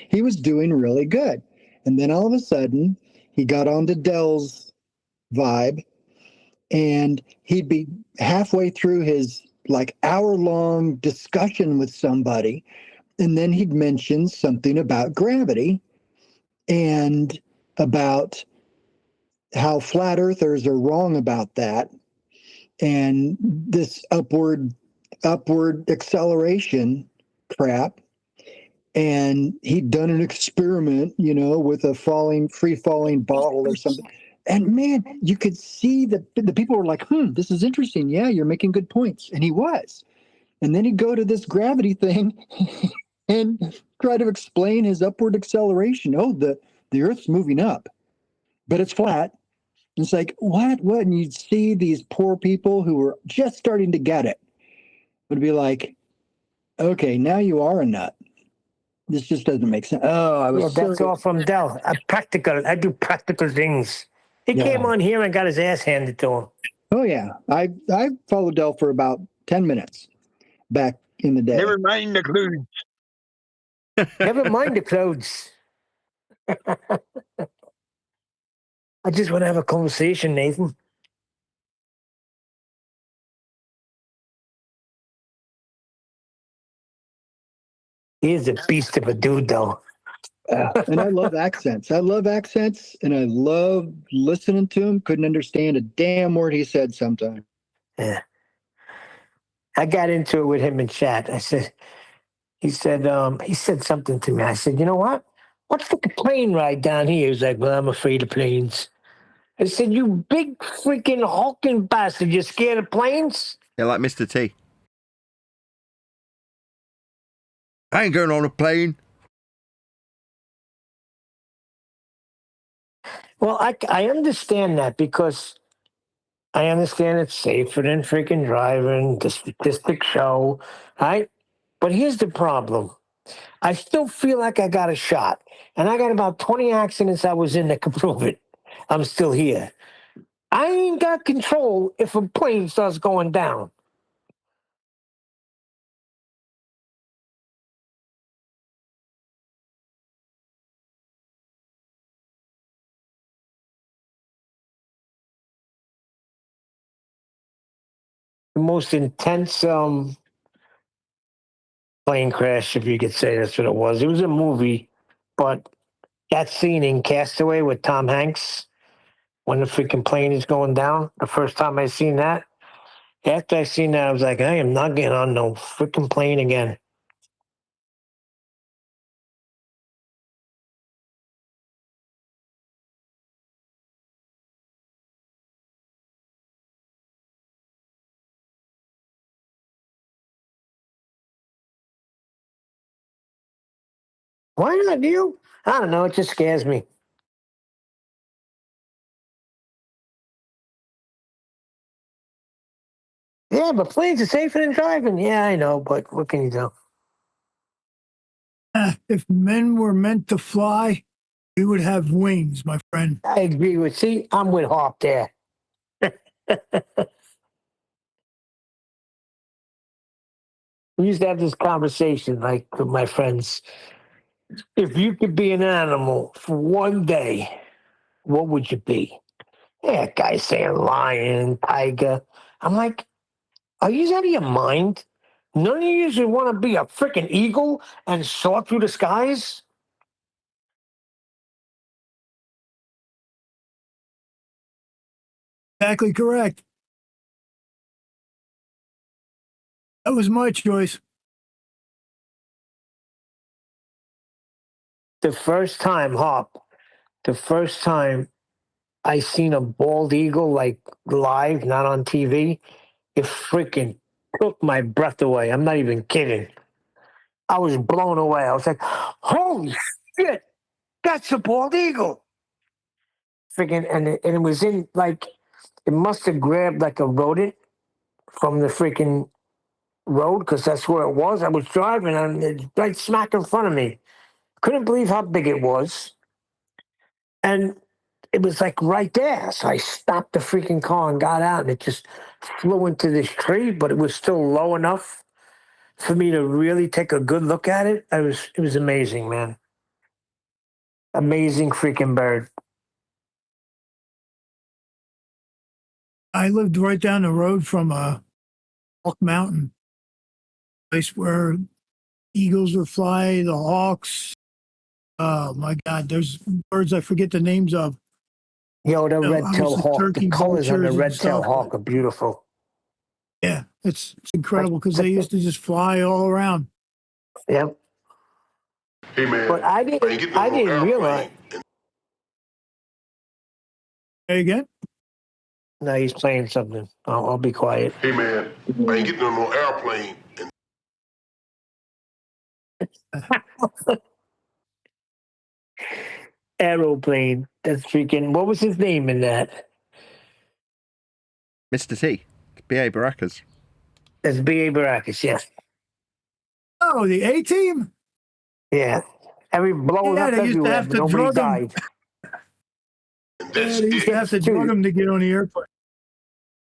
He was doing really good. And then all of a sudden he got onto Dell's vibe, and he'd be halfway through his like hour-long discussion with somebody, and then he'd mention something about gravity and about how flat earthers are wrong about that, and this upward acceleration crap. And he'd done an experiment, you know, with a free falling bottle or something. And man, you could see that the people were like, this is interesting. Yeah, you're making good points. And he was. And then he'd go to this gravity thing and try to explain his upward acceleration. Oh, the Earth's moving up, but it's flat. And it's like, what? And you'd see these poor people who were just starting to get it. Would be like, okay, now you are a nut. This just doesn't make sense. That's all from Dell. I do practical things. He came on here and got his ass handed to him. Oh yeah, I followed Dell for about 10 minutes back in the day. Never mind the clothes. Never mind the clothes. I just want to have a conversation, Nathan. He is a beast of a dude, though. And I love accents. And I love listening to him. Couldn't understand a damn word he said sometimes. Yeah. I got into it with him in chat. He said something to me. I said, you know what? What's the plane ride down here? He was like, well, I'm afraid of planes. I said, you big freaking hulking bastard. You're scared of planes? Yeah, like Mr. T. I ain't going on a plane. Well, I understand that because I understand it's safer than freaking driving. The statistics show, right? But here's the problem. I still feel like I got a shot. And I got about 20 accidents I was in that could prove it. I'm still here. I ain't got control if a plane starts going down. The most intense plane crash, if you could say that's what it was. It was a movie, but that scene in Castaway with Tom Hanks when the freaking plane is going down, the first time I seen that, after I seen that, I was like, I am not getting on no freaking plane again. Why not you? I don't know. It just scares me. Yeah, but planes are safer than driving. Yeah, I know, but what can you do? If men were meant to fly, we would have wings, my friend. I agree with. See, I'm with Hawk there. We used to have this conversation, like with my friends. If you could be an animal for one day, what would you be? Yeah, guys saying lion, tiger. I'm like, are you out of your mind? None of you should want to be a freaking eagle and soar through the skies? Exactly correct. That was my choice. The first time, Hop, the first time I seen a bald eagle like live, not on TV, it freaking took my breath away. I'm not even kidding. I was blown away. I was like, holy shit, that's a bald eagle. Freaking, and it was in like, it must have grabbed like a rodent from the freaking road because that's where it was. I was driving and it's right smack in front of me. Couldn't believe how big it was. And it was like right there. So I stopped the freaking car and got out and it just flew into this tree, but it was still low enough for me to really take a good look at it. It was amazing, man. Amazing freaking bird. I lived right down the road from Hawk Mountain, place where eagles would fly, the hawks. Oh my God, there's birds I forget the names of. Yo, the red-tailed obviously hawk. The turkey colors on the vultures and red-tailed stuff. hawk are beautiful. Yeah, it's incredible because they used to just fly all around. Yep. Hey man, But I didn't realize. Hey, again? No, he's playing something. I'll be quiet. hey man, I ain't getting on no airplane. Aeroplane. That's freaking. What was his name in that? Mr. T. B.A. Baracus. That's B.A. Baracus, yes. Oh, the A team? Yeah. Every blowing Yeah, up they used to everywhere, have but to nobody drug them. died. Yeah, they used to have to drug them to get on the airplane.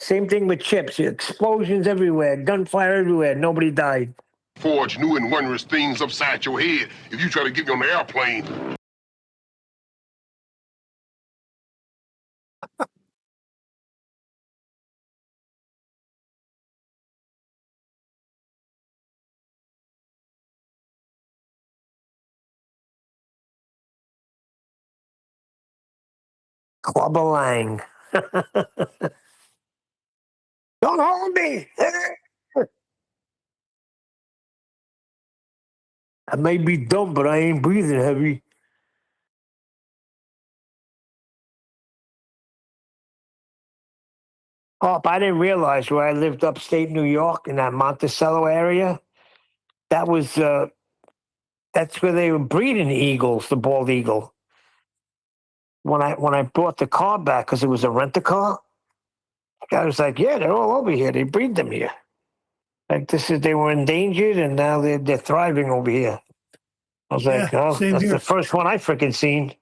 Same thing with chips. Explosions everywhere, gunfire everywhere. Nobody died. Forge new and wondrous things upside your head if you try to get me on the airplane. Clubber Lang. Don't hold me. I may be dumb, but I ain't breathing heavy. Oh, I didn't realize where I lived upstate New York in that Monticello area. That was that's where they were breeding eagles, the bald eagle. when I brought the car back, because it was a rent-a-car, I was like, yeah, they're all over here. They breed them here. Like they were endangered, and now they're thriving over here. I was like, oh, same that's here. the first one I freaking seen.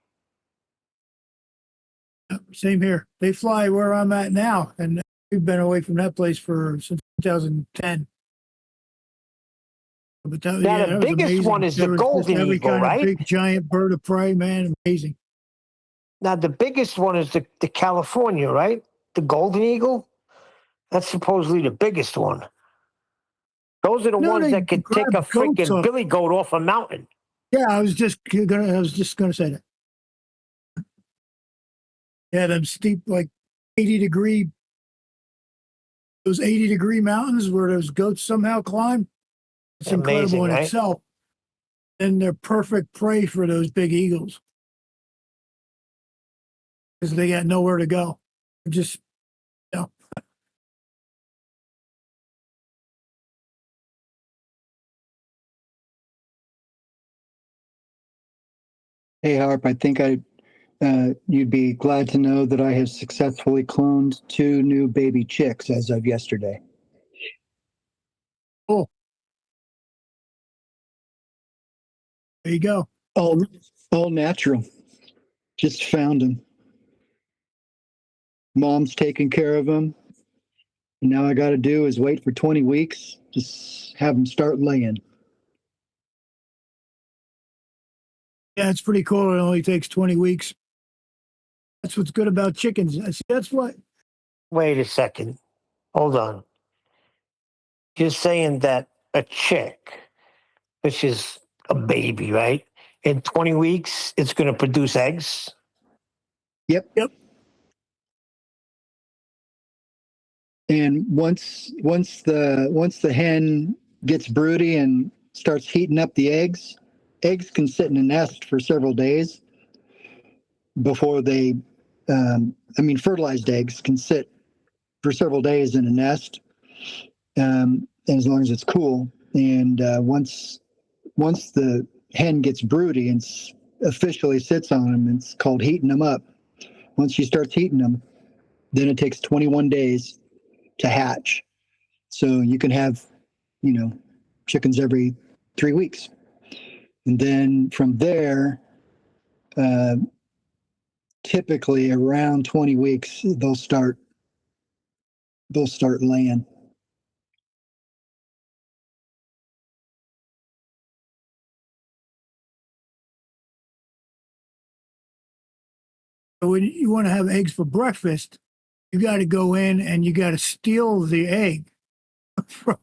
Same here. They fly where I'm at now, and we've been away from that place since 2010. But that, Now, the that was biggest amazing. one is There the was just golden every eagle, kind right? of big giant bird of prey, man. Amazing. Now, the biggest one is the California, right? The golden eagle. That's supposedly the biggest one. Those are the ones they that could take a grab goats freaking off. billy goat off a mountain. Yeah, I was just gonna say that. Yeah, them steep, like 80-degree, those 80-degree mountains where those goats somehow climb. It's incredible in right? itself. And they're perfect prey for those big eagles because they got nowhere to go. Just, you know. Hey, Harp, I think you'd be glad to know that I have successfully cloned 2 new baby chicks as of yesterday. Oh, there you go. All natural. Just found them. Mom's taking care of them. And now I got to do is wait for 20 weeks. Just have them start laying. Yeah, it's pretty cool. It only takes 20 weeks. That's what's good about chickens. That's what. Wait a second. Hold on. You're saying that a chick, which is a baby, right? In 20 weeks, it's going to produce eggs? Yep. And once the hen gets broody and starts heating up the eggs can sit in a nest for several days before they fertilized eggs can sit for several days in a nest, as long as it's cool. And once the hen gets broody and officially sits on them, it's called heating them up. Once she starts heating them, then it takes 21 days to hatch. So you can have, chickens every 3 weeks. And then from there, typically around 20 weeks, they'll start laying. When you want to have eggs for breakfast, you got to go in and you got to steal the egg. You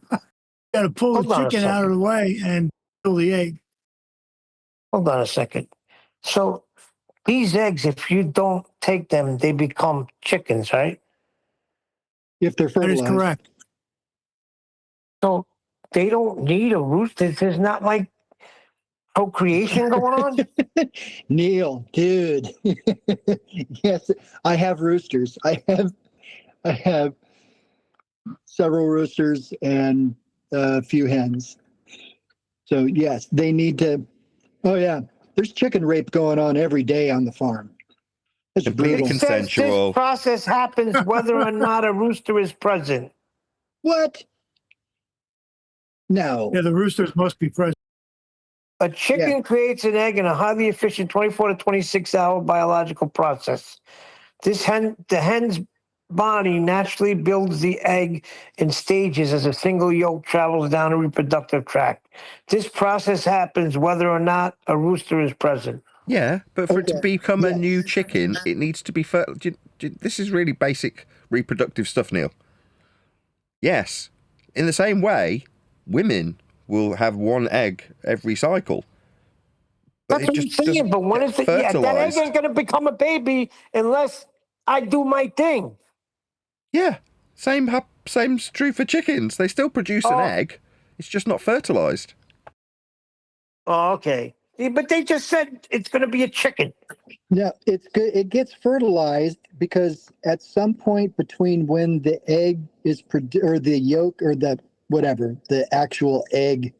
got to pull the chicken out of the way and steal the egg. Hold on a second. So these eggs, if you don't take them, they become chickens, right? If they're fertilized. That is correct. So they don't need a rooster. There's not like procreation going on? Neil, dude. Yes, I have roosters. I have several roosters and a few hens. So yes, they need to. Oh yeah, there's chicken rape going on every day on the farm. It's brutal. It says this process happens whether or not a rooster is present. What? No. Yeah, the roosters must be present. A chicken creates an egg in a highly efficient 24 to 26-hour biological process. The hen's body naturally builds the egg in stages as a single yolk travels down a reproductive tract. This process happens whether or not a rooster is present. Yeah, but for it to become a new chicken, it needs to be fertile. This is really basic reproductive stuff, Neil. Yes, in the same way, women will have one egg every cycle. But That's what I'm saying, but when is it? Yeah, that egg ain't going to become a baby unless I do my thing. Yeah, same's true for chickens. They still produce an egg. It's just not fertilized. Oh, okay. But they just said it's going to be a chicken. No, it's good. It gets fertilized because at some point between when the egg is produced, or the yolk, or the whatever, the actual egg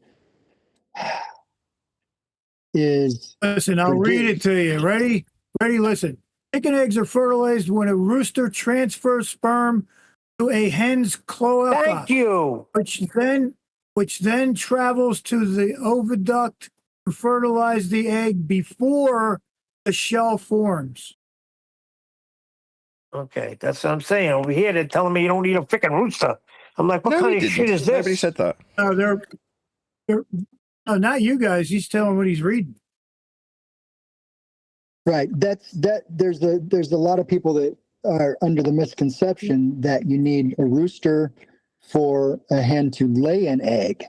is. Listen, I'll read it to you. Ready? Listen. Chicken eggs are fertilized when a rooster transfers sperm to a hen's cloaca. Thank you. Which then travels to the oviduct to fertilize the egg before the shell forms. Okay, that's what I'm saying. Over here, they're telling me you don't need a freaking rooster. I'm like, what No, kind we of didn't. shit is this? Nobody said that. No, they're no, not you guys. He's telling what he's reading. Right. There's a lot of people that are under the misconception that you need a rooster for a hen to lay an egg.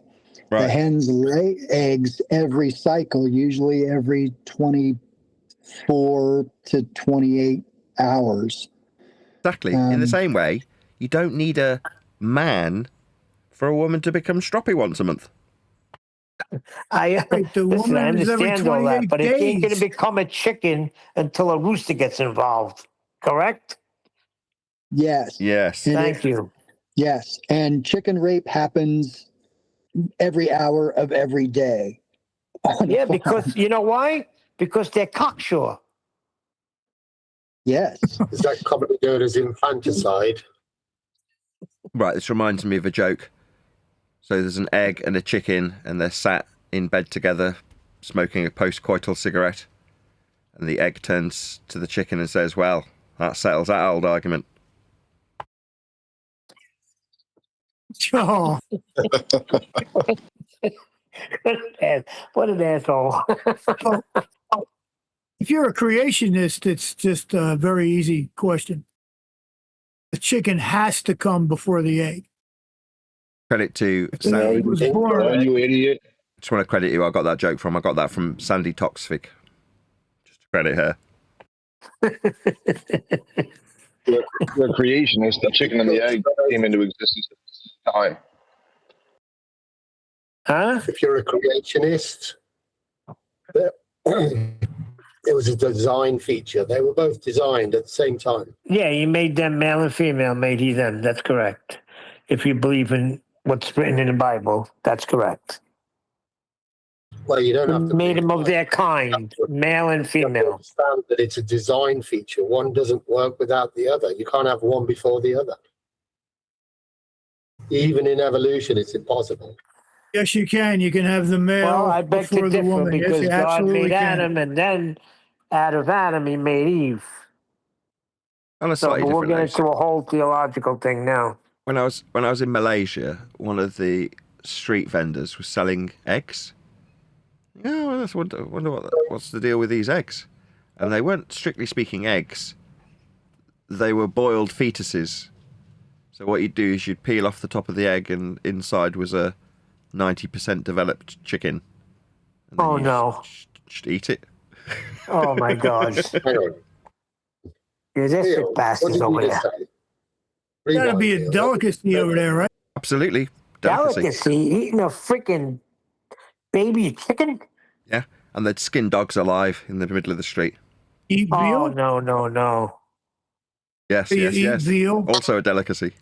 Right. The hens lay eggs every cycle, usually every 24 to 28 hours. Exactly. In the same way, you don't need a man for a woman to become stroppy once a month. Listen, I understand all that, but it ain't going to days. become a chicken until a rooster gets involved. Correct? Yes. Yes. Thank you. Yes. And chicken rape happens every hour of every day. Yeah, because you know why? Because they're cocksure. Yes. Is that commonly known as infanticide? Right, this reminds me of a joke. So there's an egg and a chicken, and they're sat in bed together, smoking a post-coital cigarette. And the egg turns to the chicken and says, "Well, that settles that old argument." Oh. What an asshole. If you're a creationist, it's just a very easy question. The chicken has to come before the egg. Credit to The egg was born. You idiot. Just want to credit you. I got that joke from. I got that from Sandy Toksvig. Just to credit her. You're a creationist. The chicken and the egg came into existence at the same time. Huh? If you're a creationist, it was a design feature. They were both designed at the same time. Yeah, he made them male and female, made he them. That's correct. If you believe in what's written in the Bible, that's correct. Well, you don't have to made them of their kind, male and female. understand that it's a design feature. One doesn't work without the other. You can't have one before the other. Even in evolution, it's impossible. Yes, you can. You can have the male Well, I beg before to the differ woman. Yes, because you God absolutely made can. Adam, and then out of Adam, he made Eve. On a So slightly we'll different get note. into a whole theological thing now. When I was in Malaysia, one of the street vendors was selling eggs. Yeah, well, I wonder what's the deal with these eggs. And they weren't strictly speaking eggs. They were boiled fetuses. So what you'd do is you'd peel off the top of the egg, and inside was a 90% developed chicken. And then Oh you no! just eat it. Oh my God! Yeah, there's sick bastards over there. Gotta be a delicacy over there, right? Absolutely. Delicacy, eating a freaking baby chicken? Yeah, and they'd skin dogs alive in the middle of the street. Eat veal? Oh no! Yes, Do you yes, eat yes. veal? Also a delicacy.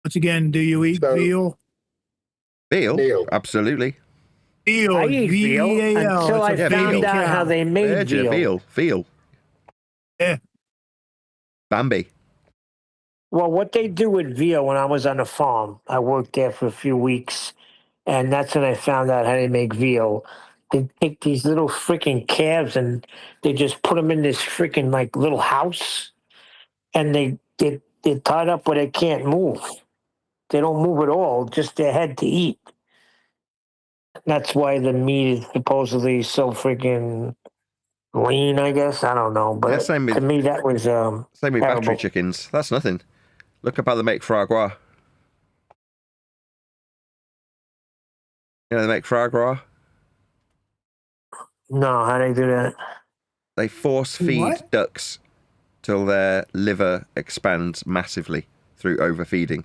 Once again, do you eat veal? Veal? Absolutely. Veal. I eat veal V-E-A-L. until I It's a found baby out cow. how they made Veal. Yeah. Bambi. Well, what they do with veal when I was on the farm, I worked there for a few weeks, and that's when I found out how they make veal. They take these little freaking calves and they just put them in this freaking like little house, and they're tied up where they can't move. They don't move at all, just their head to eat. That's why the meat is supposedly so freaking lean, I guess. I don't know, but Yeah, same with- to me that was Same with terrible. battery chickens. That's nothing. Look up how they make foie gras. You know they make foie gras? No, how do they do that? They force feed What? ducks till their liver expands massively through overfeeding.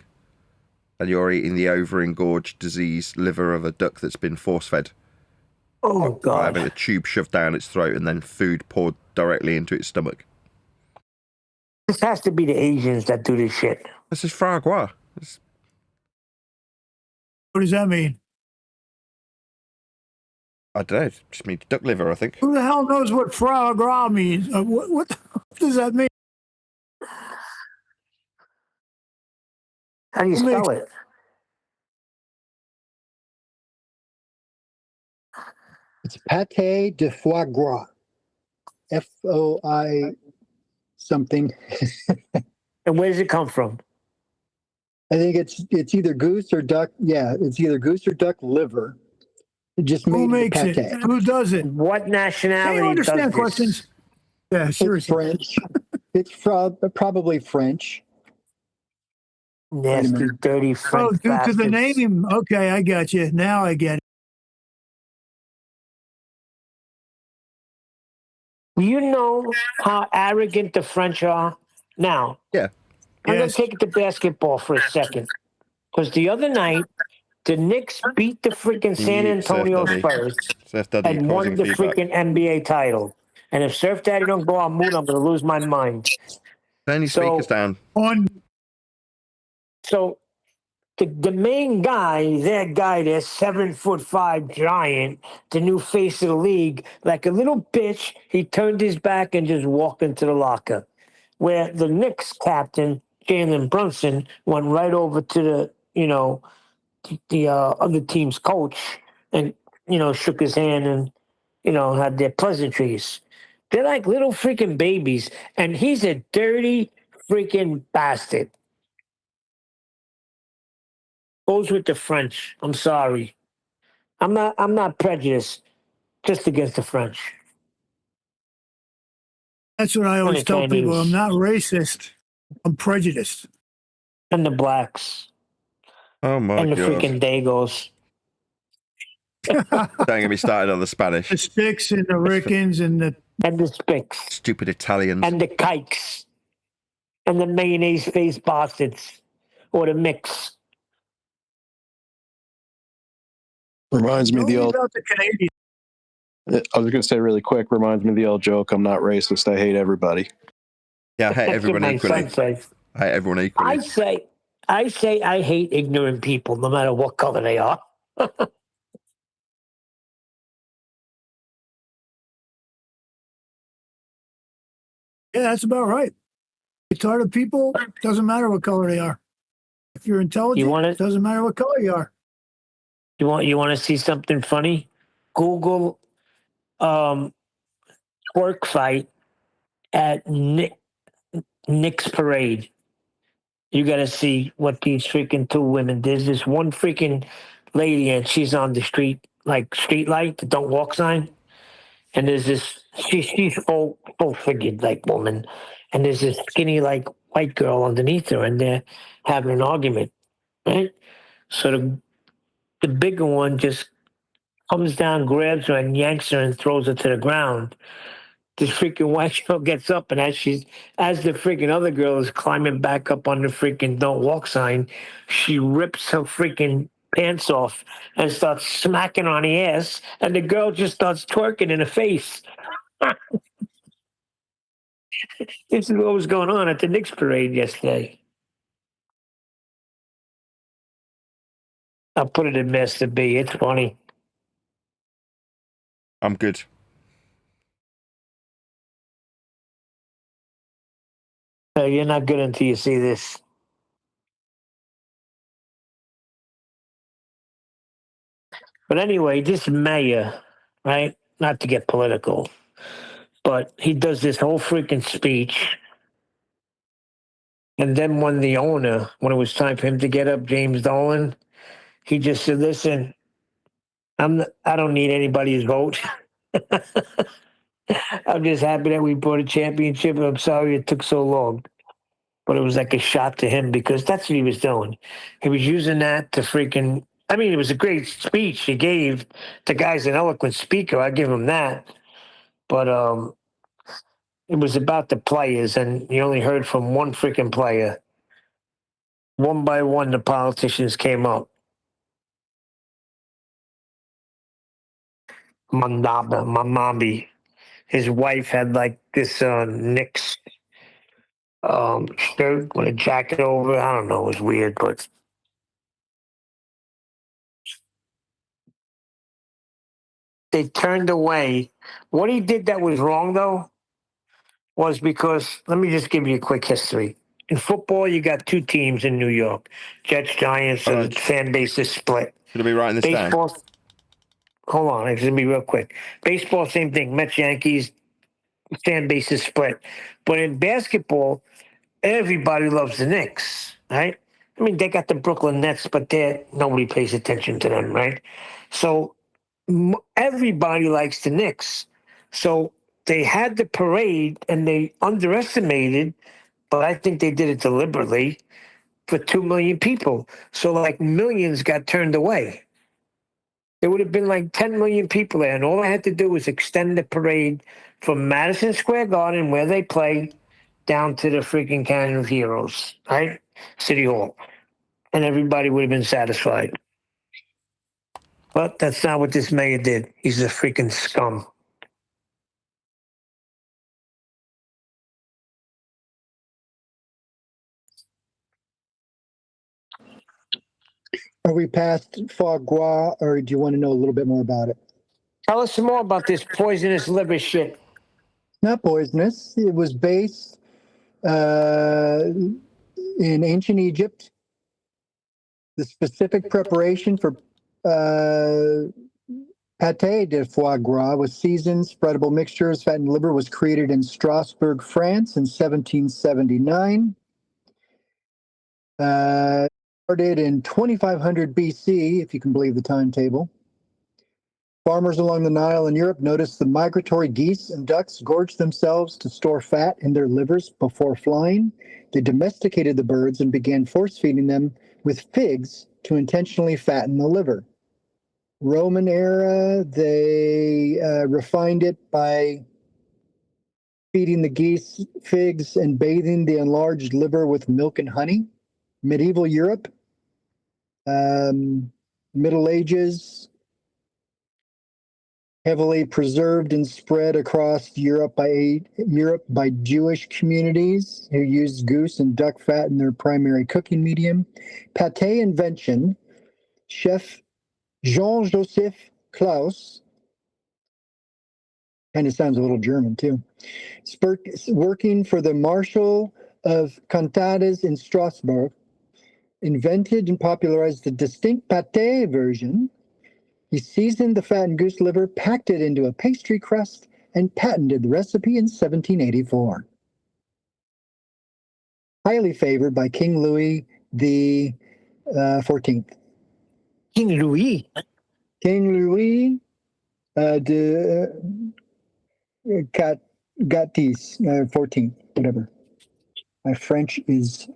And you're eating the over-engorged, diseased liver of a duck that's been force-fed. Oh, By God. having a tube shoved down its throat and then food poured directly into its stomach. This has to be the Asians that do this shit. This is foie gras. What does that mean? I don't know. Just means duck liver, I think. Who the hell knows what foie gras means? What does that mean? How do you spell it? It's pate de foie gras. FOI something. And where does it come from? I think it's either goose or duck. Yeah, it's either goose or duck liver. It just Who made makes pate. it? Who does it? What nationality Can you understand does this? questions? Yeah, It's seriously. French. It's probably French. Nasty, dirty French Oh, due to the bastards. name. Okay, I got you. Now I get it. You know how arrogant the French are? Now, Yeah. I'm going Yes. to take it to basketball for a second. Because the other night, the Knicks beat the freaking San Mute Antonio Surf Daddy. Spurs Surf Daddy and won causing the feedback. freaking NBA title. And if Surf Daddy don't go on mute, I'm going to lose my mind. Turn your speakers down. So the main guy, that guy, that 7'5" giant, the new face of the league, like a little bitch, he turned his back and just walked into the locker. Where the Knicks captain, Jalen Brunson, went right over to the other team's coach and, shook his hand and, had their pleasantries. They're like little freaking babies, and he's a dirty freaking bastard. Goes with the French. I'm sorry. I'm not prejudiced, just against the French. That's what I always And the tell people. I'm Chinese. not racist. I'm prejudiced. And the blacks. Oh my And the god. freaking Dagos. Don't get me started on the Spanish. The Sticks and the Rickens and the Spicks. Stupid Italians. And the Kikes. And the mayonnaise face bastards. Or the mix. Reminds me of the old. about the Canadians. I was going to say really quick. Reminds me of the old joke. I'm not racist. I hate everybody. Yeah, I hate That's everyone what my equally. son says. I hate everyone equally. I say I hate ignorant people, no matter what color they are. Yeah, that's about right. Retarded people, doesn't matter what color they are. If you're intelligent, doesn't matter what color you are. You want to see something funny? Google twerk fight at Nick's parade. You got to see what these freaking two women. There's this one freaking lady, and she's on the street, like street light, the don't walk sign. And there's this, she's full figured like woman, and there's this skinny like white girl underneath her, and they're having an argument, right? So the bigger one just comes down, grabs her, and yanks her and throws her to the ground. This freaking white girl gets up, and as the freaking other girl is climbing back up on the freaking don't walk sign, she rips her freaking pants off and starts smacking on the ass, and the girl just starts twerking in her face. This is what was going on at the Knicks parade yesterday. I'll put it in Master B. It's funny. I'm good. You're not good until you see this. But anyway, this mayor, right? Not to get political, but he does this whole freaking speech. And then when it was time for him to get up, James Dolan, he just said, listen, I don't need anybody's vote. I'm just happy that we brought a championship. I'm sorry it took so long. But it was like a shot to him because that's what he was doing. He was using that to freaking, it was a great speech he gave. The guy's an eloquent speaker. I give him that. But it was about the players, and you only heard from one freaking player. One by one, the politicians came up. Mambi. His wife had like this Knicks shirt with a jacket over. I don't know. It was weird, but they turned away. What he did that was wrong, though, was because, let me just give you a quick history. In football, you got two teams in New York, Jets, Giants, so the fan base is split. Should I be writing this down? Baseball, hold on, it's going to be real quick. Baseball, same thing. Mets, Yankees, fan base is split. But in basketball, everybody loves the Knicks, right? I mean, they got the Brooklyn Nets, but nobody pays attention to them, right? So everybody likes the Knicks. So they had the parade and they underestimated, but I think they did it deliberately, for 2 million people. So like millions got turned away. There would have been like 10 million people there, and all I had to do was extend the parade from Madison Square Garden, where they play, down to the freaking Canyon of Heroes, right? City Hall. And everybody would have been satisfied. But that's not what this mayor did. He's a freaking scum. Are we past foie gras, or do you want to know a little bit more about it? Tell us some more about this poisonous liver shit. Not poisonous. It was based in ancient Egypt. The specific preparation for pâté de foie gras with seasoned, spreadable mixtures, fattened liver was created in Strasbourg, France in 1779. Started in 2500 BC, if you can believe the timetable. Farmers along the Nile in Europe noticed the migratory geese and ducks gorge themselves to store fat in their livers before flying. They domesticated the birds and began force feeding them with figs to intentionally fatten the liver. Roman era, they refined it by feeding the geese figs and bathing the enlarged liver with milk and honey. Medieval Europe, Middle Ages, heavily preserved and spread across Europe by Jewish communities who used goose and duck fat in their primary cooking medium. Pâté invention, chef Jean-Joseph Klaus, kind of sounds a little German too, working for the Marshal of Cantadas in Strasbourg, invented and popularized the distinct pâté version. He seasoned the fattened goose liver, packed it into a pastry crust, and patented the recipe in 1784. Highly favored by King Louis the 14th. King Louis? King Louis de Gatis, 14th, whatever. My French is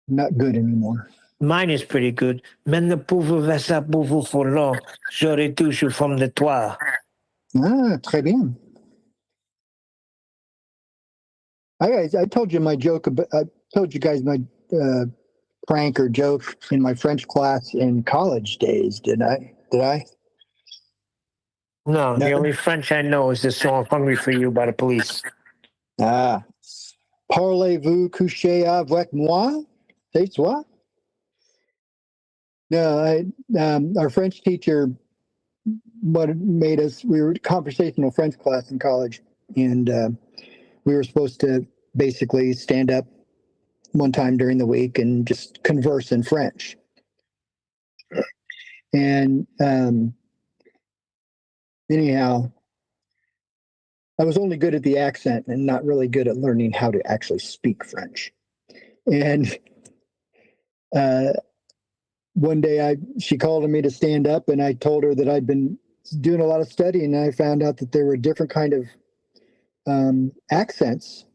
not good anymore. Mine is pretty good. Men ne pouvaient pas pour for long. J'aurais touché from the toit. Ah, très bien. I told you my joke. I told you guys my prank or joke in my French class in college days. Did I? No, the only French I know is the song "Hungry for You" by the Police. Ah, parlez-vous coucher avec moi? C'est toi? No, our French teacher made us. We were conversational French class in college, and we were supposed to basically stand up one time during the week and just converse in French. And anyhow, I was only good at the accent and not really good at learning how to actually speak French. And one day she called on me to stand up, and I told her that I'd been doing a lot of studying, and I found out that there were different kind of accents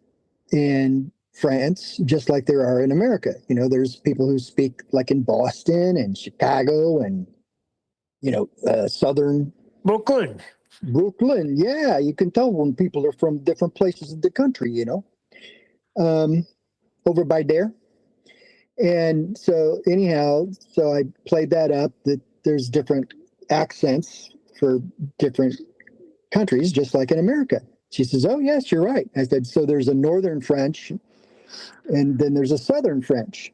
in France, just like there are in America. You know, there's people who speak like in Boston and Chicago and, Southern Brooklyn. Yeah, you can tell when people are from different places of the country, over by there. And so anyhow, I played that up, that there's different accents for different countries, just like in America. She says, "Oh, yes, you're right." I said, "So there's a Northern French, and then there's a Southern French."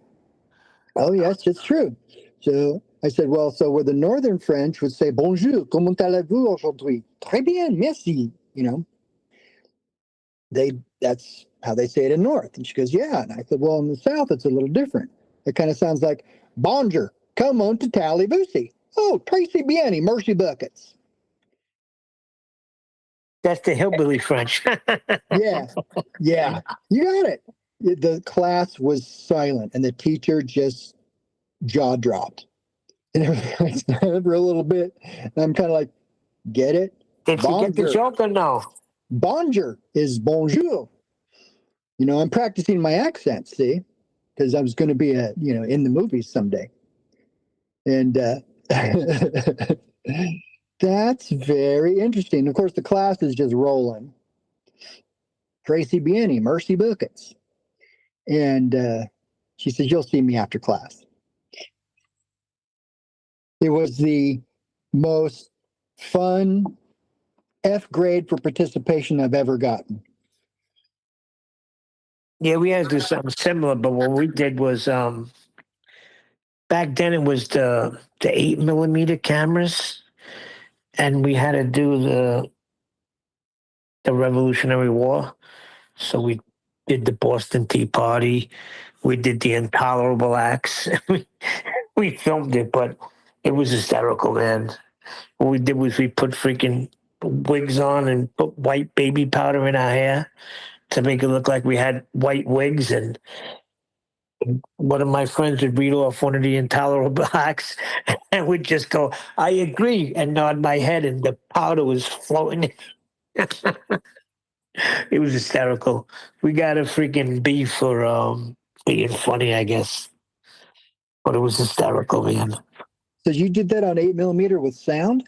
"Oh, yes, it's true." So I said, well, so where the Northern French would say, bonjour, comment allez-vous aujourd'hui? Très bien, merci. You know, that's how they say it in North. And she goes, yeah. And I said, well, in the South, it's a little different. It kind of sounds like, bonjour, come on to Tallyvusi. Oh, Tracy Biani, mercy buckets. That's the hillbilly French. Yeah, yeah, you got it. The class was silent, and the teacher just jaw dropped. And everybody started for a little bit. And I'm kind of like, get it? Did you get the joke or no? Bonjour is bonjour. You know, I'm practicing my accent, see, because I was going to be in the movies someday. And that's very interesting. Of course, the class is just rolling. Tracy Bieni, Mercy Buckets. And she says, you'll see me after class. It was the most fun F grade for participation I've ever gotten. Yeah, we had to do something similar, but what we did was back then it was the 8mm cameras, and we had to do the Revolutionary War. So we did the Boston Tea Party, we did the Intolerable Acts. We filmed it, but it was hysterical, man. What we did was we put freaking wigs on and put white baby powder in our hair to make it look like we had white wigs, and one of my friends would read off one of the Intolerable Acts and would just go, I agree, and nod my head, and the powder was floating. It was hysterical. We got a freaking beef for being funny, I guess. But it was hysterical, man. So you did that on 8mm with sound?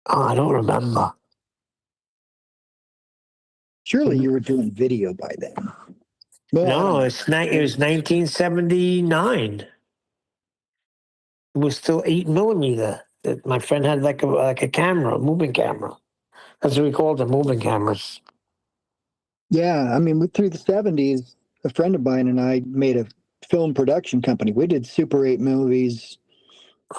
Oh, I don't remember. Surely you were doing video by then. Well, No, it was 1979. It was still 8mm. My friend had like a camera, a moving camera. That's what we called them, moving cameras. Yeah, I mean, through the 70s, a friend of mine and I made a film production company. We did Super 8 movies.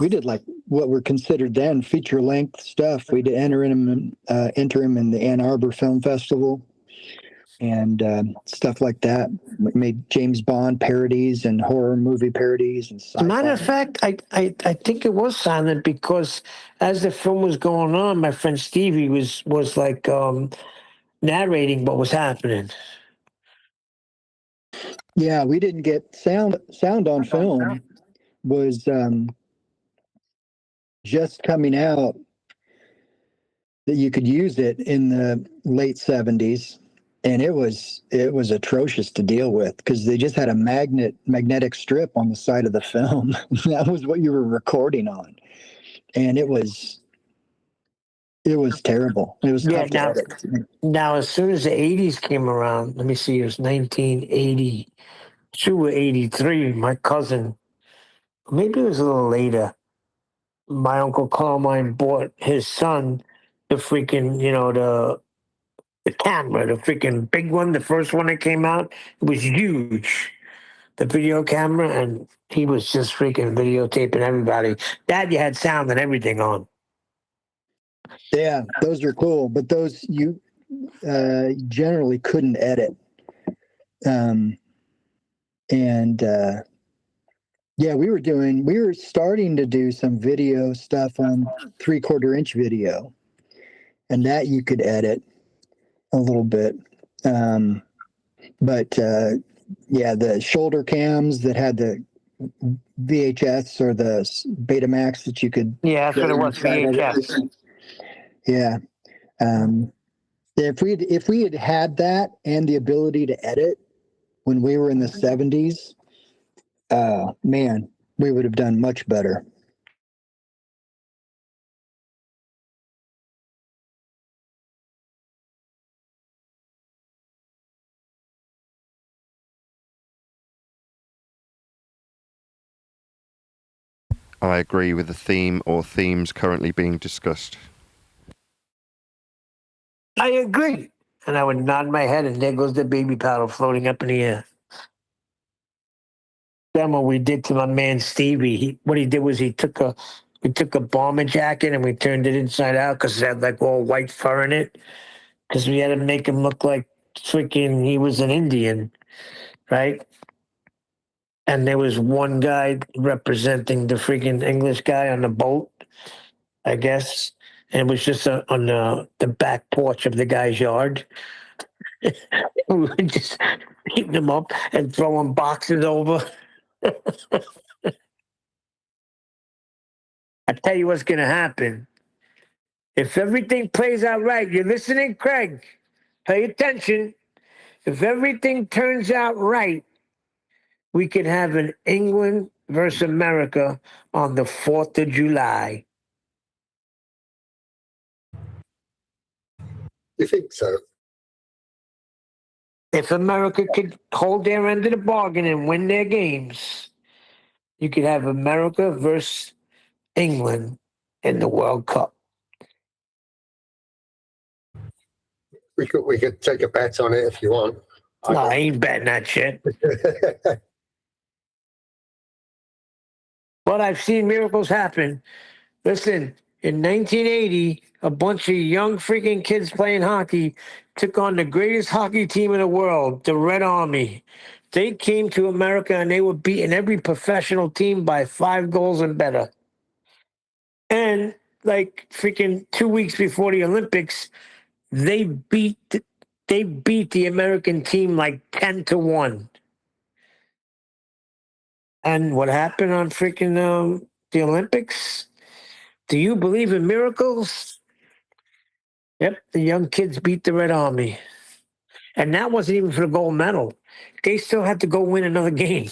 We did like what were considered then feature-length stuff. We did enter him in the Ann Arbor Film Festival and stuff like that. We made James Bond parodies and horror movie parodies and As a matter of fact, I think it was silent because as the film was going on, my friend Stevie was like narrating what was happening. Yeah, we didn't get sound on film was just coming out that you could use it in the late 70s, and it was atrocious to deal with because they just had a magnetic strip on the side of the film. That was what you were recording on, and it was terrible. It was tough to edit. Now, as soon as the 80s came around, let me see, it was 1982 or 83, my cousin, maybe it was a little later, my Uncle Carmine bought his son the freaking, the camera, the freaking big one, the first one that came out. It was huge, the video camera, and he was just freaking videotaping everybody. Dad, you had sound and everything on. Yeah, those are cool, but those you generally couldn't edit. Yeah, we were starting to do some video stuff on 3/4 inch video, and that you could edit a little bit. But yeah, the shoulder cams that had the VHS or the Betamax that you could. Yeah, that's what it was, VHS. Yeah. If we had that and the ability to edit when we were in the 70s, man, we would have done much better. I agree with the theme or themes currently being discussed. I agree. And I would nod my head, and there goes the baby powder floating up in the air. Then what we did to my man Stevie, what he did was we took a bomber jacket and we turned it inside out because it had like all white fur in it. Because we had to make him look like freaking he was an Indian, right? And there was one guy representing the freaking English guy on the boat, I guess. And it was just on the back porch of the guy's yard. We were just beating him up and throwing boxes over. I tell you what's going to happen. If everything plays out right, you're listening, Craig? Pay attention. If everything turns out right, we could have an England versus America on the 4th of July. You think so? If America could hold their end of the bargain and win their games, you could have America versus England in the World Cup. We could take a bet on it if you want. No, I ain't betting that shit. But I've seen miracles happen. Listen, in 1980, a bunch of young freaking kids playing hockey took on the greatest hockey team in the world, the Red Army. They came to America and they were beating every professional team by 5 goals and better. And like freaking 2 weeks before the Olympics, they beat the American team like 10-1. And what happened on freaking the Olympics? Do you believe in miracles? Yep, the young kids beat the Red Army. And that wasn't even for the gold medal. They still had to go win another game.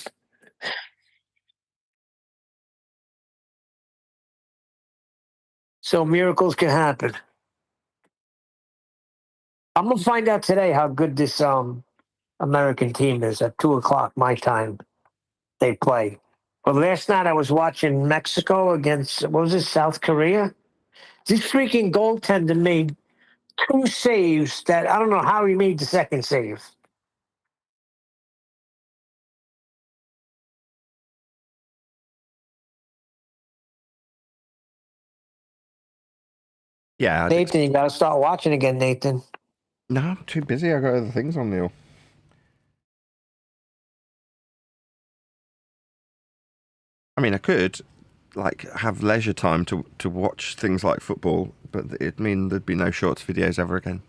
So miracles can happen. I'm going to find out today how good this American team is at 2:00 my time. They play. But last night I was watching Mexico against, what was it, South Korea? This freaking goaltender made 2 saves that I don't know how he made the second save. Yeah. Nathan, you got to start watching again, Nathan. No, I'm too busy. I got other things on, Neil. I mean, I could like have leisure time to watch things like football, but it'd mean there'd be no shorts videos ever again.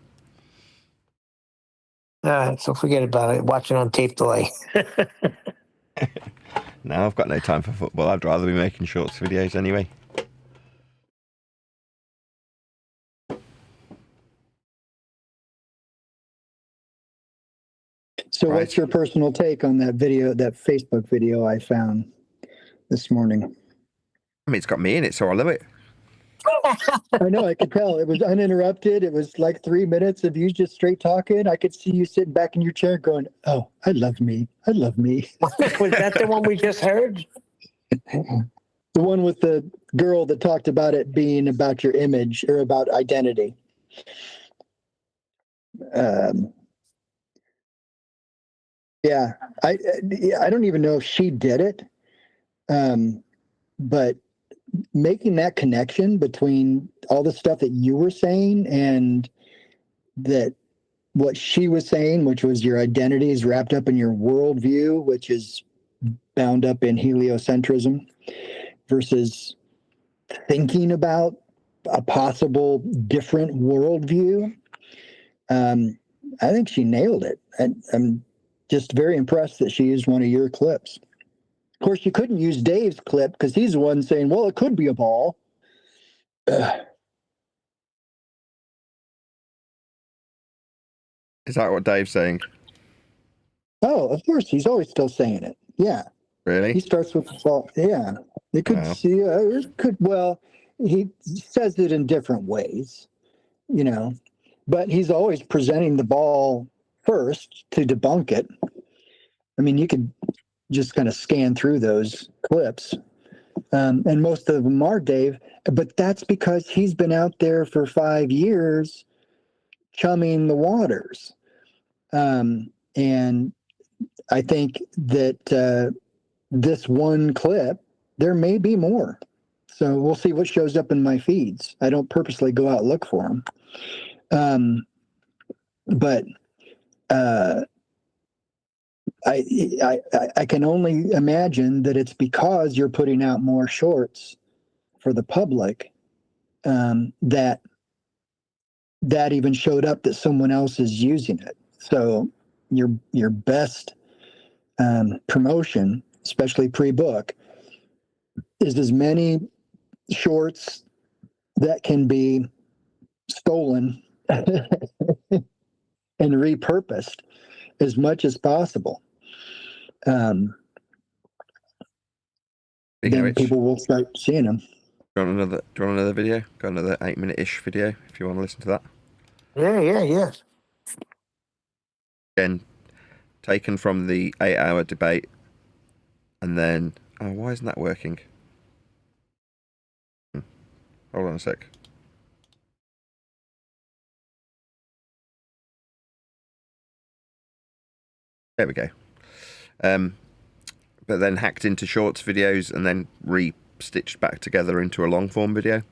So forget about it. Watch it on tape delay. No, I've got no time for football. I'd rather be making shorts videos anyway. So what's your personal take on that video, that Facebook video I found this morning? I mean, it's got me in it, so I love it. I know, I could tell. It was uninterrupted. It was like 3 minutes of you just straight talking. I could see you sitting back in your chair going, oh, I love me. I love me. Was that the one we just heard? The one with the girl that talked about it being about your image or about identity. Yeah, I don't even know if she did it, but making that connection between all the stuff that you were saying and that what she was saying, which was your identity is wrapped up in your worldview, which is bound up in heliocentrism, versus thinking about a possible different worldview. I think she nailed it. I'm just very impressed that she used one of your clips. Of course, you couldn't use Dave's clip because he's the one saying, well, it could be a ball. Is that what Dave's saying? Oh, of course. He's always still saying it. Yeah. Really? He starts with the ball. Yeah. It could see, it could, well, he says it in different ways, you know, but he's always presenting the ball first to debunk it. I mean, you could just kind of scan through those clips. And most of them are Dave, but that's because he's been out there for 5 years chumming the waters. And I think that this one clip, there may be more. So we'll see what shows up in my feeds. I don't purposely go out and look for them. But I can only imagine that it's because you're putting out more shorts for the public that even showed up that someone else is using it. So your best promotion, especially pre-book, is as many shorts that can be stolen and repurposed as much as possible. Then people will start seeing them. Do you want another video? Got another 8-minute-ish video if you want to listen to that. Yeah. Again, taken from the 8-hour debate, and then why isn't that working? Hold on a sec. There we go. But then hacked into shorts videos and then re-stitched back together into a long form video.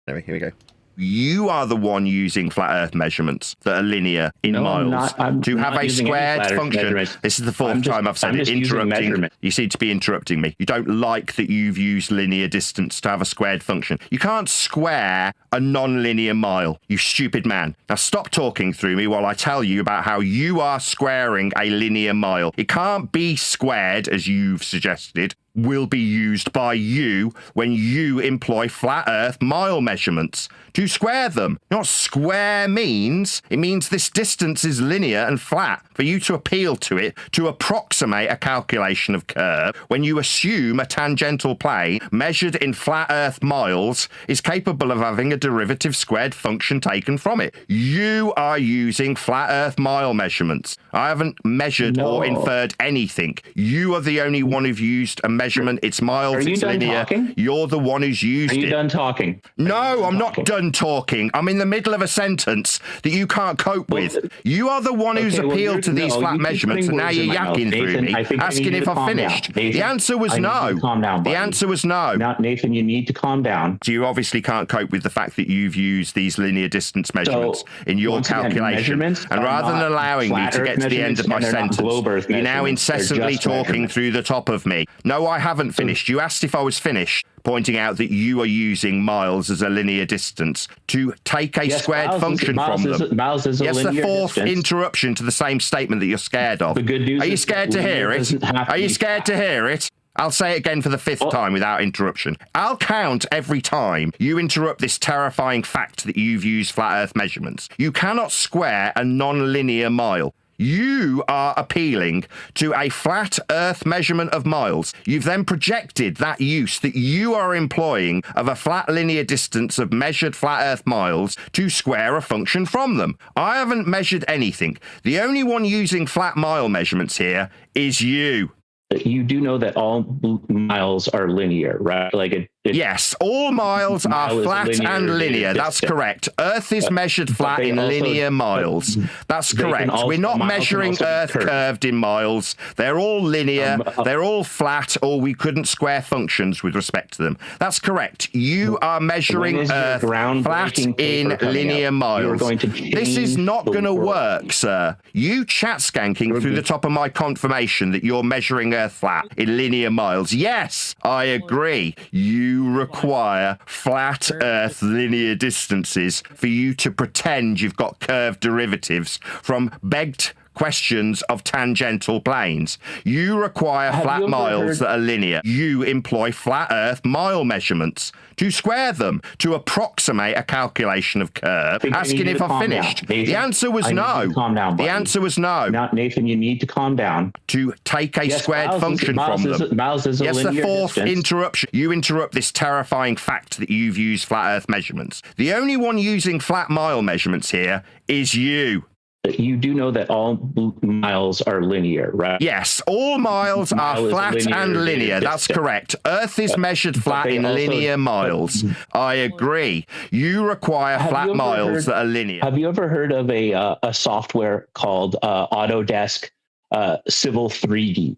Anyway, here we go. You are the one using flat Earth measurements that are linear in miles to have a squared function. This is the fourth time I've said it. Interrupting. You seem to be interrupting me. You don't like that you've used linear distance to have a squared function. You can't square a non-linear mile, you stupid man. Now stop talking through me while I tell you about how you are squaring a linear mile. It can't be squared, as you've suggested, will be used by you when you employ flat Earth mile measurements to square them. Not square means, it means this distance is linear and flat for you to appeal to it to approximate a calculation of curve when you assume a tangential plane measured in flat Earth miles is capable of having a derivative squared function taken from it. You are using flat Earth mile measurements. I haven't measured or inferred anything. You are the only one who've used a measurement. It's miles, it's linear. Talking? You're the one who's used it. Are you done talking? No, I'm not done talking. I'm in the middle of a sentence that you can't cope with. You are the one who's appealed to these flat measurements, and now you're yakking through me, asking if I've finished. The answer was no. The answer was no. Nathan, you need to calm down. So you obviously can't cope with the fact that you've used these linear distance measurements in your calculation. And rather than allowing me to get to the end of my sentence, you're now incessantly talking through the top of me. No, I haven't finished. You asked if I was finished, pointing out that you are using miles as a linear distance to take a squared function from them. Miles is a linear distance. Yes, the fourth interruption to the same statement that you're scared of. The good news are you scared to hear it? Are you scared to hear it? I'll say it again for the fifth time without interruption. I'll count every time you interrupt this terrifying fact that you've used flat Earth measurements. You cannot square a non-linear mile. You are appealing to a flat Earth measurement of miles. You've then projected that use that you are employing of a flat linear distance of measured flat Earth miles to square a function from them. I haven't measured anything. The only one using flat mile measurements here is you. You do know that all miles are linear, right? Like yes, all miles are flat and linear. That's correct. Earth is measured flat in linear miles. That's correct. We're not measuring Earth curved in miles. They're all linear. They're all flat, or we couldn't square functions with respect to them. That's correct. You are measuring Earth flat in linear miles. This is not going to work, sir. You chat skanking through the top of my confirmation that you're measuring Earth flat in linear miles. Yes, I agree. You require flat Earth linear distances for you to pretend you've got curved derivatives from begged questions of tangential planes. You require flat miles that are linear. You employ flat Earth mile measurements to square them, to approximate a calculation of curve, asking if I've finished. The answer was no. The answer was no. Nathan, you need to calm down. To take a squared function from them. Yes, the fourth interruption. You interrupt this terrifying fact that you've used flat Earth measurements. The only one using flat mile measurements here is you. You do know that all miles are linear, right? Yes, all miles are flat and linear. That's correct. Earth is measured flat in linear miles. I agree. You require flat miles that are linear. Have you ever heard of a software called Autodesk Civil 3D?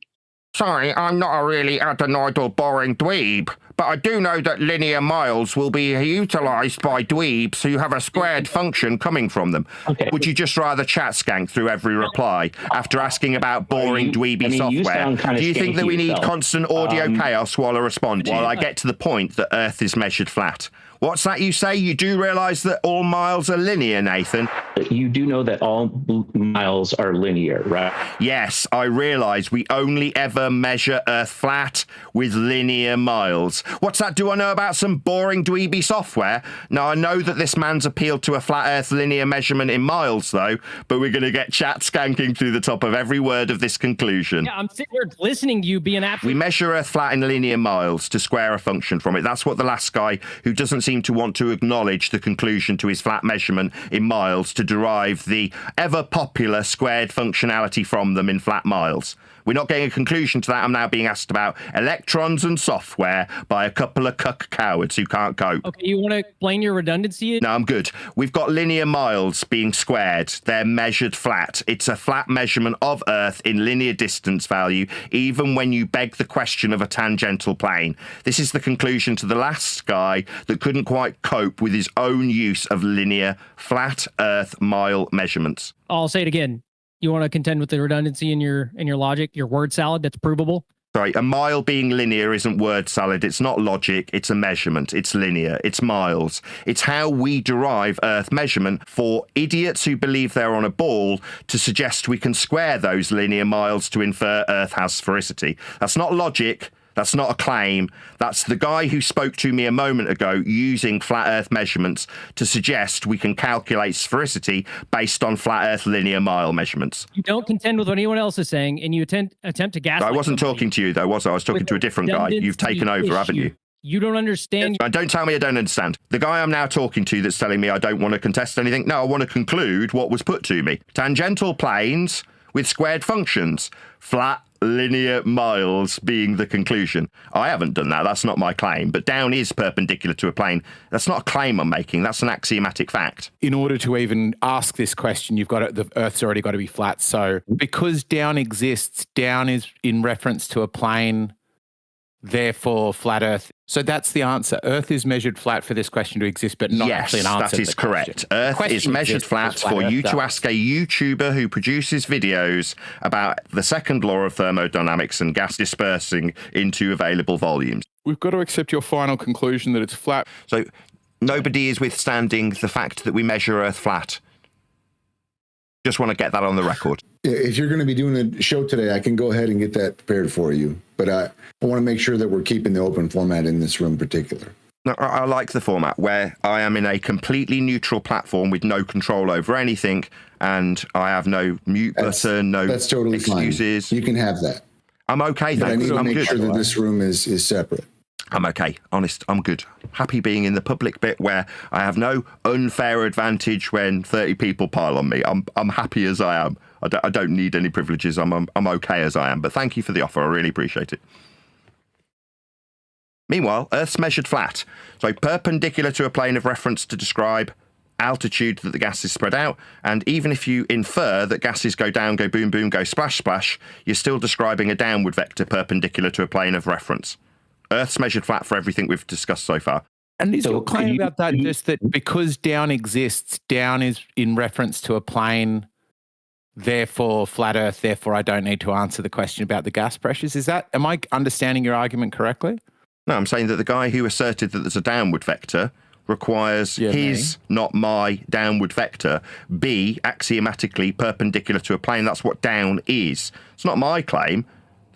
Sorry, I'm not a really adenoidal boring dweeb, but I do know that linear miles will be utilised by dweebs who have a squared function coming from them. Okay. Would you just rather chat skank through every reply after asking about boring dweeby software? Do you think that we need constant audio chaos while I respond, while I get to the point that Earth is measured flat? What's that you say? You do realise that all miles are linear, Nathan? You do know that all miles are linear, right? Yes, I realise we only ever measure Earth flat with linear miles. What's that do I know about some boring dweeby software? Now, I know that this man's appealed to a flat Earth linear measurement in miles, though, but we're going to get chat skanking through the top of every word of this conclusion. Yeah, I'm sitting here listening to you being absolutely... We measure Earth flat in linear miles to square a function from it. That's what the last guy, who doesn't seem to want to acknowledge the conclusion to his flat measurement in miles to derive the ever-popular squared functionality from them in flat miles. We're not getting a conclusion to that. I'm now being asked about electrons and software by a couple of cuck cowards who can't cope. Okay, you want to explain your redundancy? No, I'm good. We've got linear miles being squared. They're measured flat. It's a flat measurement of Earth in linear distance value, even when you beg the question of a tangential plane. This is the conclusion to the last guy that couldn't quite cope with his own use of linear flat Earth mile measurements. I'll say it again. You want to contend with the redundancy in your logic, your word salad that's provable? Sorry, a mile being linear isn't word salad. It's not logic. It's a measurement. It's linear. It's miles. It's how we derive Earth measurement for idiots who believe they're on a ball to suggest we can square those linear miles to infer Earth has sphericity. That's not logic. That's not a claim. That's the guy who spoke to me a moment ago using flat Earth measurements to suggest we can calculate sphericity based on flat Earth linear mile measurements. You don't contend with what anyone else is saying, and you attempt to gaslight. I wasn't talking to you, though, was I? I was talking to a different guy. You've taken over, haven't you? You don't understand. Don't tell me I don't understand. The guy I'm now talking to that's telling me I don't want to contest anything. No, I want to conclude what was put to me. Tangential planes with squared functions. Flat linear miles being the conclusion. I haven't done that. That's not my claim. But down is perpendicular to a plane. That's not a claim I'm making. That's an axiomatic fact. In order to even ask this question, you've got to, the Earth's already got to be flat. So because down exists, down is in reference to a plane, therefore flat Earth. So that's the answer. Earth is measured flat for this question to exist, but not actually an answer. Yes, that is correct. Earth is measured flat for you to ask a YouTuber who produces videos about the second law of thermodynamics and gas dispersing into available volumes. We've got to accept your final conclusion that it's flat. So nobody is withstanding the fact that we measure Earth flat. Just want to get that on the record. If you're going to be doing a show today, I can go ahead and get that prepared for you. But I want to make sure that we're keeping the open format in this room in particular. No, I like the format where I am in a completely neutral platform with no control over anything, and I have no mute button, that's totally excuses. Fine. You can have that. I'm okay, but thanks. I need to I'm make good. sure that this room is separate. I'm okay. Honest, I'm good. Happy being in the public bit where I have no unfair advantage when 30 people pile on me. I'm happy as I am. I don't need any privileges. I'm okay as I am. But thank you for the offer. I really appreciate it. Meanwhile, Earth's measured flat. So perpendicular to a plane of reference to describe altitude that the gas is spread out. And even if you infer that gases go down, go boom, boom, go splash, splash, you're still describing a downward vector perpendicular to a plane of reference. Earth's measured flat for everything we've discussed so far. And is your claim about that just that because down exists, down is in reference to a plane, therefore flat Earth, therefore I don't need to answer the question about the gas pressures? Am I understanding your argument correctly? No, I'm saying that the guy who asserted that there's a downward vector requires his, not my, downward vector be axiomatically perpendicular to a plane. That's what down is. It's not my claim.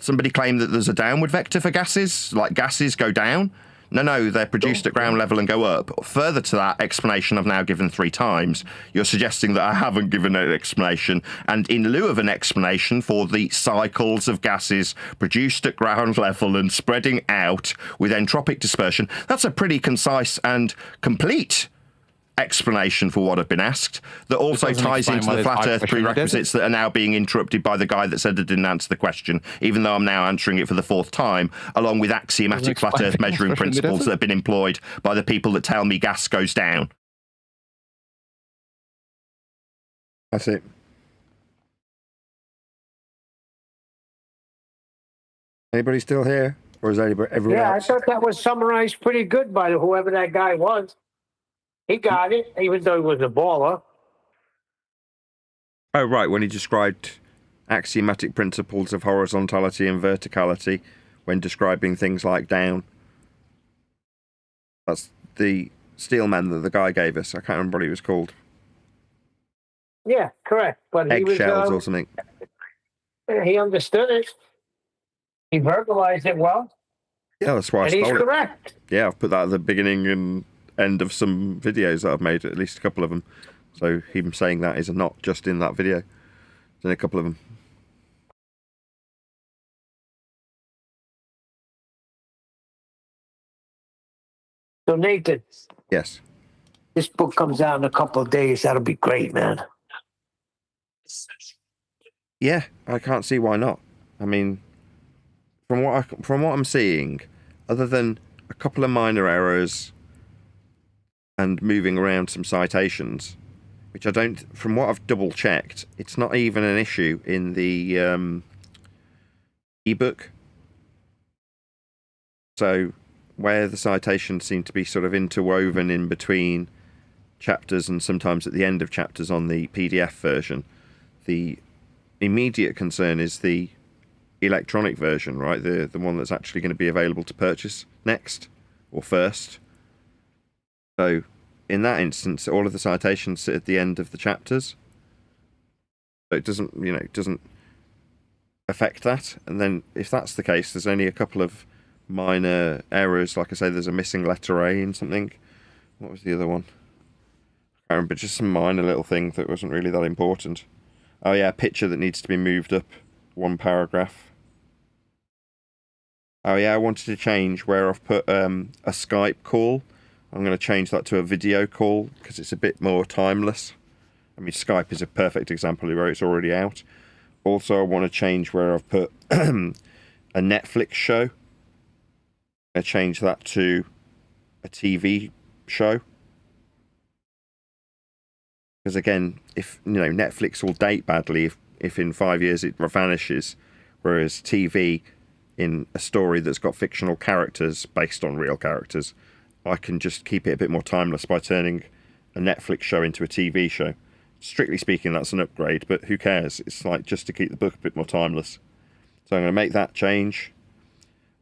Somebody claimed that there's a downward vector for gases, like gases go down. No, they're produced at ground level and go up. Further to that explanation I've now given 3 times, you're suggesting that I haven't given an explanation. And in lieu of an explanation for the cycles of gases produced at ground level and spreading out with entropic dispersion, that's a pretty concise and complete explanation for what I've been asked that also ties into the flat Earth prerequisites that are now being interrupted by the guy that said I didn't answer the question, even though I'm now answering it for the 4th time, along with axiomatic flat Earth measuring principles that have been employed by the people that tell me gas goes down. That's it. Anybody still here? Or is everyone Yeah, I else? thought that was summarized pretty good by whoever that guy was. He got it, even though he was a baller. Oh, right, when he described axiomatic principles of horizontality and verticality when describing things like down. That's the Steelman that the guy gave us. I can't remember what he was called. Yeah, correct. But he was Eggshells or something. he understood it. He verbalized it well. Yeah, that's why I And he's stole it. correct. Yeah, I've put that at the beginning and end of some videos that I've made, at least a couple of them. So him saying that is not just in that video. It's in a couple of them. So Nathan. Yes. This book comes out in a couple of days. That'll be great, man. Yeah, I can't see why not. I mean, from what I'm seeing, other than a couple of minor errors and moving around some citations, which I don't, from what I've double checked, it's not even an issue in the ebook. So where the citations seem to be sort of interwoven in between chapters and sometimes at the end of chapters on the PDF version, the immediate concern is the electronic version, right? The one that's actually going to be available to purchase next or first. So in that instance, all of the citations sit at the end of the chapters. So it doesn't, it doesn't affect that. And then if that's the case, there's only a couple of minor errors. Like I say, there's a missing letter A in something. What was the other one? I can't remember, just some minor little thing that wasn't really that important. Oh yeah, a picture that needs to be moved up one paragraph. Oh yeah, I wanted to change where I've put a Skype call. I'm going to change that to a video call because it's a bit more timeless. I mean, Skype is a perfect example where it's already out. Also, I want to change where I've put a Netflix show. I'm going to change that to a TV show. Because again, if Netflix will date badly if in 5 years it vanishes, whereas TV, in a story that's got fictional characters based on real characters, I can just keep it a bit more timeless by turning a Netflix show into a TV show. Strictly speaking, that's an upgrade, but who cares? It's like just to keep the book a bit more timeless. So I'm going to make that change.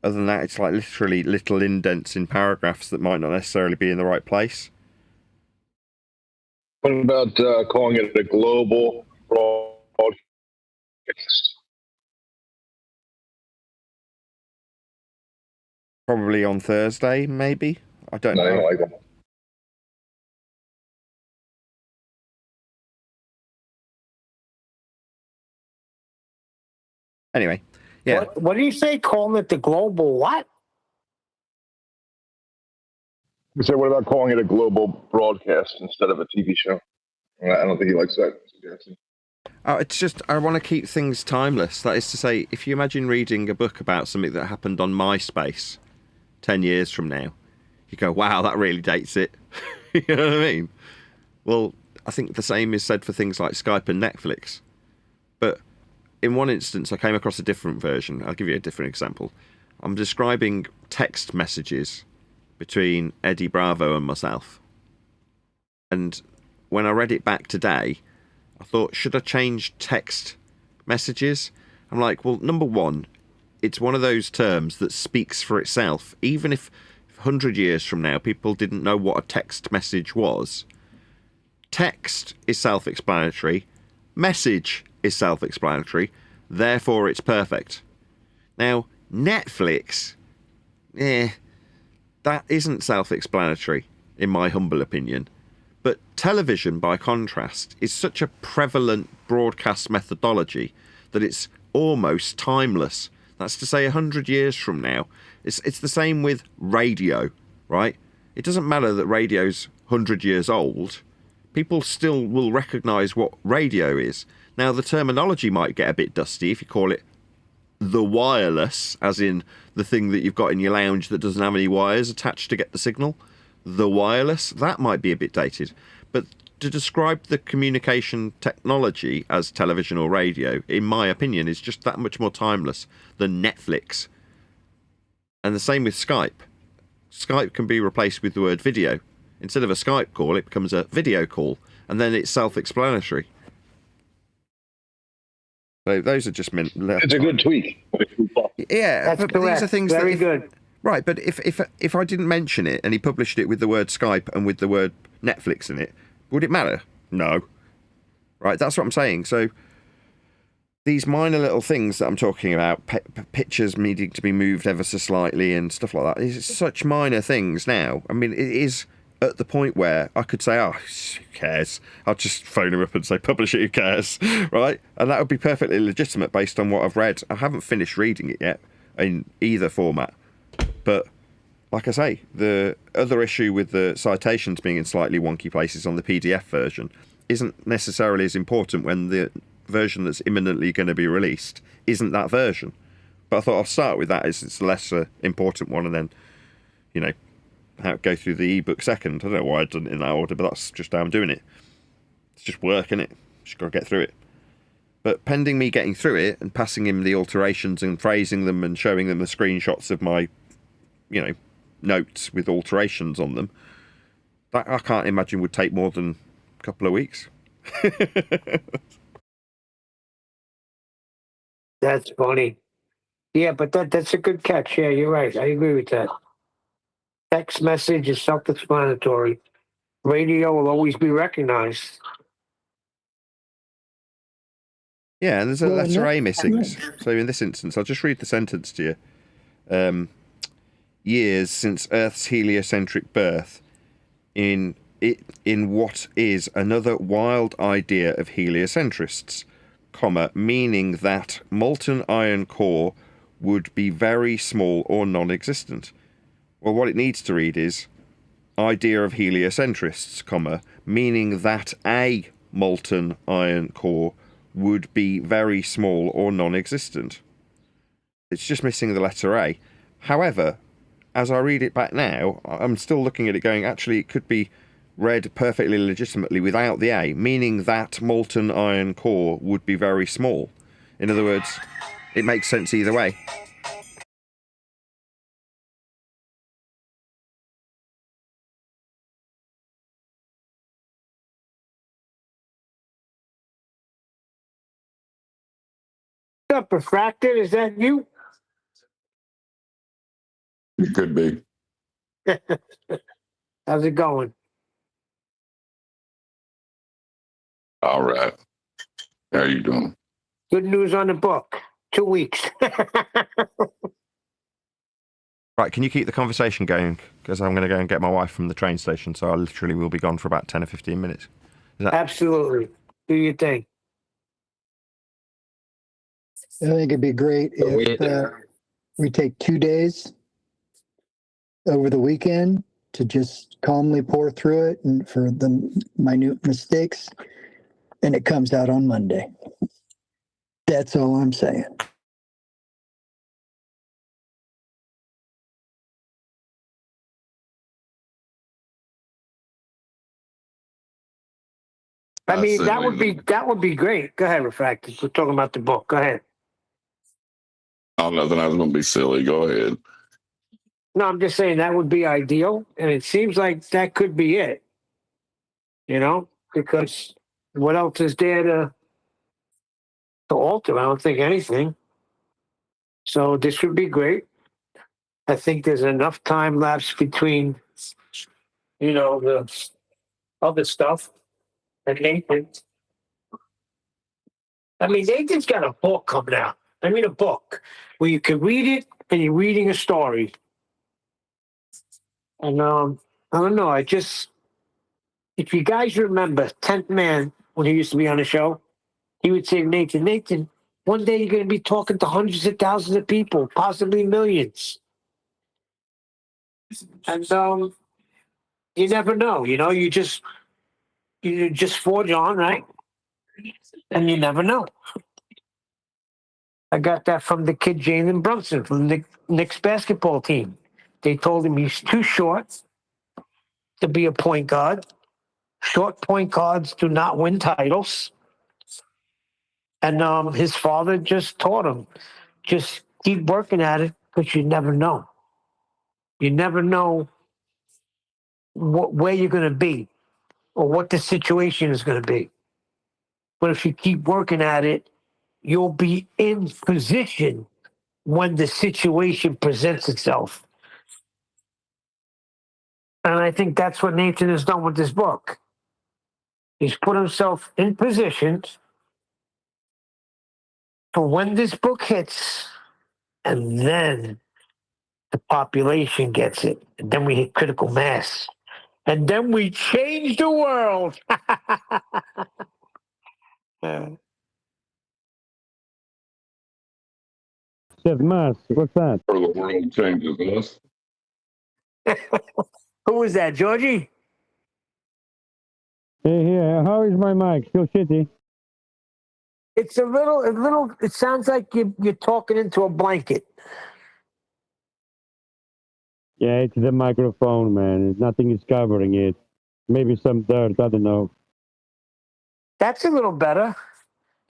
Other than that, it's like literally little indents in paragraphs that might not necessarily be in the right place. What about calling it a global broadcast? Probably on Thursday, maybe. I don't know. I don't like that. Anyway, yeah. What do you say? Calling it the global what? You said, what about calling it a global broadcast instead of a TV show? I don't think he likes that suggestion. Oh, it's just, I want to keep things timeless. That is to say, if you imagine reading a book about something that happened on MySpace 10 years from now, you go, wow, that really dates it. You know what I mean? Well, I think the same is said for things like Skype and Netflix. But in one instance, I came across a different version. I'll give you a different example. I'm describing text messages between Eddie Bravo and myself. And when I read it back today, I thought, should I change text messages? I'm like, well, number one, it's one of those terms that speaks for itself. Even if 100 years from now people didn't know what a text message was, text is self-explanatory, message is self-explanatory, therefore it's perfect. Now, Netflix, that isn't self-explanatory, in my humble opinion. But television, by contrast, is such a prevalent broadcast methodology that it's almost timeless. That's to say, 100 years from now. It's the same with radio, right? It doesn't matter that radio's 100 years old. People still will recognise what radio is. Now, the terminology might get a bit dusty if you call it the wireless, as in the thing that you've got in your lounge that doesn't have any wires attached to get the signal. The wireless, that might be a bit dated. But to describe the communication technology as television or radio, in my opinion, is just that much more timeless than Netflix And the same with Skype. Skype can be replaced with the word video. Instead of a Skype call, it becomes a video call, and then it's self-explanatory. So those are just It's a good tweak. Yeah, That's but correct. these are things Very that good. Right, but if I didn't mention it and he published it with the word Skype and with the word Netflix in it, would it matter? No. Right, that's what I'm saying. So these minor little things that I'm talking about, pictures needing to be moved ever so slightly and stuff like that, is such minor things now. I mean, it is at the point where I could say, oh, who cares? I'll just phone him up and say, publish it, who cares? Right? And that would be perfectly legitimate based on what I've read. I haven't finished reading it yet in either format. But like I say, the other issue with the citations being in slightly wonky places on the PDF version isn't necessarily as important when the version that's imminently going to be released isn't that version. But I thought I'll start with that as it's the lesser important one, and then, you know, go through the ebook second. I don't know why I've done it in that order, but that's just how I'm doing it. It's just work, innit? Just got to get through it. But pending me getting through it and passing him the alterations and phrasing them and showing them the screenshots of my, you know, notes with alterations on them, that I can't imagine would take more than a couple of weeks. That's funny. Yeah, but that's a good catch. Yeah, you're right. I agree with that. Text message is self-explanatory. Radio will always be recognized. Yeah, and there's a Well, letter no- A missing. So in this instance, I'll just read the sentence to you. Years since Earth's heliocentric birth, in what is another wild idea of heliocentrists, comma, meaning that molten iron core would be very small or non-existent. Well, what it needs to read is idea of heliocentrists, comma, meaning that a molten iron core would be very small or non-existent. It's just missing the letter A. However, as I read it back now, I'm still looking at it going, actually, it could be read perfectly legitimately without the A, meaning that molten iron core would be very small. In other words, it makes sense either way. What's up, Refracted? Is that you? It could be. How's it going? All right. How you doing? Good news on the book. 2 weeks. Right, can you keep the conversation going? Because I'm going to go and get my wife from the train station, so I literally will be gone for about 10 or 15 minutes. Is that... Absolutely. Do your thing. I think it'd be great if we take 2 days over the weekend to just calmly pour through it and for the minute mistakes, and it comes out on Monday. That's all I'm saying. I mean, that would be great. Go ahead, Refracted. We're talking about the book. Go ahead. Oh, nothing. I was going to be silly. Go ahead. No, I'm just saying that would be ideal, and it seems like that could be it. You know, because what else is there to alter? I don't think anything. So this would be great. I think there's enough time lapse between, you know, the other stuff and Nathan. I mean, Nathan's got a book coming out. I mean, a book where you can read it and you're reading a story. And I don't know. If you guys remember 10th Man, when he used to be on the show, he would say, Nathan, one day you're going to be talking to hundreds of thousands of people, possibly millions. And you never know. You know, you just forge on, right? And you never know. I got that from the kid Jalen Brunson from the Knicks basketball team. They told him he's too short to be a point guard. Short point guards do not win titles. And his father just taught him, just keep working at it because you never know. You never know where you're going to be or what the situation is going to be. But if you keep working at it, you'll be in position when the situation presents itself. And I think that's what Nathan has done with this book. He's put himself in positions for when this book hits, and then the population gets it. And then we hit critical mass. And then we change the world. Chef Mars, what's that? Or the world changes us. Who was that, Georgie? Hey, how is my mic? Still shitty? It's a little, it sounds like you're talking into a blanket. Yeah, it's the microphone, man. Nothing is covering it. Maybe some dirt, I don't know. That's a little better.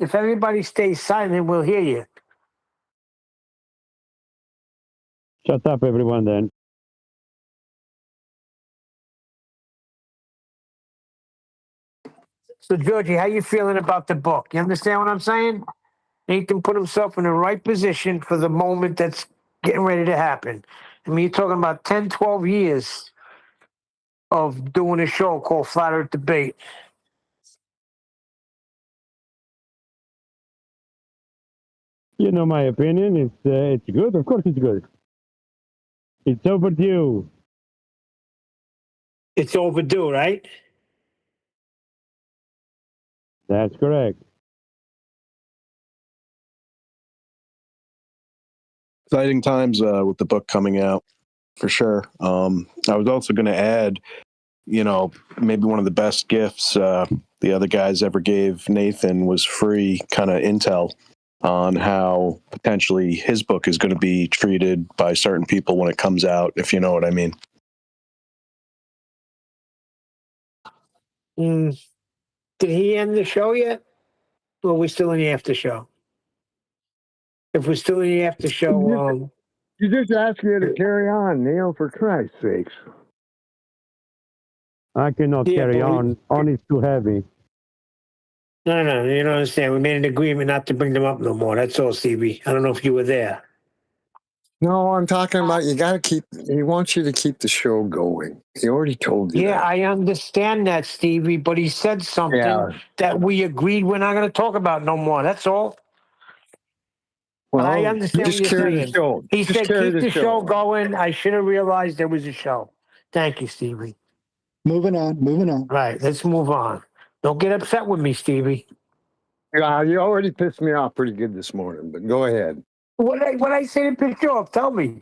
If everybody stays silent, we'll hear you. Shut up, everyone, then. So, Georgie, how you feeling about the book? You understand what I'm saying? Nathan put himself in the right position for the moment that's getting ready to happen. I mean, you're talking about 10, 12 years of doing a show called Flat Earth Debate. You know my opinion. It's good. Of course it's good. It's overdue. It's overdue, right? That's correct. Exciting times with the book coming out, for sure. I was also going to add, maybe one of the best gifts the other guys ever gave Nathan was free kind of intel on how potentially his book is going to be treated by certain people when it comes out, if you know what I mean. Did he end the show yet? Or are we still in the after show? If we're still in the after show, You just asked me to carry on, Neil, for Christ's sakes. I cannot carry on. On is too heavy. No, you don't understand. We made an agreement not to bring them up no more. That's all, Stevie. I don't know if you were there. No, I'm talking about he wants you to keep the show going. He already told you Yeah, that. I understand that, Stevie, but he said something that we agreed we're not going to talk about no more. That's all. Well, but I understand what just you're carry saying. the show. He Just said, carry keep the the show show. going. I should have realized there was a show. Thank you, Stevie. Moving on. Right, let's move on. Don't get upset with me, Stevie. Yeah, you already pissed me off pretty good this morning, but go ahead. What I say to piss you off? Tell me.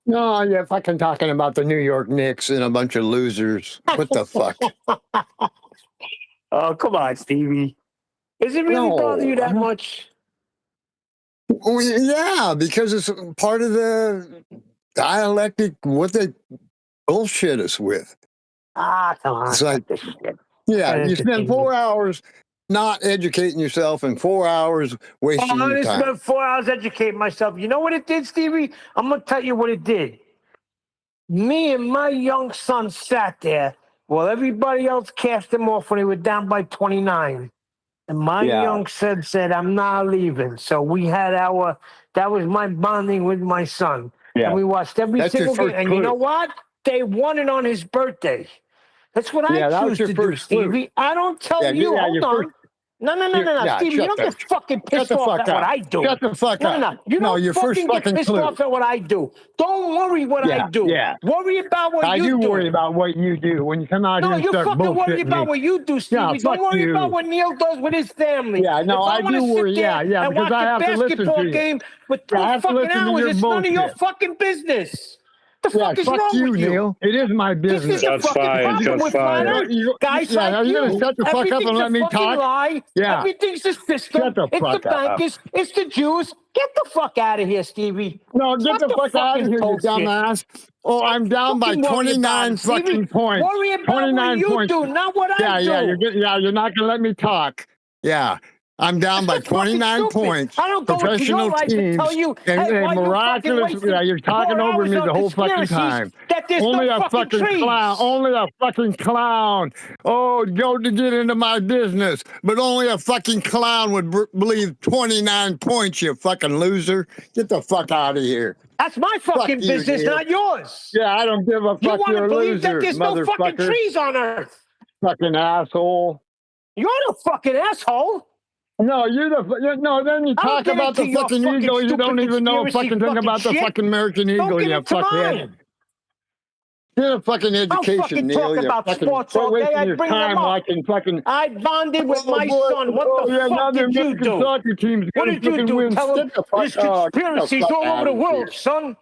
No, you're fucking talking about the New York Knicks and a bunch of losers. What the fuck? Oh, come on, Stevie. Does it really bother you that much? Well, yeah, because it's part of the dialectic, what they bullshit us with. Ah, come on. It's like, this shit. yeah, you spend 4 hours not educating yourself and 4 hours wasting I your time. spent 4 hours educating myself. You know what it did, Stevie? I'm going to tell you what it did. Me and my young son sat there while everybody else cast them off when they were down by 29. And my young son said, I'm not leaving. So we had that was my bonding with my son. Yeah. And we watched every That's your single game. first And clue. you know what? They won it on his birthday. That's what Yeah, that I was choose your to do, first clue. Stevie. I don't tell Yeah, you. yeah, Hold your on. first- No, Yeah, Stevie. You shut don't get fucking pissed the off fuck at what up. I do. Shut the fuck up. No. You No, don't your first fucking get fucking pissed clue. off at what I do. Don't worry what I do. Yeah. Worry about what I you do worry about what you do when you come out here and you start fucking worry bullshitting about me. what you do, Stevie. Yeah, Don't fuck worry you. about what Neil does with his family. Yeah, no, if I wanna do worry. Sit there Yeah, and because watch I a have to listen basketball to you. game for Yeah, 2 I have to fucking listen to hours. your It's none of your bullshit. fucking business. The Yeah, fuck is fuck wrong you, with you? Neil. It is my This business. is the fucking problem with flat Earth. Guys yeah, like are you you. gonna shut the fuck up Everything's and let a me fucking talk? lie. Yeah. Everything's a system. Shut the It's the fuck up. bankers. It's the Jews. Get the fuck out of here, Stevie. No, get Stop the fuck out of fucking here, you bullshit. dumbass. Oh, I'm down by Fucking worry about 29 it, Stevie. fucking points. Worry about what 29 you points. do, not what I do. You're not gonna let me talk. Yeah. I'm down by 29 points. I don't go into your Professional life and teams. tell you, And, hey, why you fucking miraculous. wasting Yeah, you're talking 4 over hours me on the whole fucking conspiracies time. that there's Only no a fucking trees. clown. Only a fucking clown. Oh, go to get into my business. But only a fucking clown would believe 29 points, you fucking loser. Get the fuck out of here. That's my fucking you, business, Neil. not yours. Yeah, I don't give a fuck. You want You're to a believe that loser, there's no fucking motherfucker. trees on Earth. Fucking asshole. You're the fucking asshole. No, then you I'll talk get about into the your fucking fucking eagle. You stupid don't even know a conspiracy fucking thing about the shit. fucking American eagle, Don't get you into fuckhead. mine. Get a fucking I'll education, fucking Neil. talk You about fucking sports quit all day. wasting I your bring them time up. watching fucking. I bonded with my boy. son. What Oh, the yeah, now fuck the did you American do? soccer team's What gonna did you fucking do? win. Tell him Get the there's fuck, get the conspiracies fuck all over out the of world, here. son.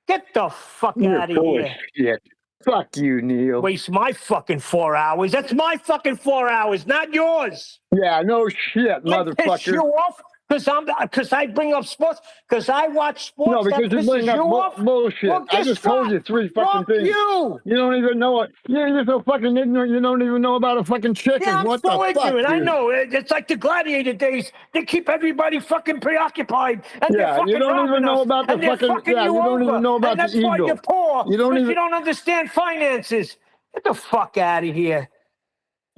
Get the fuck You're out of full of here. shit. Fuck you, Neil. Waste my fucking 4 hours. That's my fucking 4 hours, not yours. Yeah, no shit, I piss you motherfucker. off because I bring up sports because I watch sports. No, because that you bring pisses up you off. bullshit. Well, I guess just told what? you 3 fucking Fuck things. you. You don't even know it. You're so fucking ignorant. You don't even know about a fucking chicken. Yeah, I'm what so the fuck, ignorant. I dude? know. It's like the gladiator days. They keep everybody fucking preoccupied, and they're Yeah, fucking you don't even robbing know us, about the and they're fucking. fucking Yeah, you you don't over, even know about and the that's why you're eagle. poor You don't because even. you don't understand finances. Get the fuck out of here.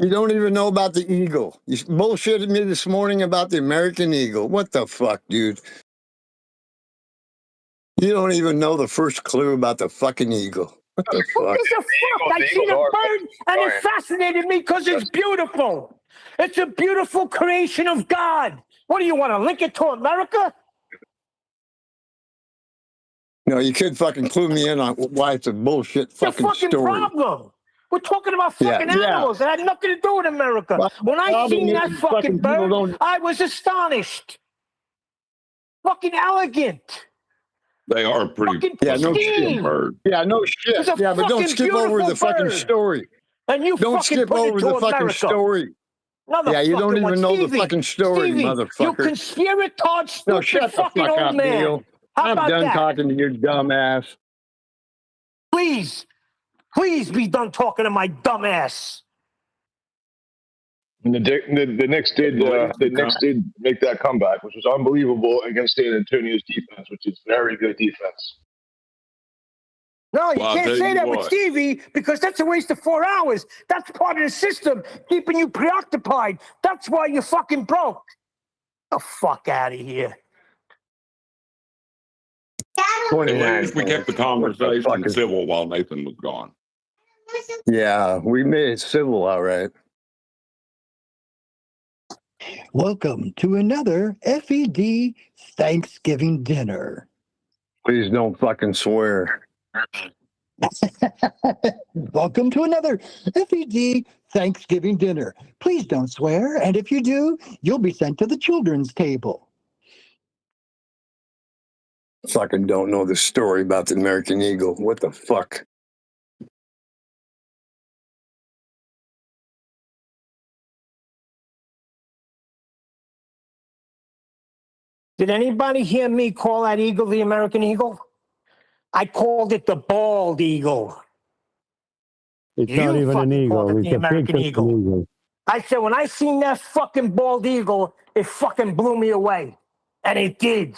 You don't even know about the eagle. You bullshitted me this morning about the American eagle. What the fuck, dude? You don't even know the first clue about the fucking eagle. What the Who fuck? gives a fuck? I see the bird, and it fascinated me because it's beautiful. It's a beautiful creation of God. What do you want to link it to America? No, you could fucking clue me in on why it's a bullshit It's a fucking fucking story. problem. We're talking about fucking animals. It had nothing to do with America. Well, When I problem seen is that fucking people bird, don't. I was astonished. Fucking elegant. They are pretty Fucking no pristine. shit. bird. Yeah, no shit. It's a Yeah, but don't fucking skip over the beautiful fucking bird. story. And you Don't fucking skip put it over to the fucking America. story. Another Yeah, you don't fucking even one. know the Stevie, fucking story, Stevie, you motherfucker. conspiratard, stupid No, shut the fucking fuck old up, man. Neil. How I'm about done that? talking to your dumb ass. Please be done talking to my dumb ass. And the Knicks did make that comeback, which was unbelievable against San Antonio's defense, which is very good defense. No, you Well, I'll can't tell say you that with what. Stevie because that's a waste of 4 hours. That's part of the system, keeping you preoccupied. That's why you're fucking broke. Get the fuck out of here. At least we kept the conversation civil while Nathan was gone. Yeah, we made it civil, all right. Welcome to another FED Thanksgiving dinner. Please don't fucking swear. Welcome to another FED Thanksgiving dinner. Please don't swear, and if you do, you'll be sent to the children's table. Fucking don't know the story about the American eagle. What the fuck? Did anybody hear me call that eagle the American eagle? I called it the bald eagle. It's not even an eagle. It's the a American picture eagle. of an eagle. I said, when I seen that fucking bald eagle, it fucking blew me away. And it did.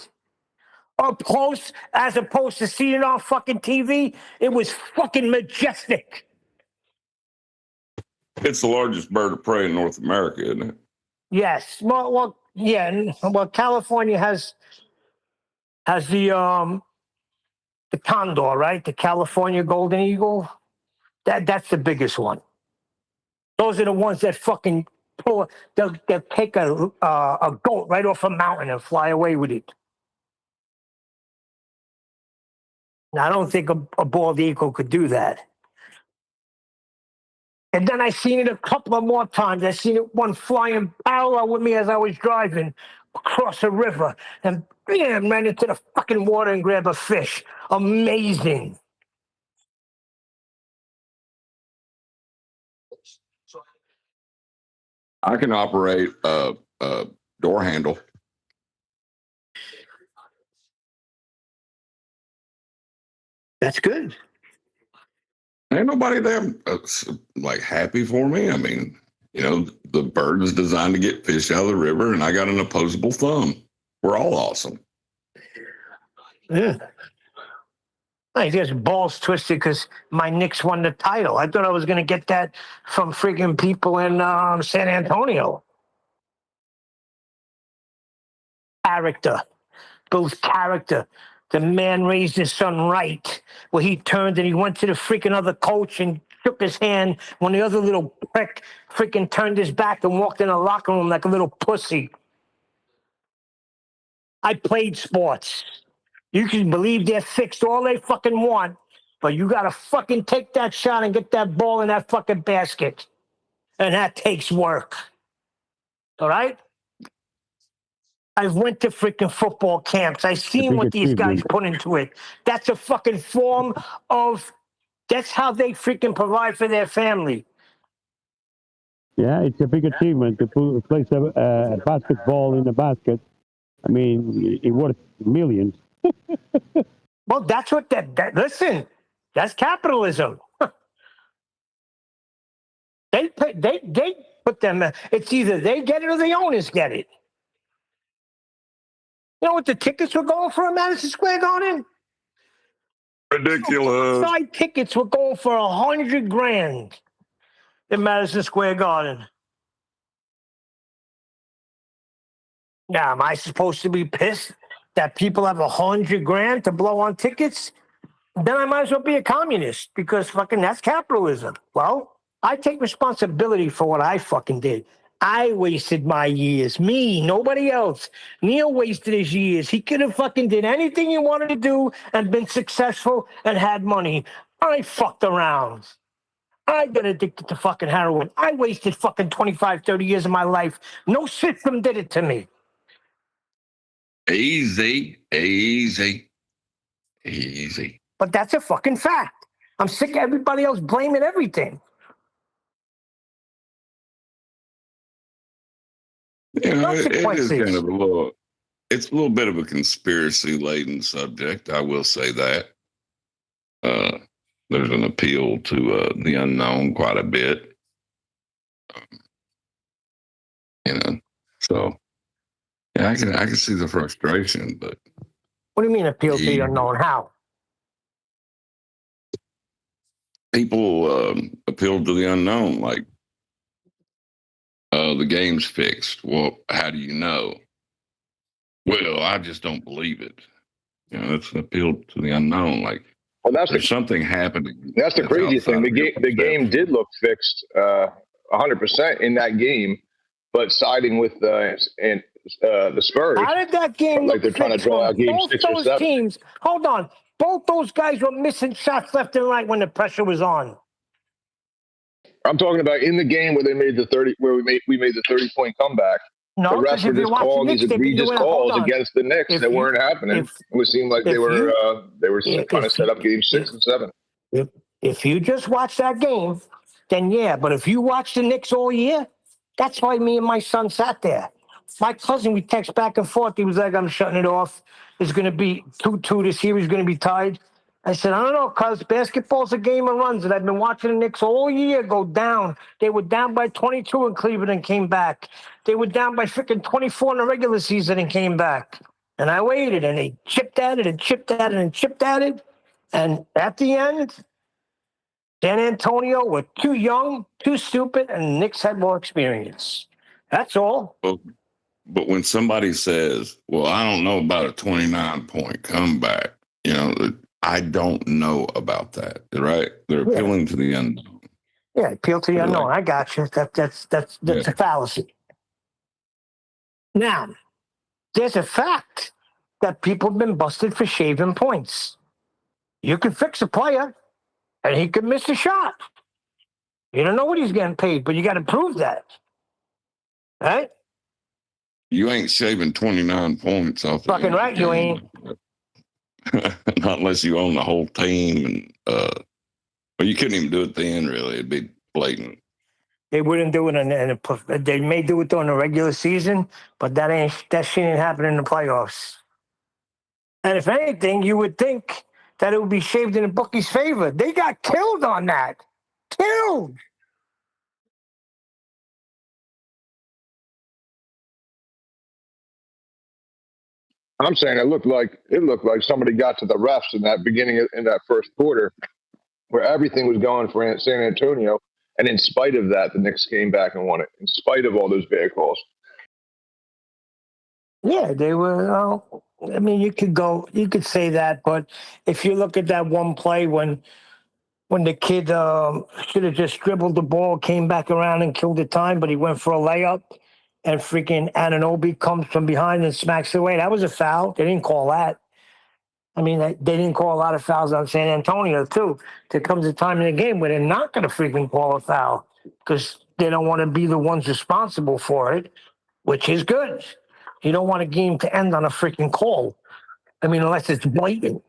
Up close, as opposed to seeing it on fucking TV, it was fucking majestic. It's the largest bird of prey in North America, isn't it? Yes. Well, yeah. Well, California has the condor, right? The California golden eagle. That's the biggest one. Those are the ones that fucking pull. They'll take a goat right off a mountain and fly away with it. Now, I don't think a bald eagle could do that. And then I seen it a couple of more times. I seen it one flying parallel with me as I was driving across a river and bam, ran into the fucking water and grabbed a fish. Amazing. I can operate a door handle. That's good. Ain't nobody there like happy for me. I mean, The bird is designed to get fish out of the river, and I got an opposable thumb. We're all awesome. Yeah. I just balls twisted because my Knicks won the title. I thought I was going to get that from freaking people in San Antonio. Character. Builds character. The man raised his son right. Where he turned and he went to the freaking other coach and shook his hand when the other little prick freaking turned his back and walked in the locker room like a little pussy. I played sports. You can believe they're fixed all they fucking want, but you got to fucking take that shot and get that ball in that fucking basket. And that takes work. All right? I've went to freaking football camps. I've seen what these guys put into it. That's a fucking form of, that's how they freaking provide for their family. Yeah, it's a big achievement to place a basketball in a basket. I mean, it worth millions. Well, that's what listen, that's capitalism. They put them, it's either they get it or the owners get it. You know what the tickets were going for at Madison Square Garden? Ridiculous. Side tickets were going for $100,000 in Madison Square Garden. Now, am I supposed to be pissed that people have $100,000 to blow on tickets? Then I might as well be a communist because fucking that's capitalism. Well, I take responsibility for what I fucking did. I wasted my years. Me, nobody else. Neil wasted his years. He could have fucking did anything he wanted to do and been successful and had money. I fucked around. I got addicted to fucking heroin. I wasted fucking 25, 30 years of my life. No system did it to me. Easy, easy, easy. But that's a fucking fact. I'm sick of everybody else blaming everything. It is kind of it's a little bit of a conspiracy-laden subject, I will say that. There's an appeal to the unknown quite a bit. So yeah, I can see the frustration, but what do you mean appeal to the unknown? How? People appeal to the unknown, like the game's fixed. Well, how do you know? Well, I just don't believe it. It's an appeal to the unknown. Like, well, there's something happening. That's the crazy thing. The game did look fixed 100% in that game, but siding with the Spurs. How did that game like they're trying to draw out game 6 or 7? Teams, hold on. Both those guys were missing shots left and right when the pressure was on. I'm talking about in the game where they made the 30, where we made the 30-point comeback. No, the rest were just calling these egregious calls against the Knicks that weren't happening. It would seem like they were trying to set up game 6 and 7. If you just watch that game, then yeah. But if you watch the Knicks all year, that's why me and my son sat there. My cousin, we text back and forth. He was like, I'm shutting it off. It's going to be 2-2. The series is going to be tied. I said, I don't know, cuz basketball's a game of runs, and I've been watching the Knicks all year go down. They were down by 22 in Cleveland and came back. They were down by freaking 24 in the regular season and came back. And I waited, and they chipped at it and chipped at it and chipped at it. And at the end, San Antonio were too young, too stupid, and the Knicks had more experience. That's all. But when somebody says, well, I don't know about a 29-point comeback, I don't know about that, right? They're appealing to the unknown. Yeah, appeal to the unknown. I got you. That's a fallacy. Now, there's a fact that people have been busted for shaving points. You can fix a player, and he could miss a shot. You don't know what he's getting paid, but you got to prove that. Right? You ain't shaving 29 points off. Fucking right, you ain't. Not unless you own the whole team, and but you couldn't even do it then. Really, it'd be blatant. They wouldn't do it they may do it during the regular season, but that shit ain't happening in the playoffs. And if anything, you would think that it would be shaved in the bookie's favor. They got killed on that. Killed. I'm saying it looked like somebody got to the refs in that in that first quarter where everything was going for San Antonio, and in spite of that, the Knicks came back and won it. In spite of all those bad calls. Yeah, they were. I mean, you could say that, but if you look at that one play when the kid should have just dribbled the ball, came back around and killed the time, but he went for a layup, and freaking Anunoby comes from behind and smacks it away. That was a foul. They didn't call that. I mean, they didn't call a lot of fouls on San Antonio, too. There comes a time in the game where they're not going to freaking call a foul because they don't want to be the ones responsible for it, which is good. You don't want a game to end on a freaking call. I mean, unless it's blatant.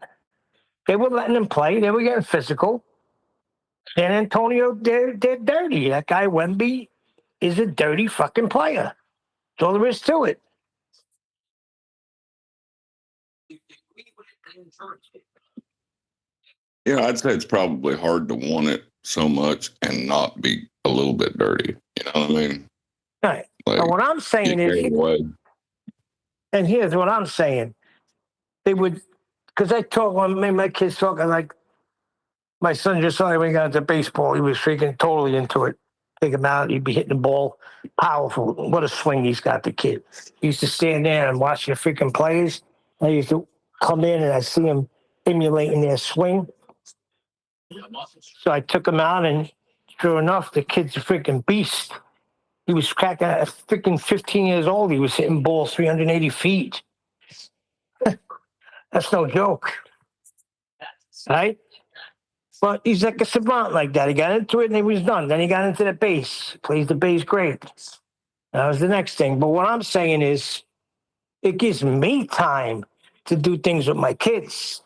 They were letting them play. They were getting physical. San Antonio, they're dirty. That guy Wemby is a dirty fucking player. That's all there is to it. Yeah, I'd say it's probably hard to want it so much and not be a little bit dirty. You know what I mean? Right. Like, Now, what I'm saying is, and here's what I'm saying. They would, because I talk when my kids talking like, my son just saw when he got into baseball, he was freaking totally into it. Take him out, he'd be hitting the ball. Powerful. What a swing he's got, the kid. He used to stand there and watch the freaking players. I used to come in and I see him emulating their swing. So I took him out, and sure enough, the kid's a freaking beast. He was cracking at freaking 15 years old. He was hitting balls 380 feet. That's no joke. Right? But he's like a savant like that. He got into it and he was done. Then he got into the bass. Plays the bass great. That was the next thing. But what I'm saying is, it gives me time to do things with my kids.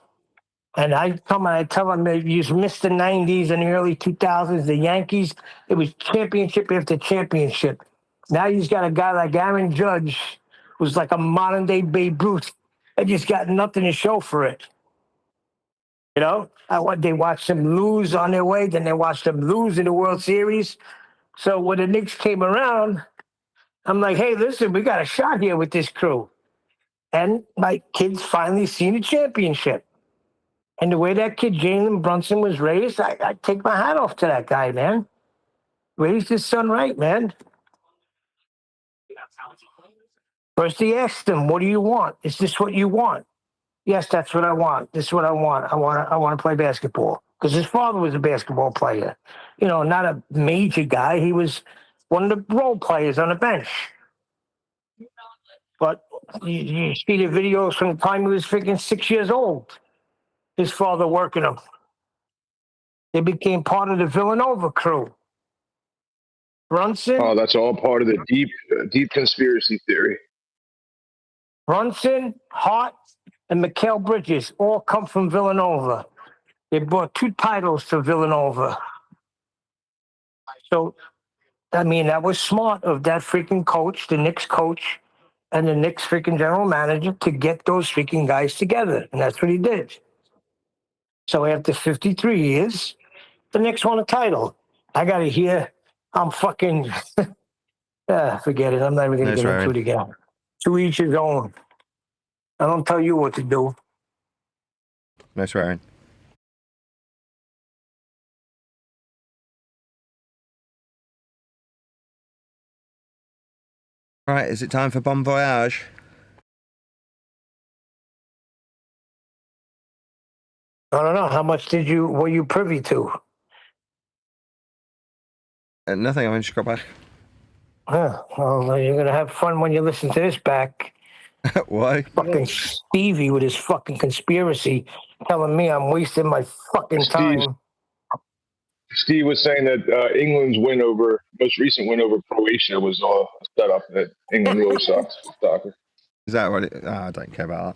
And I tell them, you missed the 90s and the early 2000s, the Yankees. It was championship after championship. Now he's got a guy like Aaron Judge, who's like a modern-day Babe Ruth. They just got nothing to show for it. You know, they watched them lose on their way, then they watched them lose in the World Series. So when the Knicks came around, I'm like, hey, listen, we got a shot here with this crew. And my kids finally seen a championship. And the way that kid, Jalen Brunson, was raised, I take my hat off to that guy, man. Raised his son right, man. First he asked him, what do you want? Is this what you want? Yes, that's what I want. This is what I want. I want to play basketball. Because his father was a basketball player. You know, not a major guy. He was one of the role players on the bench. But you see the videos from the time he was freaking 6 years old. His father working him. They became part of the Villanova crew. Brunson. Oh, that's all part of the deep conspiracy theory. Brunson, Hart, and Mikal Bridges all come from Villanova. They brought 2 titles to Villanova. So, I mean, that was smart of that freaking coach, the Knicks coach, and the Knicks freaking general manager to get those freaking guys together. And that's what he did. So after 53 years, the Knicks won a title. I got to hear, I'm fucking, forget it. I'm not even going to get into it again. To each his own. I don't tell you what to do. No swearing. Right, is it time for Bon Voyage? I don't know. How much were you privy to? Nothing, I just got back. Well, you're going to have fun when you listen to this back. Why? Fucking Stevie with his fucking conspiracy telling me I'm wasting my fucking time. Steve was saying that England's most recent win over Croatia was all set up that England really sucks for soccer. Is that what it? I don't care about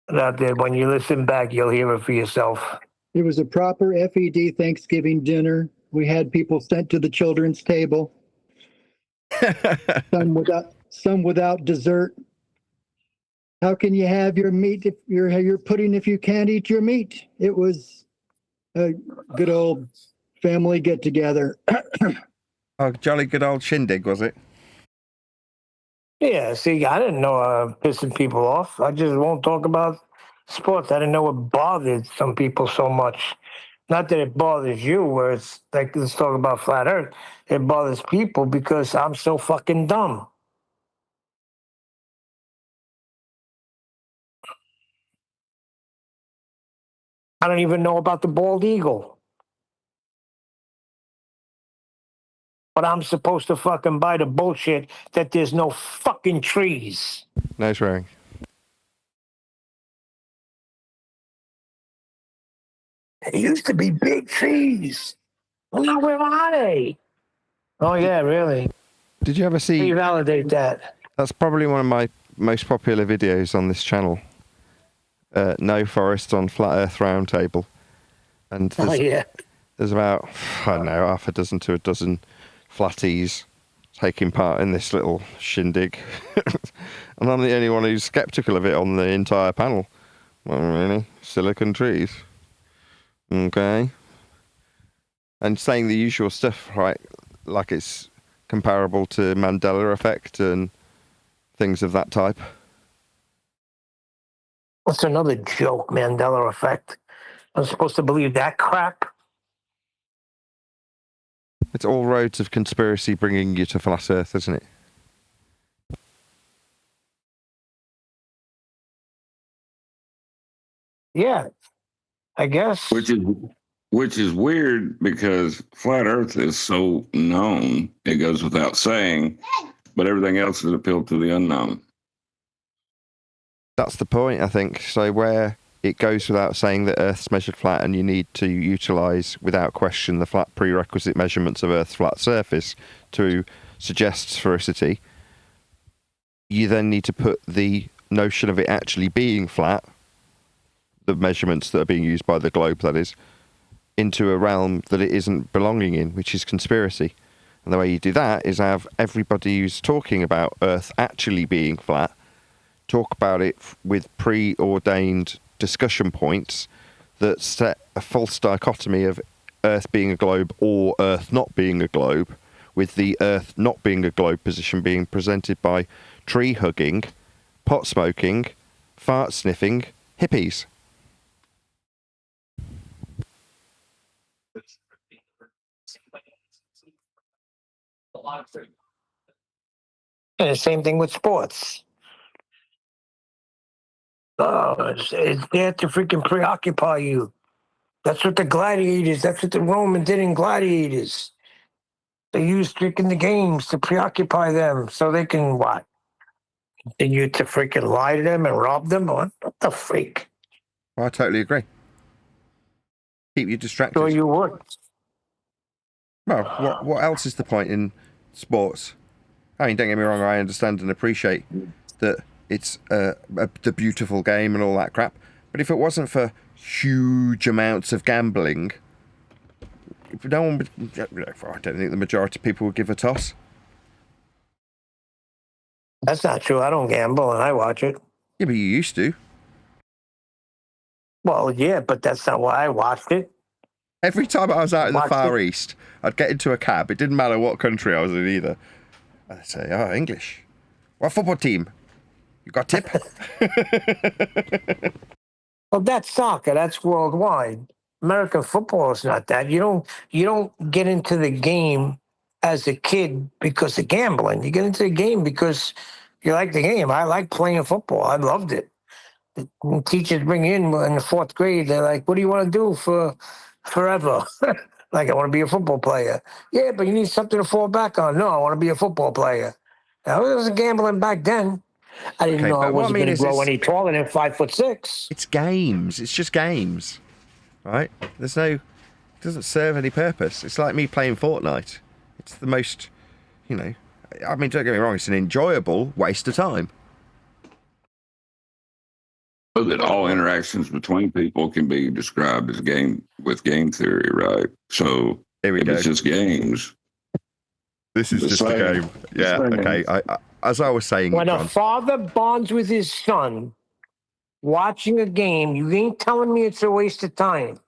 that. When you listen back, you'll hear it for yourself. It was a proper FED Thanksgiving dinner. We had people sent to the children's table. some without dessert. How can you have your meat if your pudding if you can't eat your meat? It was a good old family get together. Oh, jolly good old shindig, was it? Yeah, see, I didn't know pissing people off. I just won't talk about sports. I didn't know it bothered some people so much. Not that it bothers you, where it's like, let's talk about flat Earth. It bothers people because I'm so fucking dumb. I don't even know about the bald eagle. But I'm supposed to fucking buy the bullshit that there's no fucking trees. No swearing. There used to be big trees. Well, now where are they? Oh, yeah, really. Did you ever see... How do you validate that? That's probably one of my most popular videos on this channel. No Forest on Flat Earth Roundtable. And there's about, I don't know, half a dozen to a dozen flatties taking part in this little shindig. And I'm the only one who's skeptical of it on the entire panel. Well, really? Silicon trees. Okay. And saying the usual stuff, right? Like it's comparable to Mandela effect and things of that type. What's another joke, Mandela effect? I'm supposed to believe that crap? It's all roads of conspiracy bringing you to flat Earth, isn't it? Yeah, I guess. Which is weird because flat Earth is so known, it goes without saying, but everything else is appealed to the unknown. That's the point, I think. So where it goes without saying that Earth's measured flat and you need to utilise, without question, the flat prerequisite measurements of Earth's flat surface to suggest sphericity, you then need to put the notion of it actually being flat, the measurements that are being used by the globe, that is, into a realm that it isn't belonging in, which is conspiracy. And the way you do that is have everybody who's talking about Earth actually being flat talk about it with preordained discussion points that set a false dichotomy of Earth being a globe or Earth not being a globe, with the Earth not being a globe position being presented by tree hugging, pot smoking, fart sniffing hippies. And the same thing with sports. Oh, it's there to freaking preoccupy you. That's what the gladiators, that's what the Romans did in gladiators. They used freaking the games to preoccupy them so they can what? Continue to freaking lie to them and rob them? What the freak? I totally agree. Keep you distracted. Sure you would. Well, what else is the point in sports? I mean, don't get me wrong, I understand and appreciate that it's the beautiful game and all that crap, but if it wasn't for huge amounts of gambling, no one would, I don't think the majority of people would give a toss. That's not true. I don't gamble and I watch it. Yeah, but you used to. Well, yeah, but that's not why I watched it. Every time I was out in the Far East, I'd get into a cab. It didn't matter what country I was in either. I'd say, oh, English. What football team? You got tip? Well, that's soccer. That's worldwide. American football is not that. You don't get into the game as a kid because of gambling. You get into the game because you like the game. I like playing football. I loved it. The teachers bring you in the fourth grade. They're like, "What do you want to do for forever?" Like, I want to be a football player. Yeah, but you need something to fall back on. No, I want to be a football player. Now, I wasn't gambling back then. I didn't know I wasn't going to grow any taller than 5'6". It's games. It's just games, right? It doesn't serve any purpose. It's like me playing Fortnite. It's the most, I mean, don't get me wrong, it's an enjoyable waste of time. So that all interactions between people can be described as game theory, right? So it's just games. This is just a game. Yeah, okay. As I was saying, when John, a father bonds with his son, watching a game, you ain't telling me it's a waste of time.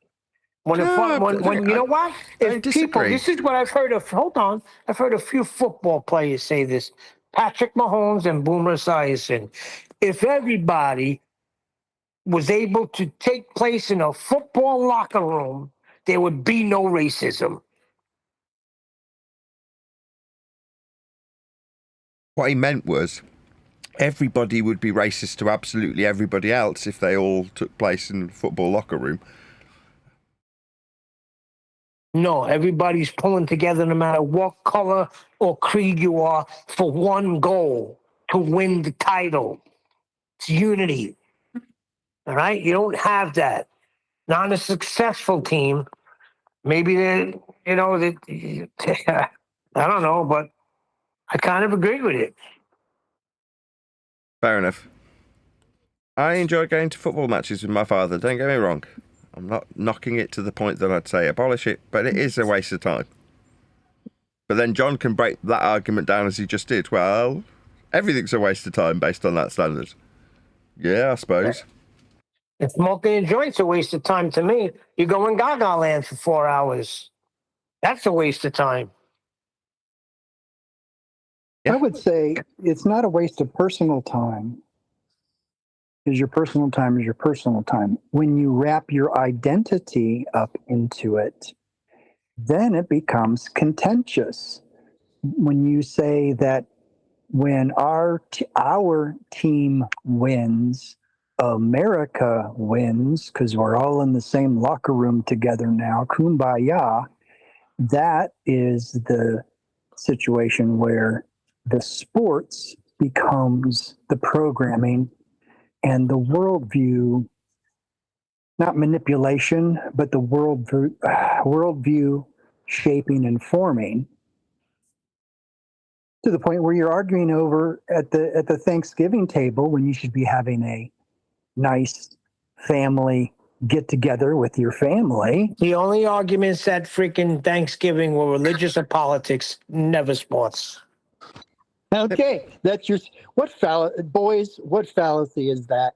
When you know what? If people, this is what I've heard of. Hold on, I've heard a few football players say this. Patrick Mahomes and Boomer Esiason. If everybody was able to take place in a football locker room, there would be no racism. What he meant was everybody would be racist to absolutely everybody else if they all took place in the football locker room. No, everybody's pulling together no matter what color or creed you are for one goal, to win the title. It's unity. All right? You don't have that. Not a successful team. Maybe they, I don't know, but I kind of agree with it. Fair enough. I enjoy going to football matches with my father, don't get me wrong. I'm not knocking it to the point that I'd say abolish it, but it is a waste of time. But then John can break that argument down as he just did. Well, everything's a waste of time based on that standard. Yeah, I suppose. If smoking a joint's a waste of time to me, you go in Gaga Land for 4 hours. That's a waste of time. I would say it's not a waste of personal time, because your personal time is your personal time. When you wrap your identity up into it, then it becomes contentious. When you say that when our team wins, America wins, because we're all in the same locker room together now, kumbaya, that is the situation where the sports becomes the programming and the worldview, not manipulation, but the worldview shaping and forming, to the point where you're arguing over at the Thanksgiving table when you should be having a nice family get together with your family. The only arguments at freaking Thanksgiving were religious or politics, never sports. Okay, that's your what fallacy is that?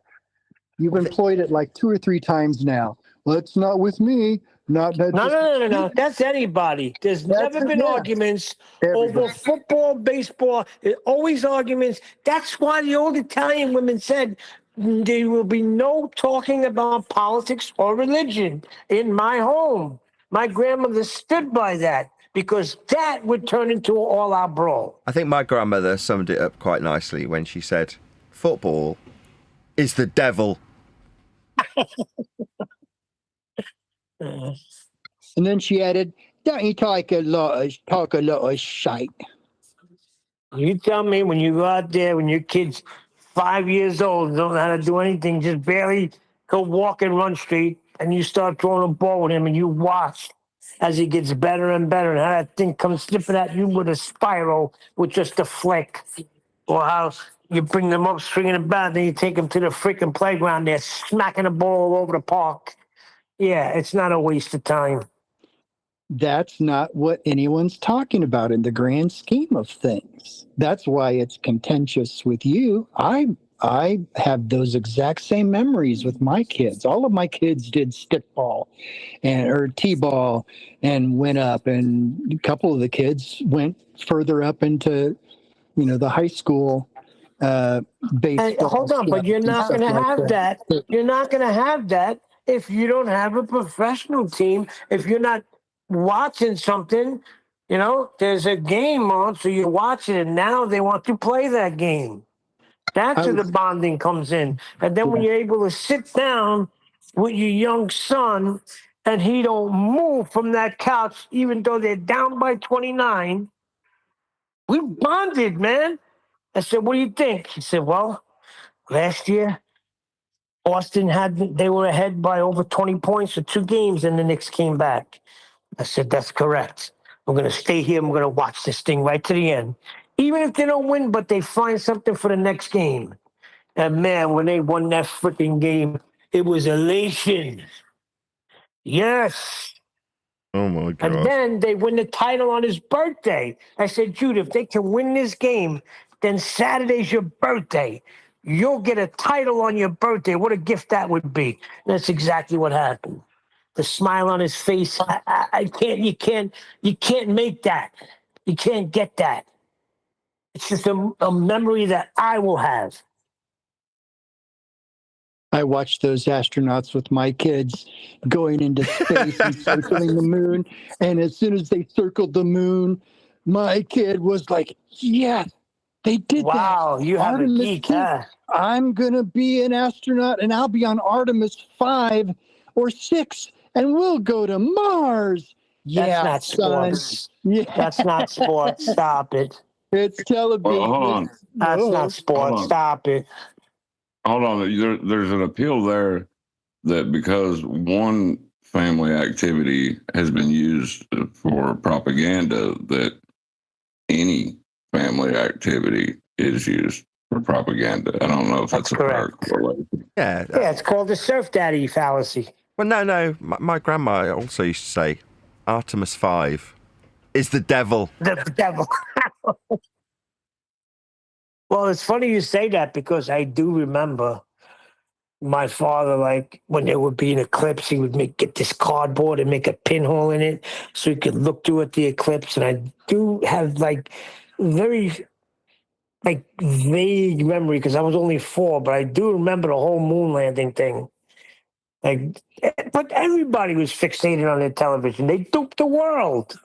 You've employed it like 2 or 3 times now. Well, it's not with me. No. That's anybody. There's never been arguments over football, baseball. There's always arguments. That's why the old Italian women said there will be no talking about politics or religion in my home. My grandmother stood by that, because that would turn into an all-out brawl. I think my grandmother summed it up quite nicely when she said, football is the devil. And then she added, "Don't you talk a lot of shite." You tell me, when you go out there, when your kid's 5 years old, don't know how to do anything, just barely go walk and run street, and you start throwing a ball with him, and you watch as he gets better and better, and how that thing comes slipping at you with a spiral with just a flick. Or how you bring them up swinging a bat, then you take them to the freaking playground, they're smacking the ball all over the park. Yeah, it's not a waste of time. That's not what anyone's talking about in the grand scheme of things. That's why it's contentious with you. I have those exact same memories with my kids. All of my kids did stickball or t-ball and went up, and a couple of the kids went further up into, the high school baseball. Hey, hold on, but you're not going to have that. You're not going to have that if you don't have a professional team. If you're not watching something, there's a game on, so you're watching it. Now they want to play that game. That's where the bonding comes in. And then when you're able to sit down with your young son and he don't move from that couch, even though they're down by 29, we bonded, man. I said, "What do you think?" He said, "Well, last year, Austin they were ahead by over 20 points for 2 games, and the Knicks came back." I said, "That's correct. We're going to stay here. And we're going to watch this thing right to the end. Even if they don't win, but they find something for the next game." And man, when they won that freaking game, it was elation. Yes. Oh my God. And then they win the title on his birthday. I said, "Jude, if they can win this game, then Saturday's your birthday. You'll get a title on your birthday. What a gift that would be." And that's exactly what happened. The smile on his face. You can't make that. You can't get that. It's just a memory that I will have. I watched those astronauts with my kids going into space and circling the moon. And as soon as they circled the moon, my kid was like, yes, they did that. Wow, you have Artemis a geek, 6, huh? I'm going to be an astronaut and I'll be on Artemis 5 or 6 and we'll go to Mars. Yeah, That's not son. sports. Yeah. That's not sports. Stop it. It's television. Well, hold on. That's No. not sports. Stop it. Hold on. There's an appeal there that because one family activity has been used for propaganda, that any family activity is used for propaganda. I don't know if that's a fair correlation. Yeah. Yeah, it's called the surf daddy fallacy. Well, no. My grandma also used to say Artemis 5 is the devil. The devil. Well, it's funny you say that because I do remember my father, like when there would be an eclipse, he would get this cardboard and make a pinhole in it so he could look through at the eclipse. And I do have like very vague memory because I was only 4, but I do remember the whole moon landing thing. But everybody was fixated on their television. They duped the world.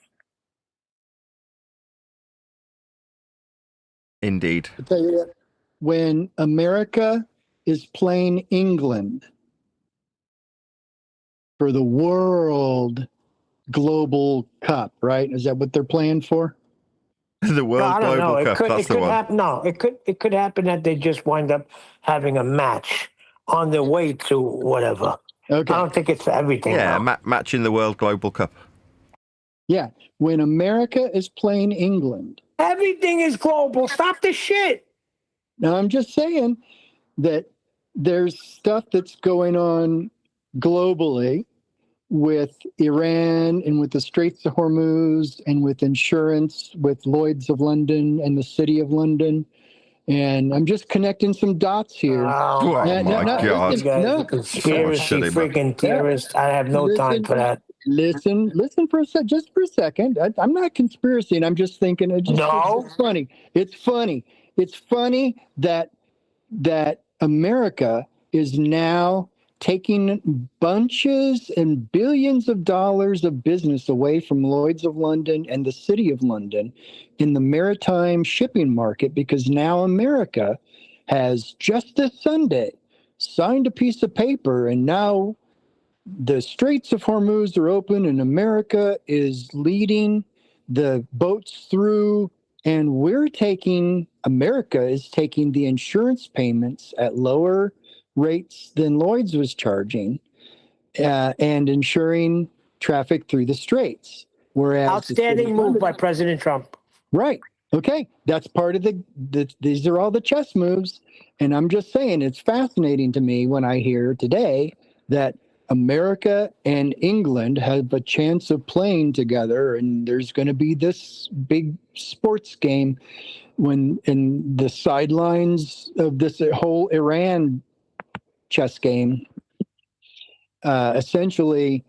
Indeed. I'll tell you what, when America is playing England for the World Global Cup, right? Is that what they're playing for? The World Global Cup. That's the one. Happen. No, it could happen that they just wind up having a match on their way to whatever. Okay. I don't think it's for everything. Yeah, match in the World Global Cup. Yeah, when America is playing England. Everything is global. Stop the shit. Now, I'm just saying that there's stuff that's going on globally with Iran and with the Straits of Hormuz and with insurance, with Lloyd's of London and the City of London. And I'm just connecting some dots here. Oh, my God. You guys are conspiracy freaking theorists. I have no time for that. Listen for a sec, just for a second. I'm not conspiracy, and I'm just thinking. It's funny. It's funny. It's funny that America is now taking bunches and billions of dollars of business away from Lloyd's of London and the City of London in the maritime shipping market because now America has just this Sunday signed a piece of paper, and now the Straits of Hormuz are open and America is leading the boats through, and America is taking the insurance payments at lower rates than Lloyd's was charging and insuring traffic through the Straits. Whereas outstanding move by President Trump. Right. Okay. That's part of these are all the chess moves. And I'm just saying it's fascinating to me when I hear today that America and England have a chance of playing together, and there's going to be this big sports game when in the sidelines of this whole Iran chess game. Essentially,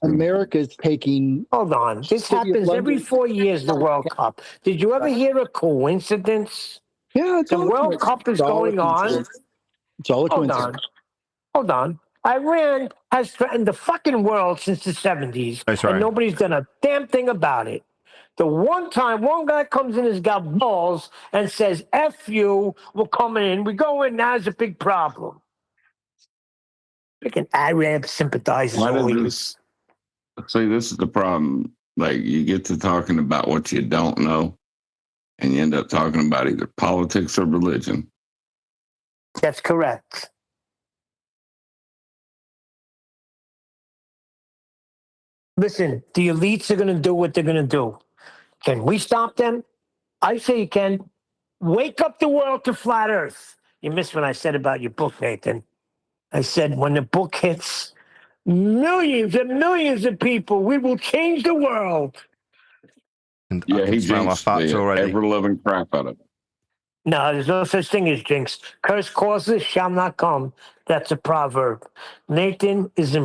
America is taking. Hold on, this happens every 4 years. The World Cup. Did you ever hear a coincidence? Yeah, the World Cup is going on. It's all a coincidence. Hold on. Iran has threatened the fucking world since the 70s, and nobody's done a damn thing about it. The one time one guy comes in has got balls and says, F you, we're coming in. We go in, now it's a big problem. Freaking Arab sympathizers. See, this is the problem. Like, you get to talking about what you don't know, and you end up talking about either politics or religion. That's correct. Listen, the elites are going to do what they're going to do. Can we stop them? I say you can. Wake up the world to flat Earth. You missed what I said about your book, Nathan. I said when the book hits millions and millions of people, we will change the world. And yeah, he jinxed the ever-loving crap out of it. No, there's no such thing as jinx. Curse causes shall not come. That's a proverb. Nathan is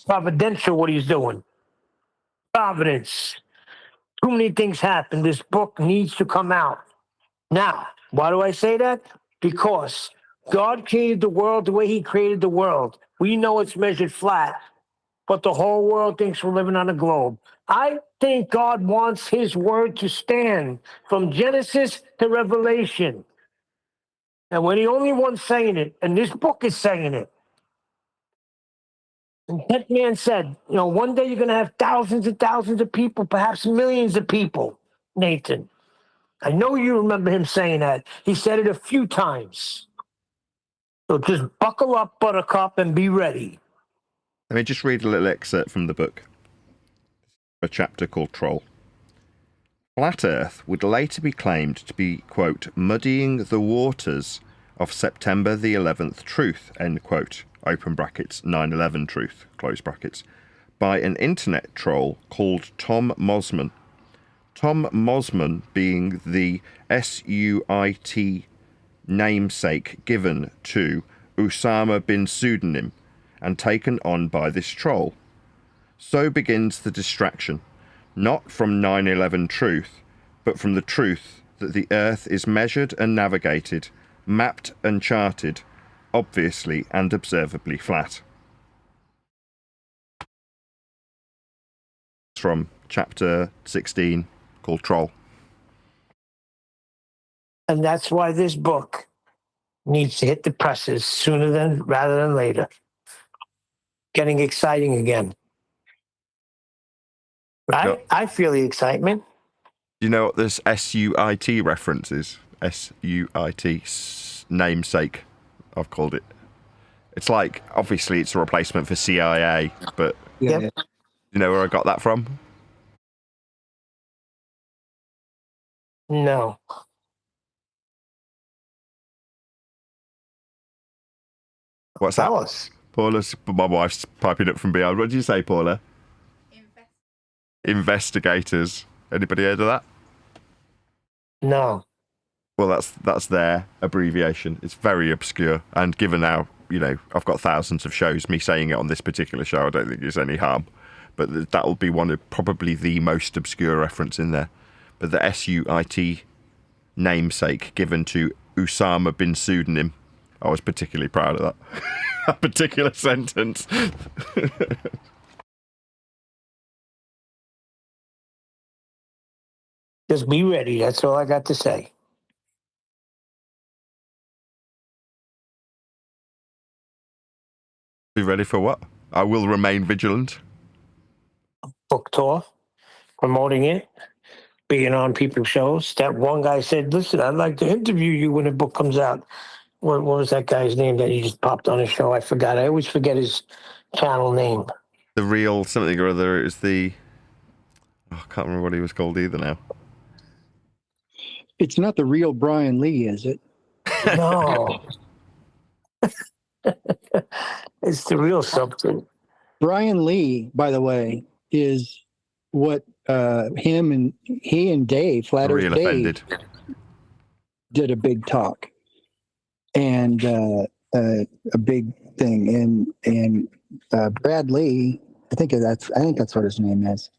providential what he's doing. Providence. too many things happen. This book needs to come out. Now, why do I say that? Because God created the world the way he created the world. We know it's measured flat, but the whole world thinks we're living on a globe. I think God wants his word to stand from Genesis to Revelation. And we're the only ones saying it, and this book is saying it. And that man said, one day you're going to have thousands and thousands of people, perhaps millions of people, Nathan. I know you remember him saying that. He said it a few times. So just buckle up, Buttercup, and be ready. Let me just read a little excerpt from the book. A chapter called Troll. Flat Earth would later be claimed to be, quote, muddying the waters of September the 11th truth, end quote, open brackets, 9/11 truth, close brackets, by an internet troll called Tom Mosman. Tom Mosman being the SUIT namesake given to Osama bin pseudonym and taken on by this troll. So begins the distraction, not from 9/11 truth, but from the truth that the Earth is measured and navigated, mapped and charted, obviously and observably flat. It's from chapter 16 called Troll. And that's why this book needs to hit the presses rather than later. Getting exciting again. Right? I feel the excitement. Do you know what this SUIT reference is? SUIT, namesake, I've called it. It's like, obviously it's a replacement for CIA, but Yep. you know where I got that from? No. What's that? Tell us. Paula, my wife's piping up from beyond. What did you say, Paula? Investigators. Anybody heard of that? No. Well, that's their abbreviation. It's very obscure, and given how, I've got thousands of shows, me saying it on this particular show, I don't think there's any harm. But that'll be one of probably the most obscure reference in there. But the SUIT namesake given to Osama bin pseudonym, I was particularly proud of that. That particular sentence. Just be ready. That's all I got to say. Be ready for what? I will remain vigilant. Book tour, promoting it, being on people's shows. That one guy said, listen, I'd like to interview you when the book comes out. What was that guy's name that he just popped on his show? I forgot. I always forget his channel name. The real something or other. It was the... I can't remember what he was called either now. It's not the real Brian Lee, is it? No. It's the real something. Brian Lee, by the way, is what he and Dave, Flat Earth Dave, offended. did a big talk and a big thing. And Brad Lee, I think that's what his name is.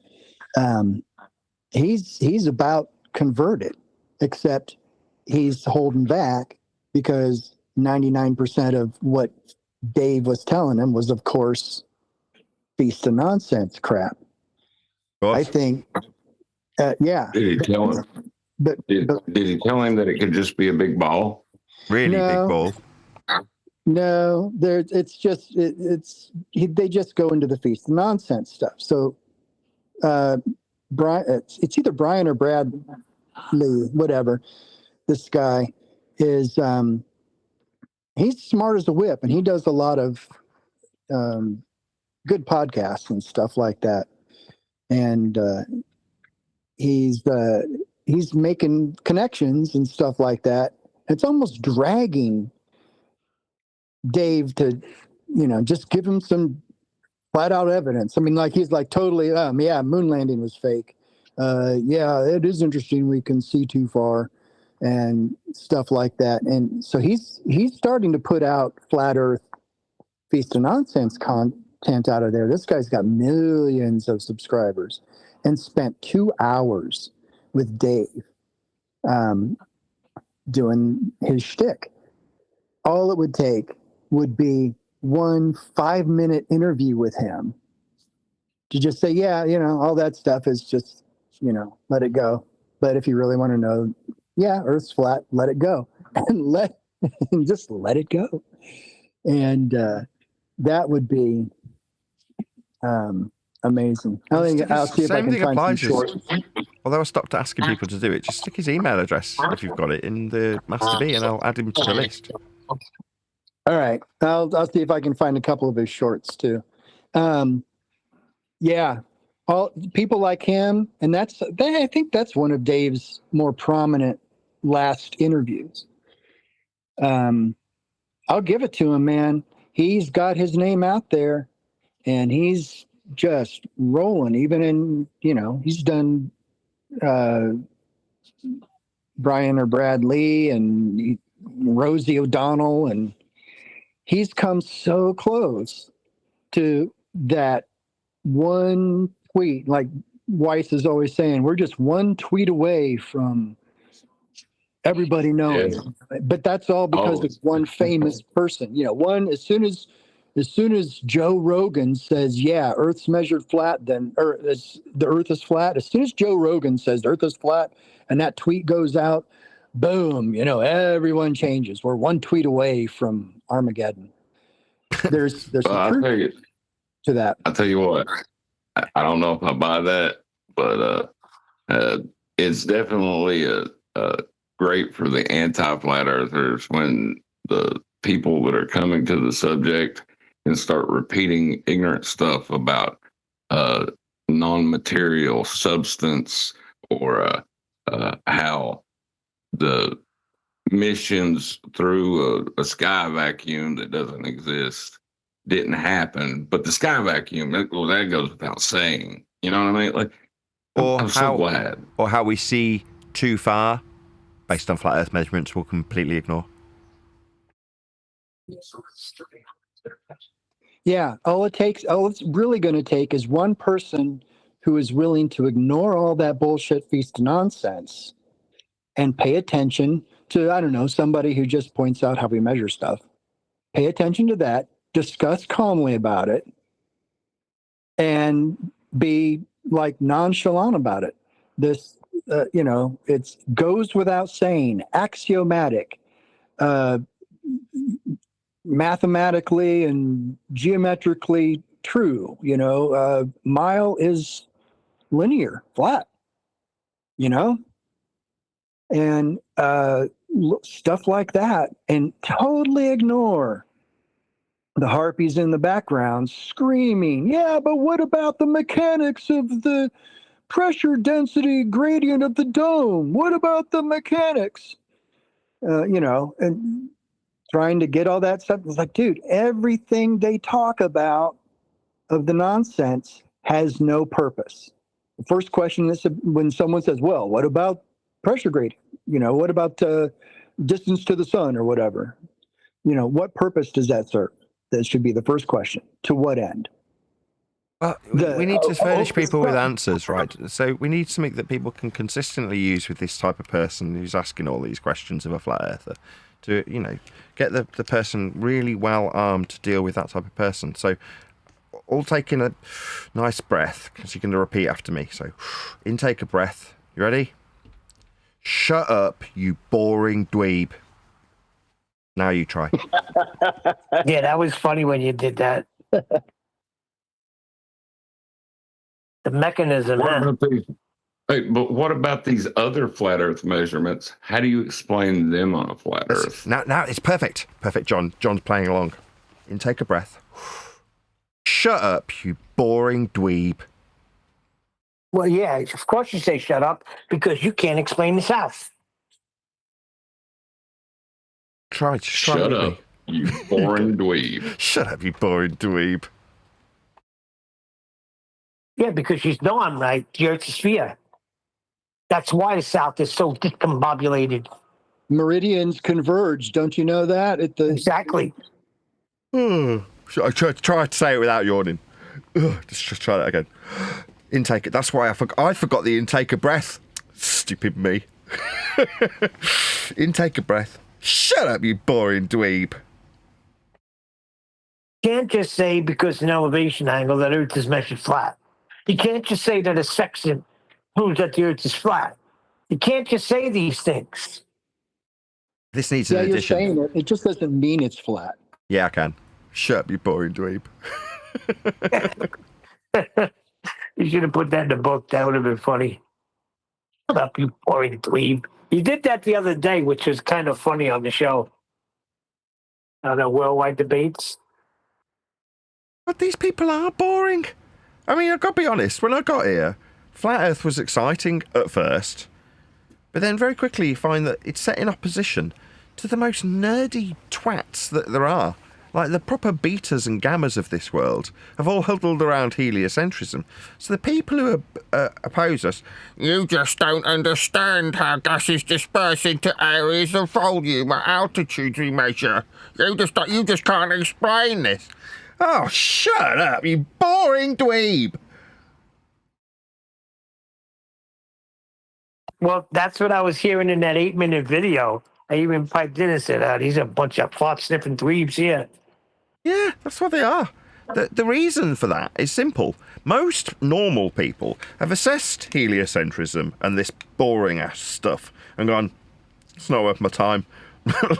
He's about converted, except he's holding back because 99% of what Dave was telling him was, of course, Feast of Nonsense crap. I think, yeah. Did he tell him? Did he tell him that it could just be a big ball? Really big ball? No, it's just they just go into the Feast of Nonsense stuff. So, Brian, it's either Brian or Brad Lee, whatever. This guy is he's smart as a whip, and he does a lot of good podcasts and stuff like that. And he's making connections and stuff like that. It's almost dragging Dave to, just give him some flat out evidence. I mean, like he's like totally, yeah, moon landing was fake. Yeah, it is interesting. We can see too far and stuff like that. And so he's starting to put out Flat Earth Feast of Nonsense content out of there. This guy's got millions of subscribers. and spent 2 hours with Dave doing his shtick. All it would take would be 1 5-minute interview with him to just say, yeah, all that stuff is just, let it go. But if you really want to know, yeah, Earth's flat, let it go. And just let it go. And that would be amazing. I'll see if I can find some shorts. Although I stopped asking people to do it, just stick his email address if you've got it in the Master B, and I'll add him to the list. All right, I'll see if I can find a couple of his shorts too. Yeah, all people like him, and I think that's one of Dave's more prominent last interviews. I'll give it to him, man. He's got his name out there, and he's just rolling. Even in, he's done Brian or Brad Lee and Rosie O'Donnell, and he's come so close to that one tweet. Like Weiss is always saying, we're just one tweet away from everybody knowing. Yeah. But that's all because of one famous person. As soon as Joe Rogan says, yeah, Earth's measured flat, then the Earth is flat. As soon as Joe Rogan says the Earth is flat and that tweet goes out, boom, everyone changes. We're one tweet away from Armageddon. There's some truth to that. I'll tell you what, I don't know if I buy that, but it's definitely great for the anti-flat earthers when the people that are coming to the subject can start repeating ignorant stuff about non-material substance or how the missions through a sky vacuum that doesn't exist didn't happen, but the sky vacuum, that goes without saying. You know what I mean? Like, I'm so glad. Or how we see too far based on flat Earth measurements we'll completely ignore. Yeah, all it's really going to take is one person who is willing to ignore all that bullshit feast nonsense and pay attention to, I don't know, somebody who just points out how we measure stuff. Pay attention to that, discuss calmly about it, and be like nonchalant about it. This, it goes without saying, axiomatic, mathematically and geometrically true. Mile is linear, flat, and stuff like that, and totally ignore the harpies in the background screaming, yeah, but what about the mechanics of the pressure density gradient of the dome? What about the mechanics? And trying to get all that stuff. It's like, dude, everything they talk about of the nonsense has no purpose. The first question is when someone says, well, what about pressure gradient? What about distance to the sun or whatever? What purpose does that serve? That should be the first question. To what end? Well, we need to furnish people with answers, right? So we need something that people can consistently use with this type of person who's asking all these questions of a flat earther to, get the person really well armed to deal with that type of person. So all taking a nice breath, because you're going to repeat after me. So intake a breath. You ready? Shut up, you boring dweeb. Now you try. Yeah, that was funny when you did that. The mechanism. But what about these other flat Earth measurements? How do you explain them on a flat Earth? Now it's perfect. Perfect, John. John's playing along. Intake a breath. Shut up, you boring dweeb. Well, yeah, of course you say shut up because you can't explain the South. Shut up, you boring dweeb. Shut up, you boring dweeb. Yeah, because you know I'm right. The Earth's a sphere. That's why the South is so discombobulated. Meridians converge. Don't you know that? Exactly. I try to say it without yawning. Just try that again. Intake. That's why I forgot the intake of breath. Stupid me. Intake of breath. Shut up, you boring dweeb. You can't just say because an elevation angle that Earth is measured flat. You can't just say that a section proves that the Earth is flat. You can't just say these things. This needs an you're addition. saying it. It just doesn't mean it's flat. Yeah, I can. Shut up, you boring dweeb. You should have put that in the book. That would have been funny. Shut up, you boring dweeb. You did that the other day, which was kind of funny on the show. On the worldwide debates. But these people are boring. I mean, I've got to be honest. When I got here, Flat Earth was exciting at first. But then very quickly you find that it's set in opposition to the most nerdy twats that there are. Like the proper betas and gammas of this world have all huddled around heliocentrism. So the people who oppose us, you just don't understand how gases disperse into areas of volume at altitudes we measure. You just can't explain this. Oh, shut up, you boring dweeb. Well, that's what I was hearing in that 8-minute video. I even piped in and said, these are a bunch of fart-sniffing dweebs here. Yeah, that's what they are. The reason for that is simple. Most normal people have assessed heliocentrism and this boring-ass stuff and gone, it's not worth my time.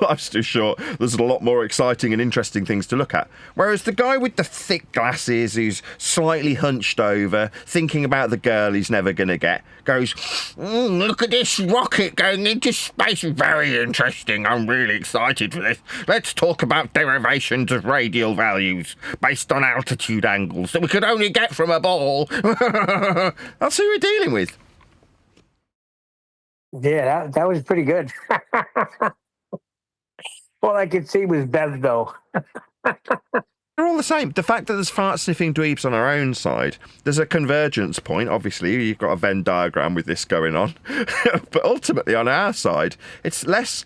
Life's too short. There's a lot more exciting and interesting things to look at. Whereas the guy with the thick glasses who's slightly hunched over, thinking about the girl he's never going to get, goes, look at this rocket going into space. Very interesting. I'm really excited for this. Let's talk about derivations of radial values based on altitude angles that we could only get from a ball. That's who we're dealing with. Yeah, that was pretty good. All I could see was Bev, though. They're all the same. The fact that there's fart-sniffing dweebs on our own side, there's a convergence point. Obviously, you've got a Venn diagram with this going on. But ultimately, on our side, it's less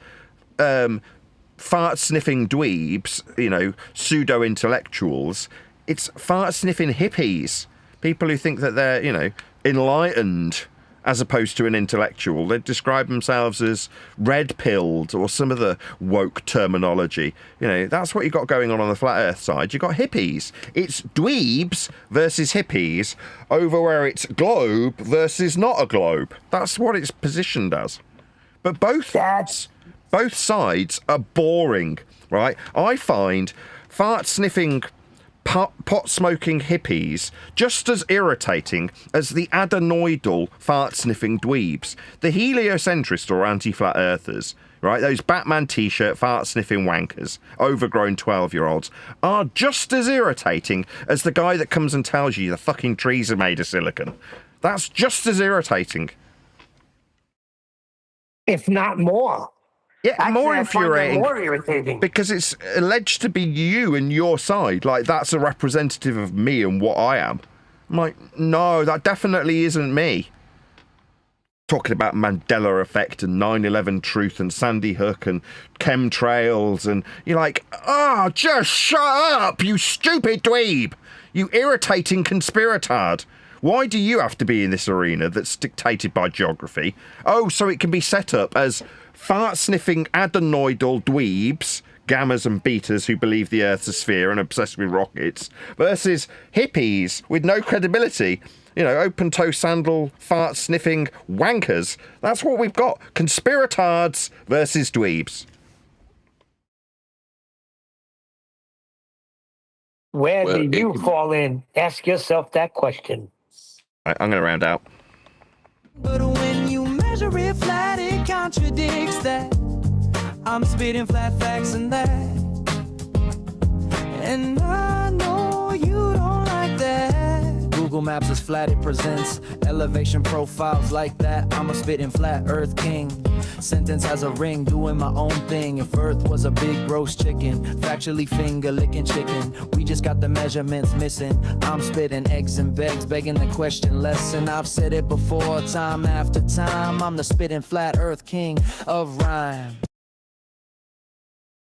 fart-sniffing dweebs, pseudo-intellectuals. It's fart-sniffing hippies. People who think that they're, enlightened as opposed to an intellectual. They describe themselves as red-pilled or some of the woke terminology. That's what you've got going on the flat earth side. You've got hippies. It's dweebs versus hippies over where it's globe versus not a globe. That's what it's positioned as. But both sides are boring, right? I find fart-sniffing pot-smoking hippies just as irritating as the adenoidal fart-sniffing dweebs. The heliocentrist or anti-flat earthers, right, those Batman t-shirt fart-sniffing wankers, overgrown 12-year-olds, are just as irritating as the guy that comes and tells you the fucking trees are made of silicon. That's just as irritating. If not more. Yeah, actually, more infuriating. More irritating. Because it's alleged to be you and your side. Like, that's a representative of me and what I am. I'm like, no, that definitely isn't me. Talking about Mandela effect and 9/11 truth and Sandy Hook and chemtrails, and you're like, just shut up, you stupid dweeb. You irritating conspiratard. Why do you have to be in this arena that's dictated by geography? Oh, so it can be set up as fart-sniffing adenoidal dweebs, gammas and betas who believe the Earth's a sphere and obsessed with rockets, versus hippies with no credibility, open-toe sandal, fart-sniffing wankers. That's what we've got. Conspiratards versus dweebs. Where did you fall in? Ask yourself that question. Right, I'm going to round out. But when you measure it flat, it contradicts that. I'm spitting flat facts and that. And I know you don't like that. Google Maps is flat, it presents elevation profiles like that. I'm a spitting flat earth king. Sentence has a ring, doing my own thing. If Earth was a big roast chicken, factually finger licking chicken. We just got the measurements missing. I'm spitting eggs and begs, begging the question lesson. I've said it before, time after time. I'm the spitting flat earth king of rhyme.